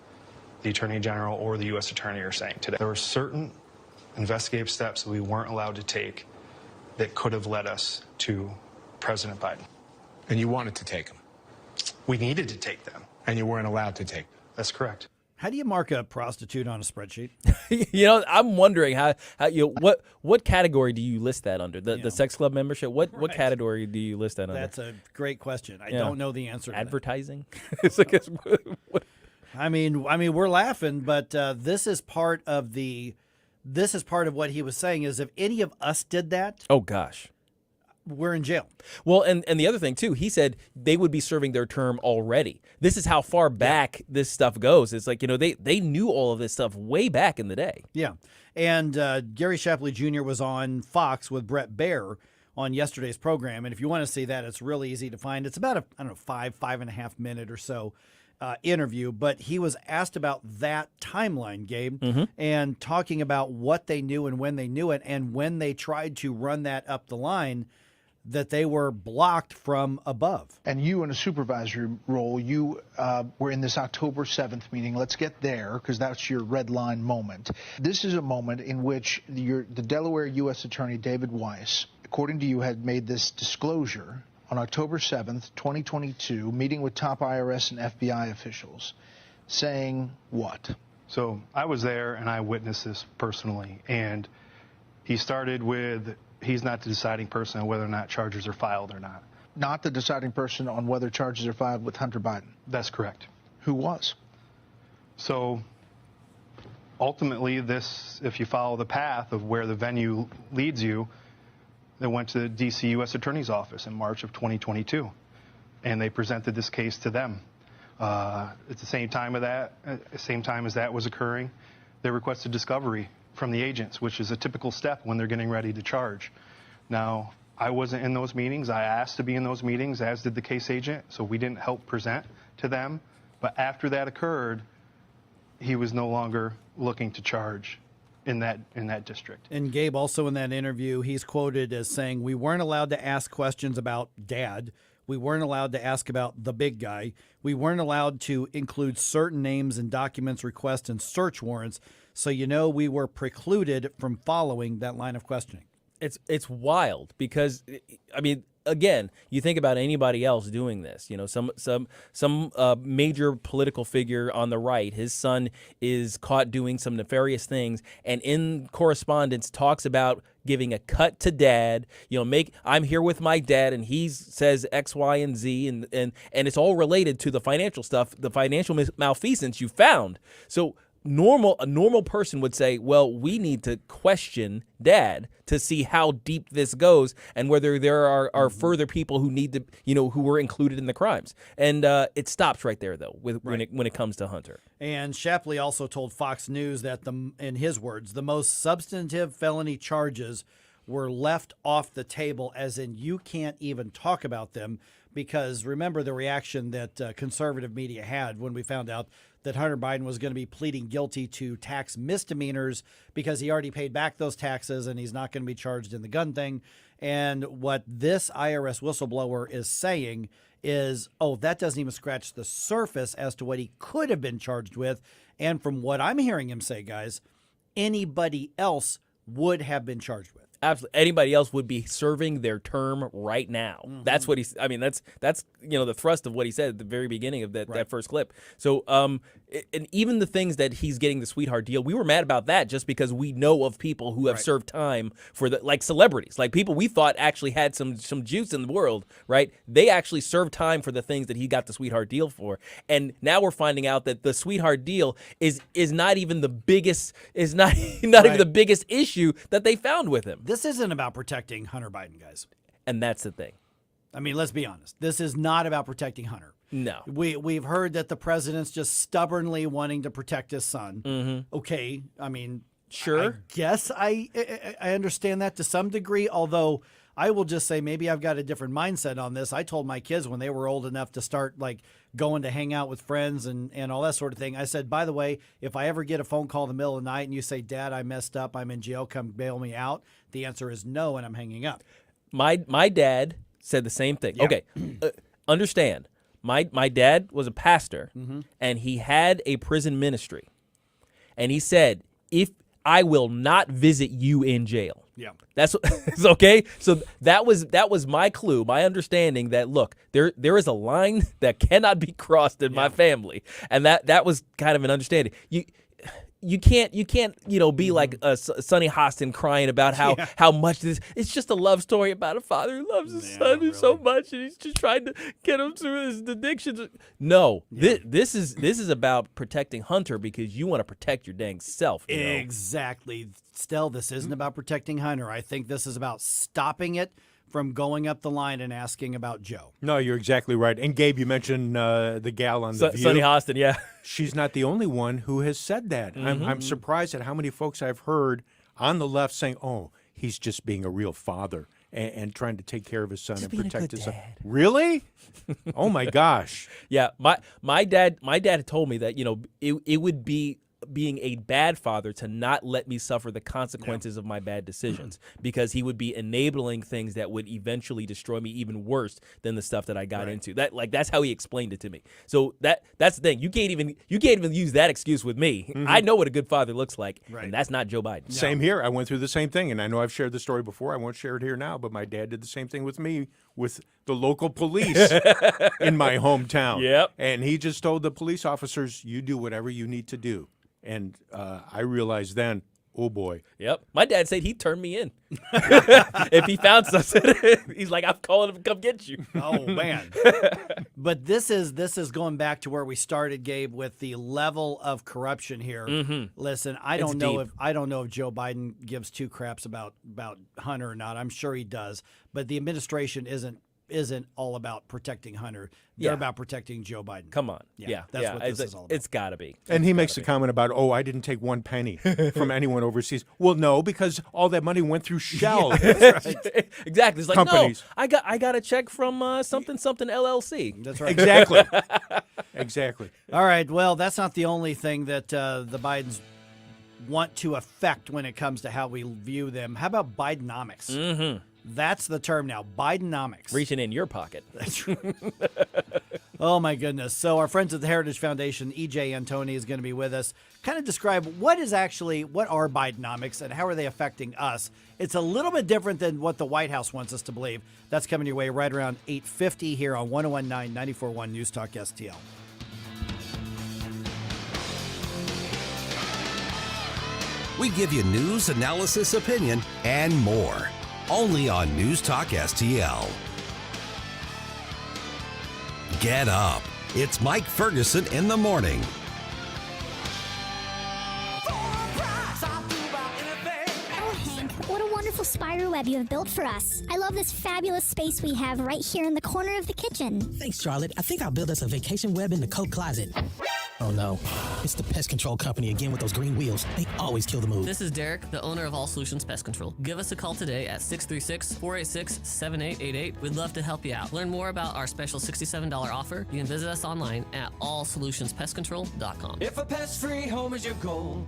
Speaker 21: the Attorney General or the U.S. Attorney are saying today. There were certain investigative steps that we weren't allowed to take that could have led us to President Biden.
Speaker 22: And you wanted to take them?
Speaker 21: We needed to take them.
Speaker 22: And you weren't allowed to take them?
Speaker 21: That's correct.
Speaker 5: How do you mark a prostitute on a spreadsheet?
Speaker 8: I'm wondering how what category do you list that under? The sex club membership? What category do you list that under?
Speaker 5: That's a great question. I don't know the answer to
Speaker 8: Advertising?
Speaker 5: that. I mean, we're laughing, but this is part of what he was saying is if any of us did that,
Speaker 8: oh gosh,
Speaker 5: we're in jail.
Speaker 8: Well, and the other thing too, he said they would be serving their term already. This is how far back this stuff goes. It's like, they knew all of this stuff way back in the day.
Speaker 5: Yeah. And Gary Shapley Jr. was on Fox with Brett Baer on yesterday's program. And if you want to see that, it's really easy to find. It's about a 5.5 minute or so interview, but he was asked about that timeline, Gabe, and talking about what they knew and when they knew it, and when they tried to run that up the line, that they were blocked from above.
Speaker 27: And you in a supervisory role, you were in this October 7th meeting. Let's get there, because that's your red line moment. This is a moment in which the Delaware U.S. Attorney David Weiss according to you, had made this disclosure on October 7th, 2022, meeting with top IRS and FBI officials, saying what?
Speaker 21: So I was there and I witnessed this personally. And he started with, he's not the deciding person on whether or not charges are filed or not.
Speaker 27: Not the deciding person on whether charges are filed with Hunter Biden.
Speaker 21: That's correct.
Speaker 27: Who was?
Speaker 21: So ultimately, this, if you follow the path of where the venue leads you, they went to the D.C. U.S. Attorney's Office in March of 2022, and they presented this case to them. At the same time as that was occurring, they requested discovery from the agents, which is a typical step when they're getting ready to charge. Now, I wasn't in those meetings. I asked to be in those meetings, as did the case agent, so we didn't help present to them. But after that occurred, he was no longer looking to charge in that district.
Speaker 5: And Gabe, also in that interview, he's quoted as saying, "We weren't allowed to ask questions about Dad. We weren't allowed to ask about the big guy. We weren't allowed to include certain names in documents, requests, and search warrants. So, we were precluded from following that line of questioning."
Speaker 8: It's wild because, I mean, again, you think about anybody else doing this. Some major political figure on the right, his son is caught doing some nefarious things, and in correspondence talks about giving a cut to Dad. I'm here with my dad, and he says X, Y, and Z, and it's all related to the financial stuff, the financial malfeasance you found. So a normal person would say, well, we need to question Dad to see how deep this goes and whether there are further people who need to, who were included in the crimes. And it stops right there, though, when it comes to Hunter.
Speaker 5: And Shapley also told Fox News that, in his words, the most substantive felony charges were left off the table, as in you can't even talk about them, because remember the reaction that conservative media had when we found out that Hunter Biden was going to be pleading guilty to tax misdemeanors because he already paid back those taxes and he's not going to be charged in the gun thing. And what this IRS whistleblower is saying is, that doesn't even scratch the surface as to what he could have been charged with. And from what I'm hearing him say, guys, anybody else would have been charged with.
Speaker 8: Absolutely. Anybody else would be serving their term right now. Mm-hmm. That's what he's, that's the thrust of what he said at the very beginning of that first clip. So, and even the things that he's getting the sweetheart deal, we were mad about that just because we know of people who have served time for like celebrities, like people we thought actually had some juice in the world, right? They actually served time for the things that he got the sweetheart deal for. And now we're finding out that the sweetheart deal is not even the biggest, even the biggest issue that they found with him.
Speaker 5: This isn't about protecting Hunter Biden, guys.
Speaker 8: And that's the thing.
Speaker 5: I mean, let's be honest. This is not about protecting Hunter.
Speaker 8: No.
Speaker 5: We've heard that the president's just stubbornly wanting to protect his son.
Speaker 8: Mm-hmm.
Speaker 5: Okay, I mean,
Speaker 8: sure.
Speaker 5: I guess I understand that to some degree, although I will just say maybe I've got a different mindset on this. I told my kids when they were old enough to start going to hang out with friends and all that sort of thing. I said, by the way, if I ever get a phone call in the middle of the night and you say, Dad, I messed up, I'm in jail, come bail me out, the answer is no, and I'm hanging up.
Speaker 8: My dad said the same thing.
Speaker 5: Yeah.
Speaker 8: Okay, understand. My dad was a pastor, and he had a prison ministry. And he said, if I will not visit you in jail.
Speaker 5: Yeah.
Speaker 8: That's okay. So that was my clue, my understanding that, look, there is a line that cannot be crossed in my family. And that was kind of an understanding. You can't be like Sonny Hostin crying about how much this. It's just a love story about a father who loves his son so much, and he's just trying to get him through his addictions. No, this is about protecting Hunter because you want to protect your dang self.
Speaker 5: Exactly, Stell. This isn't about protecting Hunter. I think this is about stopping it from going up the line and asking about Joe.
Speaker 9: No, you're exactly right. And Gabe, you mentioned the gal on The View.
Speaker 8: Sonny Hostin, yeah.
Speaker 9: She's not the only one who has said that.
Speaker 8: Mm-hmm.
Speaker 9: I'm surprised at how many folks I've heard on the left saying, oh, he's just being a real father and trying to take care of his son
Speaker 8: just
Speaker 9: and protect his son.
Speaker 8: Dad.
Speaker 9: Really? Oh, my gosh.
Speaker 8: Yeah, my dad had told me that, it would be being a bad father to not let me suffer the consequences of my bad decisions, because he would be enabling things that would eventually destroy me even worse than the stuff that I got into. That's how he explained it to me. So that's the thing. You can't even use that excuse with me. I know what a good father looks like, and that's not Joe Biden.
Speaker 9: Same here. I went through the same thing, and I know I've shared the story before. I won't share it here now, but my dad did the same thing with me with the local police in my hometown.
Speaker 8: Yep.
Speaker 9: And he just told the police officers, you do whatever you need to do. And I realized then, oh boy.
Speaker 8: Yep. My dad said he'd turn me in if he found something. He's like, I'm calling him to come get you.
Speaker 5: Oh man. But this is going back to where we started, Gabe, with the level of corruption here. Listen, I don't know if Joe Biden gives two craps about Hunter or not. I'm sure he does, but the administration isn't all about protecting Hunter. They're about protecting Joe Biden.
Speaker 8: Come on.
Speaker 5: That's what this is all about.
Speaker 8: It's got to be.
Speaker 9: And he makes a comment about, I didn't take one penny from anyone overseas. Well, no, because all that money went through Shell.
Speaker 5: That's right.
Speaker 8: Exactly. It's like,
Speaker 9: companies.
Speaker 8: No, I got a check from something LLC.
Speaker 5: That's right.
Speaker 9: Exactly. Exactly.
Speaker 5: All right. Well, that's not the only thing that the Bidens want to affect when it comes to how we view them. How about Bidenomics?
Speaker 8: Mm-hmm.
Speaker 5: That's the term now, Bidenomics.
Speaker 8: Reaching in your pocket.
Speaker 5: That's right. Oh, my goodness. So our friends at the Heritage Foundation, E.J. Antoni, is going to be with us. Kind of describe what are Bidenomics and how are they affecting us? It's a little bit different than what the White House wants us to believe. That's coming your way right around 8:50 here on 101.9 94.1 News Talk STL.
Speaker 1: We give you news, analysis, opinion, and more. Only on News Talk STL. Get up. It's Mike Ferguson in the morning.
Speaker 2: What a wonderful spider web you have built for us. I love this fabulous space we have right here in the corner of the kitchen.
Speaker 7: Thanks, Charlotte. I think I'll build us a vacation web in the coat closet. Oh no, it's the pest control company again with those green wheels. They always kill the mood.
Speaker 11: This is Derek, the owner of All Solutions Pest Control. Give us a call today at 636-486-7888. We'd love to help you out. Learn more about our special $67 offer. You can visit us online at allsolutionspestcontrol.com.
Speaker 23: If a pest-free home is your goal,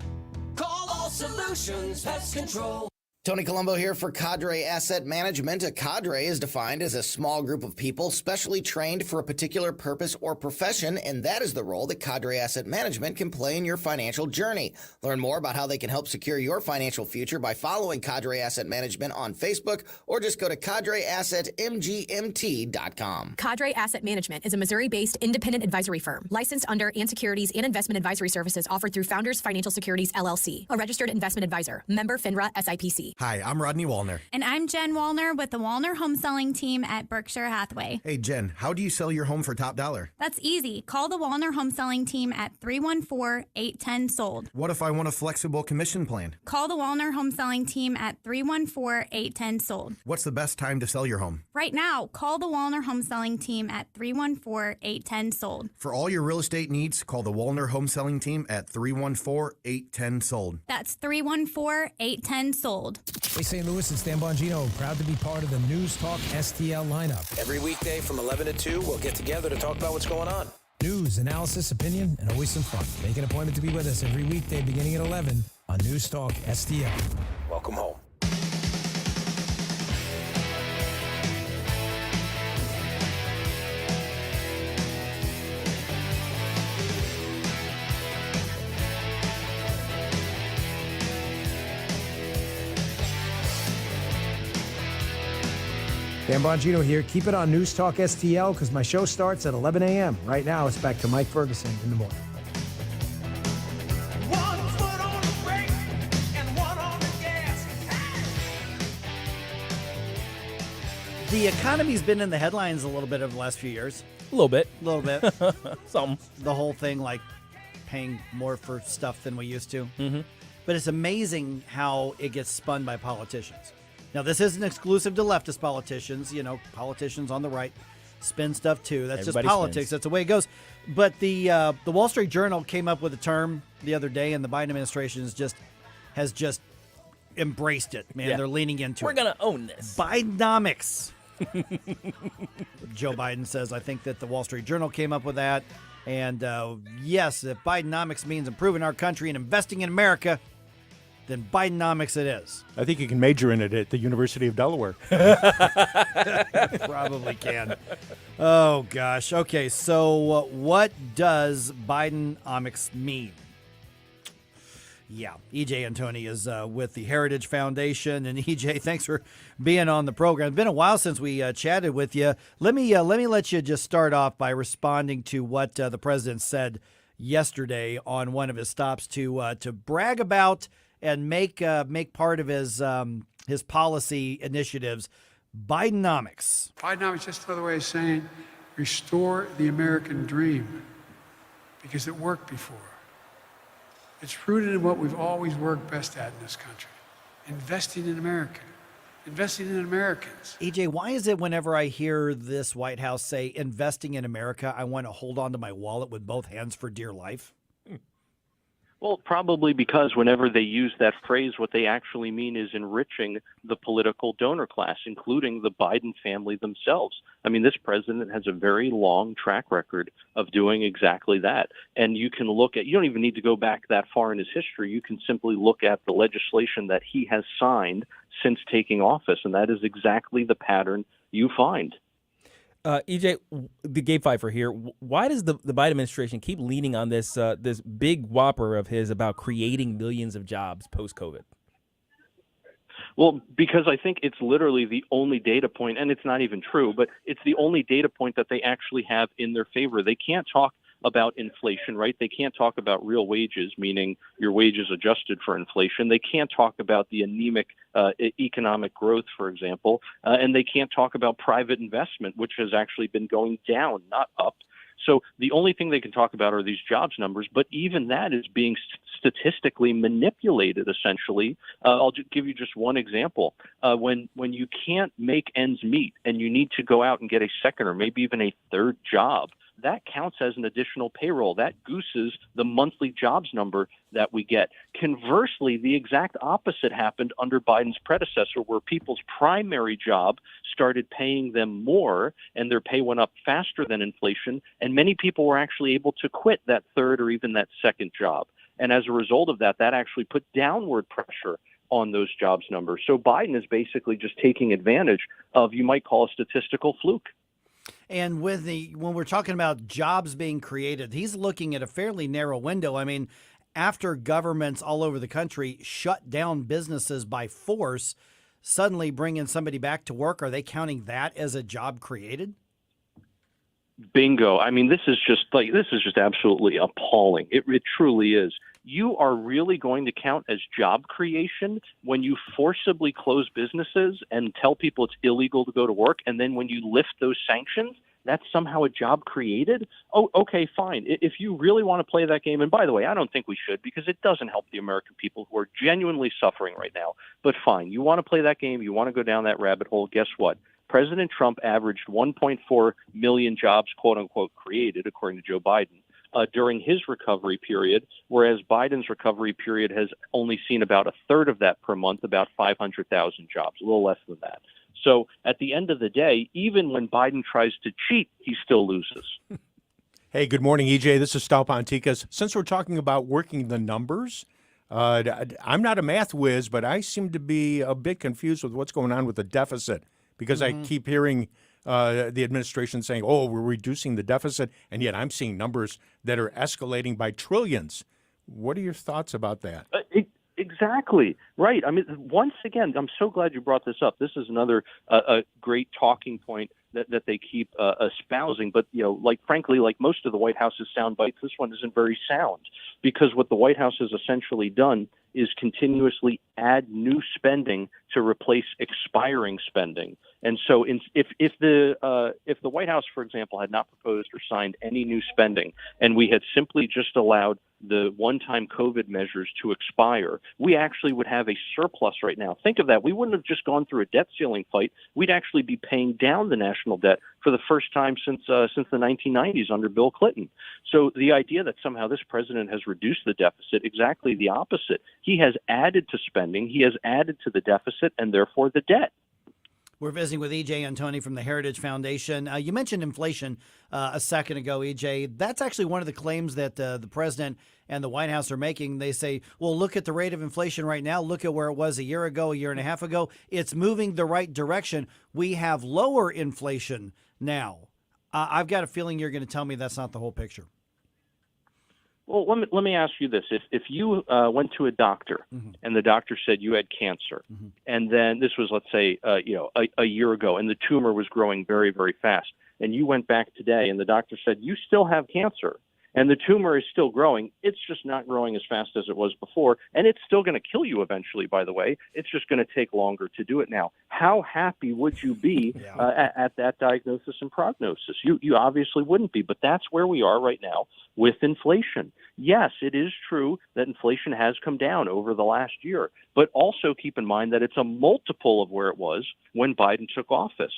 Speaker 23: call All Solutions Pest Control.
Speaker 3: Tony Colombo here for Cadre Asset Management. A cadre is defined as a small group of people specially trained for a particular purpose or profession, and that is the role that Cadre Asset Management can play in your financial journey. Learn more about how they can help secure your financial future by following Cadre Asset Management on Facebook, or just go to cadreassetmgmt.com.
Speaker 17: Cadre Asset Management is a Missouri-based independent advisory firm licensed under and securities and investment advisory services offered through Founders Financial Securities, LLC, a registered investment advisor, member FINRA SIPC.
Speaker 13: Hi, I'm Rodney Wallner.
Speaker 15: And I'm Jen Wallner with the Wallner Home Selling Team at Berkshire Hathaway.
Speaker 13: Hey, Jen, how do you sell your home for top dollar?
Speaker 15: That's easy. Call the Wallner Home Selling Team at 314-810-SOLD.
Speaker 13: What if I want a flexible commission plan?
Speaker 15: Call the Wallner Home Selling Team at 314-810-SOLD.
Speaker 13: What's the best time to sell your home?
Speaker 15: Right now, call the Wallner Home Selling Team at 314-810-SOLD.
Speaker 13: For all your real estate needs, call the Wallner Home Selling Team at 314-810-SOLD.
Speaker 15: That's 314-810-SOLD.
Speaker 18: Hey, St. Louis, it's Dan Bongino. Proud to be part of the News Talk STL lineup.
Speaker 19: Every weekday from 11 to 2, we'll get together to talk about what's going on.
Speaker 18: News, analysis, opinion, and always some fun. Make an appointment to be with us every weekday beginning at 11 on News Talk STL.
Speaker 19: Welcome home.
Speaker 18: Dan Bongino here. Keep it on News Talk STL because my show starts at 11 a.m. Right now, it's back to Mike Ferguson in the morning.
Speaker 23: One foot on the brake and one on the gas.
Speaker 5: The economy's been in the headlines a little bit over the last few years.
Speaker 8: A little bit.
Speaker 5: A little bit.
Speaker 8: Something.
Speaker 5: The whole thing, like paying more for stuff than we used to.
Speaker 8: Mm-hmm.
Speaker 5: But it's amazing how it gets spun by politicians. Now, this isn't exclusive to leftist politicians. You know, politicians on the right spin stuff too. That's
Speaker 8: Everybody
Speaker 5: just politics.
Speaker 8: spins.
Speaker 5: That's the way it goes. But the Wall Street Journal came up with a term the other day, and the Biden administration has just embraced it. Man,
Speaker 8: Yeah.
Speaker 5: they're leaning into
Speaker 8: We're
Speaker 5: it.
Speaker 8: going to own this.
Speaker 5: Bidenomics. Joe Biden says, I think that the Wall Street Journal came up with that. And yes, if Bidenomics means improving our country and investing in America, then Bidenomics it is.
Speaker 9: I think you can major in it at the University of Delaware.
Speaker 5: Probably can. Oh, gosh. Okay, so what does Bidenomics mean? Yeah, EJ Antoni is with the Heritage Foundation. And EJ, thanks for being on the program. It's been a while since we chatted with you. Let me let you just start off by responding to what the president said yesterday on one of his stops to brag about and make part of his policy initiatives, Bidenomics.
Speaker 14: Bidenomics is just another way of saying restore the American dream, because it worked before. It's rooted in what we've always worked best at in this country, investing in America, investing in Americans.
Speaker 5: EJ, why is it whenever I hear this White House say investing in America, I want to hold on to my wallet with both hands for dear life?
Speaker 4: Well, probably because whenever they use that phrase, what they actually mean is enriching the political donor class, including the Biden family themselves. I mean, this president has a very long track record of doing exactly that. And you can look at, you don't even need to go back that far in his history. You can simply look at the legislation that he has signed since taking office. And that is exactly the pattern you find.
Speaker 8: EJ, the Gabe Pfeiffer here. Why does the Biden administration keep leaning on this this big whopper of his about creating millions of jobs post-COVID?
Speaker 4: Well, because I think it's literally the only data point, and it's not even true, but it's the only data point that they actually have in their favor. They can't talk about inflation, right? They can't talk about real wages, meaning your wages adjusted for inflation. They can't talk about the anemic economic growth, for example, and they can't talk about private investment, which has actually been going down, not up. So the only thing they can talk about are these jobs numbers, but even that is being statistically manipulated, essentially. I'll give you just one example. When you can't make ends meet and you need to go out and get a second or maybe even a third job, that counts as an additional payroll. That gooses the monthly jobs number that we get. Conversely, the exact opposite happened under Biden's predecessor, where people's primary job started paying them more and their pay went up faster than inflation. And many people were actually able to quit that third or even that second job. And as a result of that, that actually put downward pressure on those jobs numbers. So Biden is basically just taking advantage of, you might call, a statistical fluke.
Speaker 5: And when we're talking about jobs being created, he's looking at a fairly narrow window. I mean, after governments all over the country shut down businesses by force, suddenly bringing somebody back to work, are they counting that as a job created?
Speaker 4: Bingo. I mean, this is just absolutely appalling. It truly is. You are really going to count as job creation when you forcibly close businesses and tell people it's illegal to go to work, and then when you lift those sanctions, that's somehow a job created? Oh, okay, fine. If you really want to play that game, and by the way, I don't think we should, because it doesn't help the American people who are genuinely suffering right now. But fine, you want to play that game, you want to go down that rabbit hole, guess what? President Trump averaged 1.4 million jobs, quote unquote, created, according to Joe Biden, during his recovery period, whereas Biden's recovery period has only seen about a third of that per month, about 500,000 jobs, a little less than that. So at the end of the day, even when Biden tries to cheat, he still loses.
Speaker 9: Hey, good morning, EJ. This is Stal Ponticus. Since we're talking about working the numbers, I'm not a math whiz, but I seem to be a bit confused with what's going on with the deficit, because I keep hearing the administration saying, oh, we're reducing the deficit, and yet I'm seeing numbers that are escalating by trillions. What are your thoughts about that?
Speaker 4: Exactly. Right. I mean, once again, I'm so glad you brought this up. This is another a great talking point that they keep espousing. But, frankly, like most of the White House's sound bites, this one isn't very sound, because what the White House has essentially done is continuously add new spending to replace expiring spending. And so if the White House, for example, had not proposed or signed any new spending, and we had simply just allowed the one-time COVID measures to expire, we actually would have a surplus right now. Think of that. We wouldn't have just gone through a debt ceiling fight. We'd actually be paying down the national debt for the first time since the 1990s under Bill Clinton. So the idea that somehow this president has reduced the deficit, exactly the opposite. He has added to spending. He has added to the deficit and therefore the debt.
Speaker 5: We're visiting with EJ Antoni from the Heritage Foundation. You mentioned inflation a second ago, EJ. That's actually one of the claims that the president and the White House are making. They say, well, look at the rate of inflation right now. Look at where it was a year ago, a year and a half ago. It's moving the right direction. We have lower inflation now. I've got a feeling you're going to tell me that's not the whole picture.
Speaker 4: Well, let me ask you this: if you went to a doctor and the doctor said you had cancer, and then this was, let's say, a year ago, and the tumor was growing very, very fast, and you went back today and the doctor said you still have cancer, and the tumor is still growing, it's just not growing as fast as it was before, and it's still going to kill you eventually, by the way. It's just going to take longer to do it now. How happy would you be at that diagnosis and prognosis? You obviously wouldn't be, but that's where we are right now with inflation. Yes, it is true that inflation has come down over the last year, but also keep in mind that it's a multiple of where it was when Biden took office.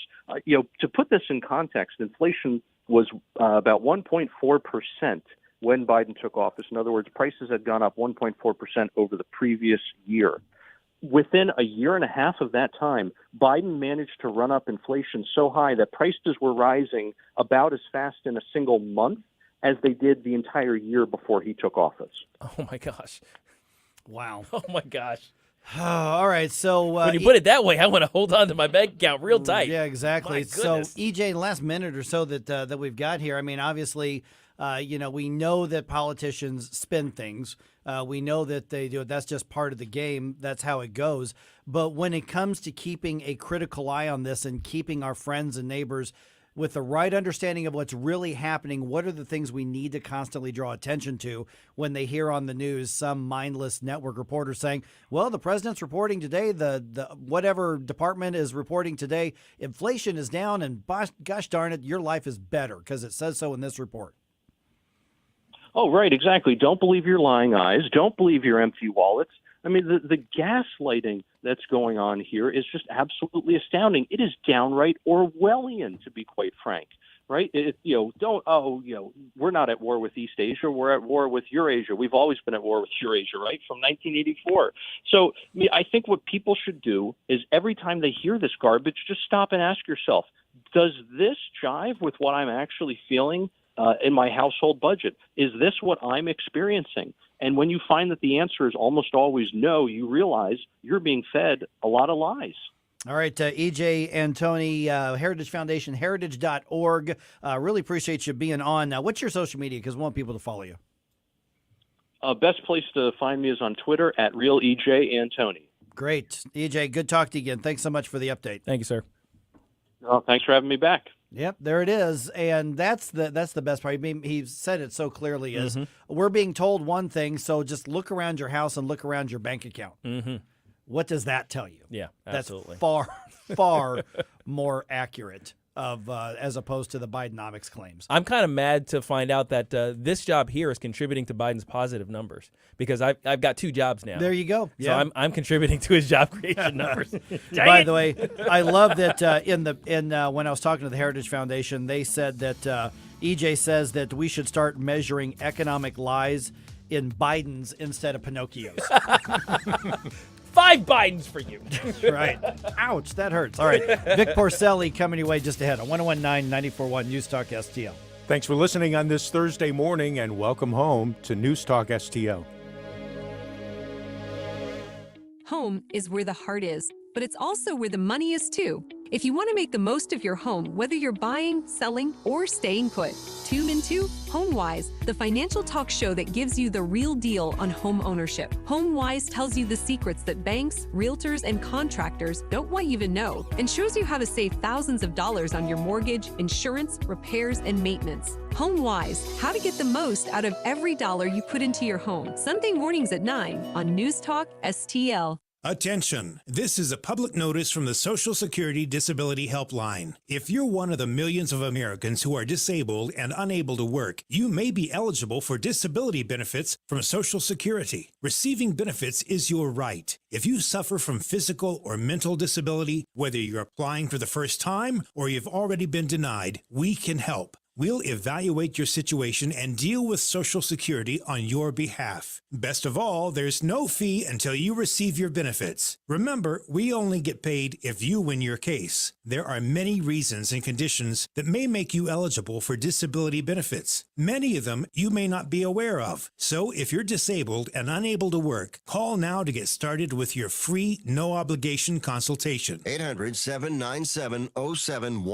Speaker 4: To put this in context, inflation was about 1.4% when Biden took office. In other words, prices had gone up 1.4% over the previous year. Within a year and a half of that time, Biden managed to run up inflation so high that prices were rising about as fast in a single month as they did the entire year before he took office.
Speaker 8: Oh, my gosh.
Speaker 5: Wow.
Speaker 8: Oh, my gosh.
Speaker 5: All right, so
Speaker 8: when you put it that way, I want to hold on to my bank account real tight.
Speaker 5: Yeah, exactly.
Speaker 8: My
Speaker 5: So,
Speaker 8: goodness.
Speaker 5: EJ, the last minute or so that we've got here, I mean, obviously, we know that politicians spin things. We know that they do it. That's just part of the game. That's how it goes. But when it comes to keeping a critical eye on this and keeping our friends and neighbors with the right understanding of what's really happening, what are the things we need to constantly draw attention to when they hear on the news some mindless network reporter saying, well, the president's reporting today, the whatever department is reporting today, inflation is down, and gosh darn it, your life is better because it says so in this report.
Speaker 4: Oh, right, exactly. Don't believe your lying eyes. Don't believe your empty wallets. I mean, the gaslighting that's going on here is just absolutely astounding. It is downright Orwellian, to be quite frank. Right? We're not at war with East Asia. We're at war with Eurasia. We've always been at war with Eurasia, right? From 1984. So I think what people should do is every time they hear this garbage, just stop and ask yourself, does this jive with what I'm actually feeling in my household budget? Is this what I'm experiencing? And when you find that the answer is almost always no, you realize you're being fed a lot of lies.
Speaker 5: All right, EJ Antoni, Heritage Foundation, heritage.org. Really appreciate you being on. Now, what's your social media? Because we want people to follow you.
Speaker 4: Best place to find me is on Twitter at RealEJAntoni.
Speaker 5: Great. EJ, good talk to you again. Thanks so much for the update.
Speaker 8: Thank you, sir.
Speaker 4: Oh, thanks for having me back.
Speaker 5: Yep, there it is, and that's the best part. I mean, he said it so clearly. Is we're being told one thing, so just look around your house and look around your bank account. What does that tell you?
Speaker 8: Yeah, absolutely.
Speaker 5: That's far more accurate of as opposed to the Bidenomics claims.
Speaker 8: I'm kind of mad to find out that this job here is contributing to Biden's positive numbers because I've got 2 jobs now.
Speaker 5: There you go.
Speaker 8: Yeah. So I'm contributing to his job creation numbers.
Speaker 5: By the way, I love that when I was talking to the Heritage Foundation, they said that EJ says that we should start measuring economic lies in Bidens instead of Pinocchios.
Speaker 8: 5 Bidens for you.
Speaker 5: Right. Ouch, that hurts. All right. Vic Porcelli coming your way just ahead on 101.9 94.1 News Talk STL.
Speaker 9: Thanks for listening on this Thursday morning, and welcome home to News Talk STL.
Speaker 6: Home is where the heart is, but it's also where the money is too. If you want to make the most of your home, whether you're buying, selling, or staying put, tune into HomeWise, the financial talk show that gives you the real deal on home ownership. HomeWise tells you the secrets that banks, realtors, and contractors don't want you to know, and shows you how to save thousands of dollars on your mortgage, insurance, repairs, and maintenance. HomeWise, how to get the most out of every dollar you put into your home. Sunday mornings at 9 on News Talk STL.
Speaker 10: Attention! This is a public notice from the Social Security Disability Helpline. If you're one of the millions of Americans who are disabled and unable to work, you may be eligible for disability benefits from Social Security. Receiving benefits is your right. If you suffer from physical or mental disability, whether you're applying for the first time or you've already been denied, we can help. We'll evaluate your situation and deal with Social Security on your behalf. Best of all, there's no fee until you receive your benefits. Remember, we only get paid if you win your case. There are many reasons and conditions that may make you eligible for disability benefits. Many of them you may not be aware of. So if you're disabled and unable to work, call now to get started with your free, no obligation consultation.
Speaker 12: 800-797-0710.